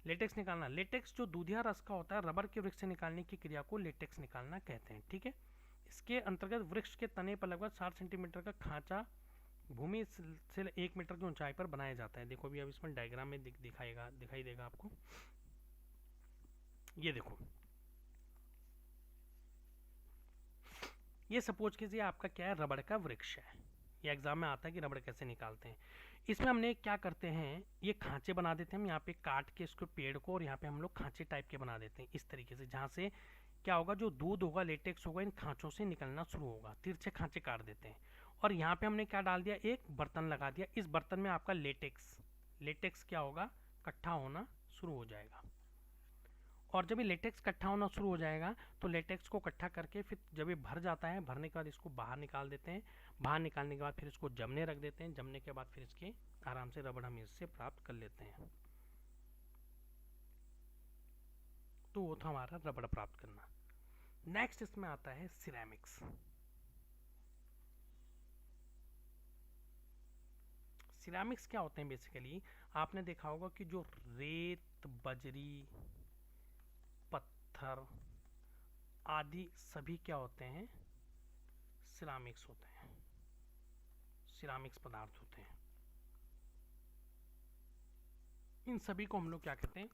लेटेक्स निकालना, लेटेक्स जो दूधिया रस का होता है, रबर के वृक्ष से निकालने की क्रिया को लेटेक्स निकालना कहते हैं। ठीक है, इसके अंतर्गत वृक्ष के तने पर लगभग 60 सेंटीमीटर का खांचा भूमि से 1 मीटर की ऊंचाई पर बनाया जाता है। देखो भी अब इसमें डायग्राम में दिखाई देगा आपको। ये देखो, ये सपोज कीजिए आपका क्या है, रबड़ का वृक्ष है। ये एग्जाम में आता है कि रबड़ कैसे निकालते हैं। इसमें हमने क्या करते हैं, ये खांचे बना देते हैं हम यहाँ पे काट के इसको पेड़ को, और यहाँ पे हम लोग खांचे टाइप के बना देते हैं इस तरीके से, जहाँ से क्या होगा, जो दूध होगा, लेटेक्स होगा, इन खांचों से निकलना शुरू होगा। तिरछे खांचे काट देते हैं, और यहाँ पे हमने क्या डाल दिया, एक बर्तन लगा दिया। इस बर्तन में आपका लेटेक्स क्या होगा, इकट्ठा होना शुरू हो जाएगा। और जब ये लेटेक्स इकट्ठा होना शुरू हो जाएगा, तो लेटेक्स को इकट्ठा करके फिर जब ये भर जाता है, भरने के बाद इसको बाहर निकाल देते हैं। बाहर निकालने के बाद फिर इसको जमने रख देते हैं। जमने के बाद फिर इसके आराम से रबड़ हम इससे प्राप्त कर लेते हैं। तो वो था हमारा रबड़ प्राप्त करना। नेक्स्ट इसमें आता है सिरेमिक्स। सिरेमिक्स क्या होते हैं बेसिकली, आपने देखा होगा कि जो रेत, बजरी, पत्थर आदि सभी क्या होते हैं, सिरेमिक्स होते हैं, सिरेमिक्स पदार्थ होते हैं। इन सभी को हम लोग क्या कहते हैं,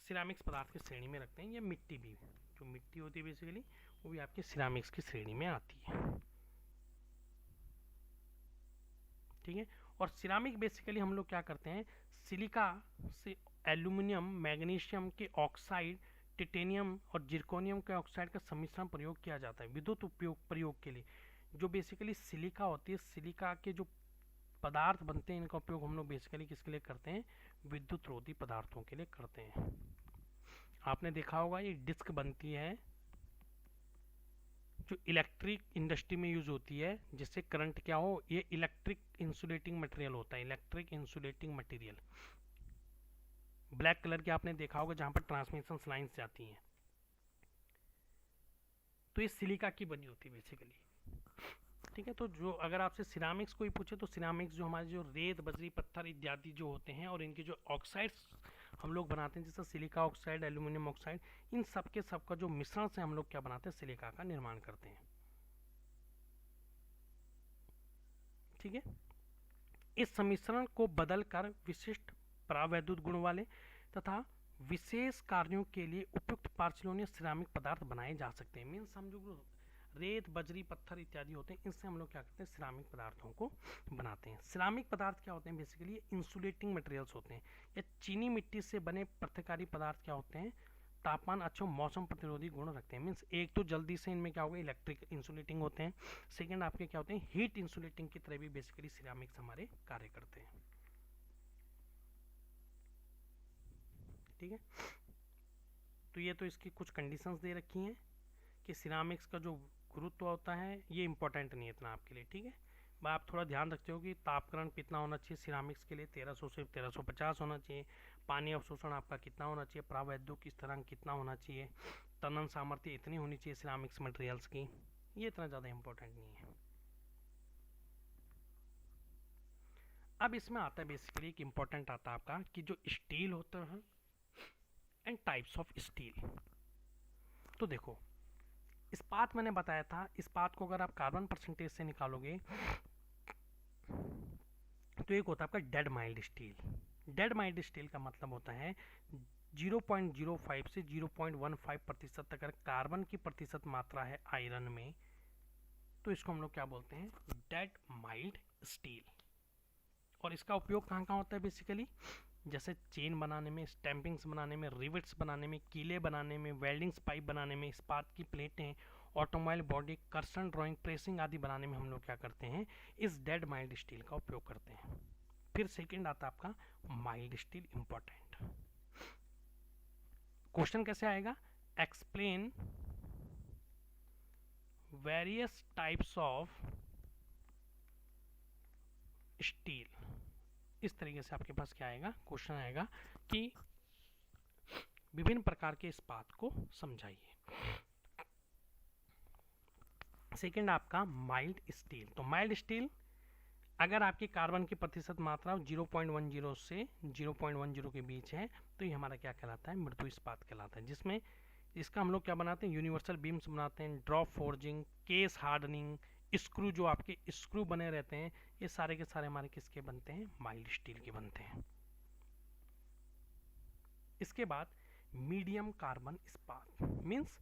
सिरेमिक्स पदार्थ की श्रेणी में रखते हैं। या मिट्टी भी, जो मिट्टी होती है बेसिकली वो भी आपके सिरेमिक्स की श्रेणी में आती है, ठीक है। और सिरेमिक बेसिकली हम लोग क्या करते हैं, सिलिका से एल्यूमिनियम, मैग्नीशियम के ऑक्साइड, टिटेनियम और जिरकोनियम के ऑक्साइड का सम्मिश्रण प्रयोग किया जाता है विद्युत उपयोग प्रयोग के लिए। जो बेसिकली सिलिका होती है, सिलिका के जो पदार्थ बनते हैं इनका उपयोग हम लोग बेसिकली किसके लिए करते हैं, विद्युत रोधी पदार्थों के लिए करते हैं। आपने देखा होगा ये डिस्क बनती है जो इलेक्ट्रिक इंडस्ट्री में यूज होती है, जिससे करंट क्या हो, ये इलेक्ट्रिक इंसुलेटिंग मटेरियल होता है, electric insulating material. Black colour के आपने देखा होगा जहां पर ट्रांसमिशन लाइन्स जाती हैं, तो ये सिलिका की बनी होती है बेसिकली, ठीक है। तो जो अगर आपसे सिरामिक्स कोई पूछे तो सिरामिक्स जो हमारे जो रेत, बजरी, पत्थर इत्यादि जो होते हैं और इनके जो ऑक्साइड्स हम लोग बनाते हैं जैसे सिलिका ऑक्साइड, एल्यूमिनियम ऑक्साइड, इन सब के सब का जो मिश्रण से हम लोग क्या बनाते हैं, सिलिका का निर्माण करते हैं, ठीक है। इस सम्मिश्रण को बदलकर विशिष्ट परावैद्युत गुण वाले तथा विशेष कार्यों के लिए उपयुक्त पार्चलोनियस सिरामिक पदार्थ बनाए जा सकते हैं। मीन्स हम जो रेत, बजरी, पत्थर इत्यादि होते हैं इनसे हम लोग क्या करते हैं, सिरामिक पदार्थों को बनाते हैं। सिरामिक पदार्थ क्या होते हैं बेसिकली, इंसुलेटिंग मटेरियल्स होते हैं। या चीनी मिट्टी से बने प्रतिकारी पदार्थ क्या होते हैं, तापमान अच्छा, मौसम प्रतिरोधी गुण रखते हैं। मीन्स एक तो जल्दी से इनमें क्या होगा, इलेक्ट्रिक इंसुलेटिंग होते हैं, सेकेंड आपके क्या होते हैं, हीट इंसुलेटिंग की तरह भी बेसिकली सिरामिक्स हमारे कार्य करते हैं, ठीक है। तो ये तो इसकी कुछ कंडीशंस दे रखी हैं कि सिरामिक्स का जो गुरुत्व होता है ये इंपॉर्टेंट नहीं है इतना आपके लिए, ठीक है। आप थोड़ा ध्यान रखते हो कि तापकरण कितना होना चाहिए सिरामिक्स के लिए, 1300 से 1350 होना चाहिए। पानी अवशोषण आपका कितना होना चाहिए, परावैद्युत स्थिरांक कितना होना चाहिए, तनन सामर्थ्य इतनी होनी चाहिए सिरामिक्स मटेरियल्स की, ये इतना ज़्यादा इंपॉर्टेंट नहीं है। अब इसमें आता है बेसिकली एक इंपॉर्टेंट आता है आपका कि जो स्टील होता है एंड टाइप्स ऑफ स्टील। तो देखो इस्पात मैंने बताया था, इस्पात को अगर आप कार्बन परसेंटेज से निकालोगे तो एक होता है आपका dead mild steel. Dead mild steel का मतलब होता है 0.05 से 0.15% तक अगर कार्बन की प्रतिशत मात्रा है आयरन में तो इसको हम लोग क्या बोलते हैं, डेड माइल्ड स्टील। और इसका उपयोग कहाँ कहाँ होता है बेसिकली, जैसे चेन बनाने में, स्टैंपिंग्स बनाने में, रिवेट्स बनाने में, कीले बनाने में, वेल्डिंग्स पाइप बनाने में, इस्पात की प्लेटें, ऑटोमोबाइल बॉडी, कर्सन ड्राइंग, प्रेसिंग आदि बनाने में हम लोग क्या करते हैं, इस डेड माइल्ड स्टील का उपयोग करते हैं। फिर सेकंड आता है आपका माइल्ड स्टील, इंपॉर्टेंट। क्वेश्चन कैसे आएगा, explain various types of steel. इस तरीके से आपके पास क्या आएगा, क्वेश्चन आएगा कि विभिन्न प्रकार के इस्पात को समझाइए। सेकंड आपका माइल्ड स्टील। तो माइल्ड स्टील अगर आपकी कार्बन की प्रतिशत मात्रा 0.10 से 0.10 के बीच है तो ये हमारा क्या कहलाता है, मृदु इस्पात कहलाता है। जिसमें इसका हम लोग क्या बनाते हैं, यूनिवर्सल बीम्स बनाते हैं, drop forging, case hardening, screw जो आपके स्क्रू बने रहते हैं, ये सारे के सारे हमारे किसके बनते हैं, माइल्ड स्टील के बनते हैं। इसके बाद मीडियम कार्बन इस्पात, मीन्स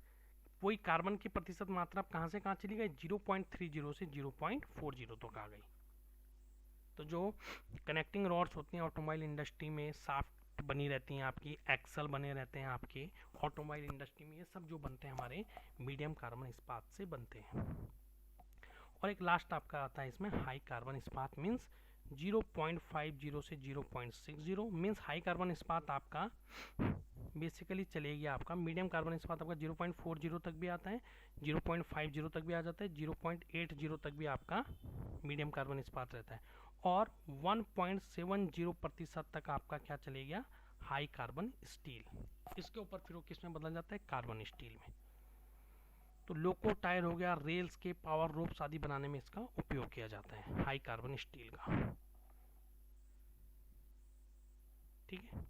वही कार्बन की प्रतिशत मात्रा कहाँ से कहाँ चली गई, 0.30 से 0.40 तक आ गई। तो जो कनेक्टिंग रॉड्स होती हैं ऑटोमोबाइल इंडस्ट्री में, शाफ्ट बनी रहती हैं आपकी, एक्सल बने रहते हैं आपके ऑटोमोबाइल इंडस्ट्री में, ये सब जो बनते हैं हमारे मीडियम कार्बन इस्पात से बनते हैं। और एक लास्ट आपका आता है इसमें हाई कार्बन इस्पात, मीन्स 0.50 से 0.60, मीन्स हाई कार्बन इस्पात आपका बेसिकली चलेगी आपका, मीडियम कार्बन इस्पात आपका 0.40 तक भी आता है, 0.50 तक भी आ जाता है, 0.80 तक भी आपका मीडियम कार्बन इस्पात रहता है, और 1.70% तक आपका क्या चले गया, हाई कार्बन स्टील। इसके ऊपर फिर वो किस में बदल जाता है, कार्बन स्टील में। तो लोको टायर हो गया, रेल्स के पावर रोप्स आदि बनाने में इसका उपयोग किया जाता है, हाई कार्बन स्टील का। ठीक है।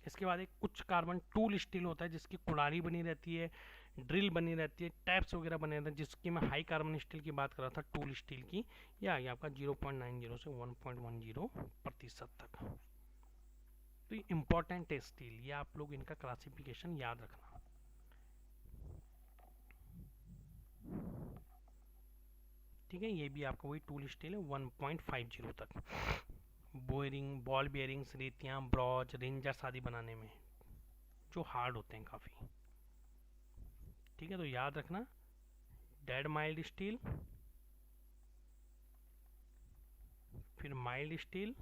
इसके बाद एक उच्च कार्बन टूल स्टील होता है, जिसकी कुड़ारी बनी रहती है, ड्रिल बनी रहती है, टैप्स वगैरह बने रहते हैं, जिसकी मैं हाई कार्बन स्टील की बात कर रहा था, टूल स्टील की। यह आ गया आपका 0.90 से 1.10% तक। तो ये इंपॉर्टेंट है स्टील, ये आप लोग इनका क्लासिफिकेशन याद रखना। ठीक है, ये भी आपका वही टूल स्टील है 1.50 तक। बोरिंग, बॉल बेयरिंग्स, रेतियाँ, ब्रॉज, रेंजर्स आदि बनाने में जो हार्ड होते हैं काफ़ी। ठीक है, तो याद रखना डेड माइल्ड स्टील, फिर माइल्ड स्टील,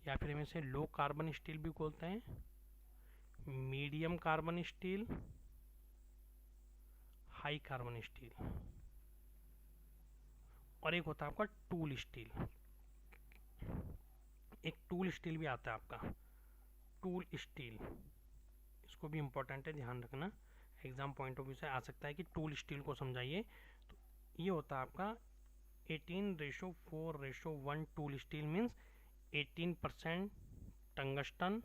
या फिर हम इसे लो कार्बन स्टील भी बोलते हैं, medium carbon steel, high carbon steel, और एक होता है आपका टूल स्टील। एक टूल स्टील भी आता है आपका, टूल स्टील, इसको भी इम्पोर्टेंट है, ध्यान रखना। एग्जाम पॉइंट ऑफ व्यू से आ सकता है कि टूल स्टील को समझाइए। तो ये होता है आपका 18:4:1 tool steel means 18% tungsten,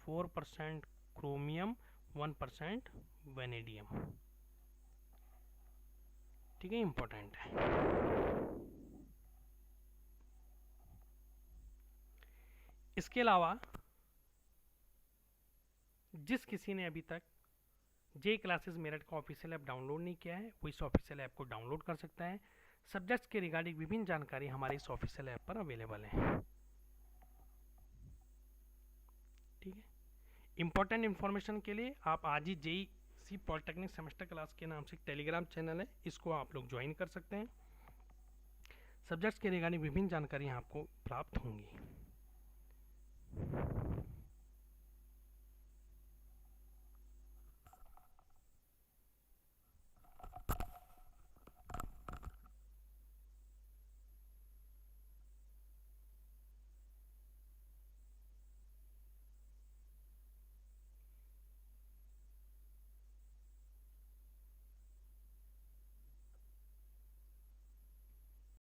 4% chromium, 1% vanadium. ठीक है, इंपॉर्टेंट है। इसके अलावा जिस किसी ने अभी तक जे क्लासेस मेरठ का ऑफिशियल ऐप डाउनलोड नहीं किया है, वो इस ऑफिशियल ऐप को डाउनलोड कर सकता है। सब्जेक्ट्स के रिगार्डिंग विभिन्न जानकारी हमारे इस ऑफिशियल ऐप पर अवेलेबल है। ठीक है, इंपॉर्टेंट इन्फॉर्मेशन के लिए आप आज ही JEC पॉलिटेक्निक सेमेस्टर क्लास के नाम से एक टेलीग्राम चैनल है, इसको आप लोग ज्वाइन कर सकते हैं। सब्जेक्ट्स के रिगार्डिंग विभिन्न जानकारियाँ आपको प्राप्त होंगी।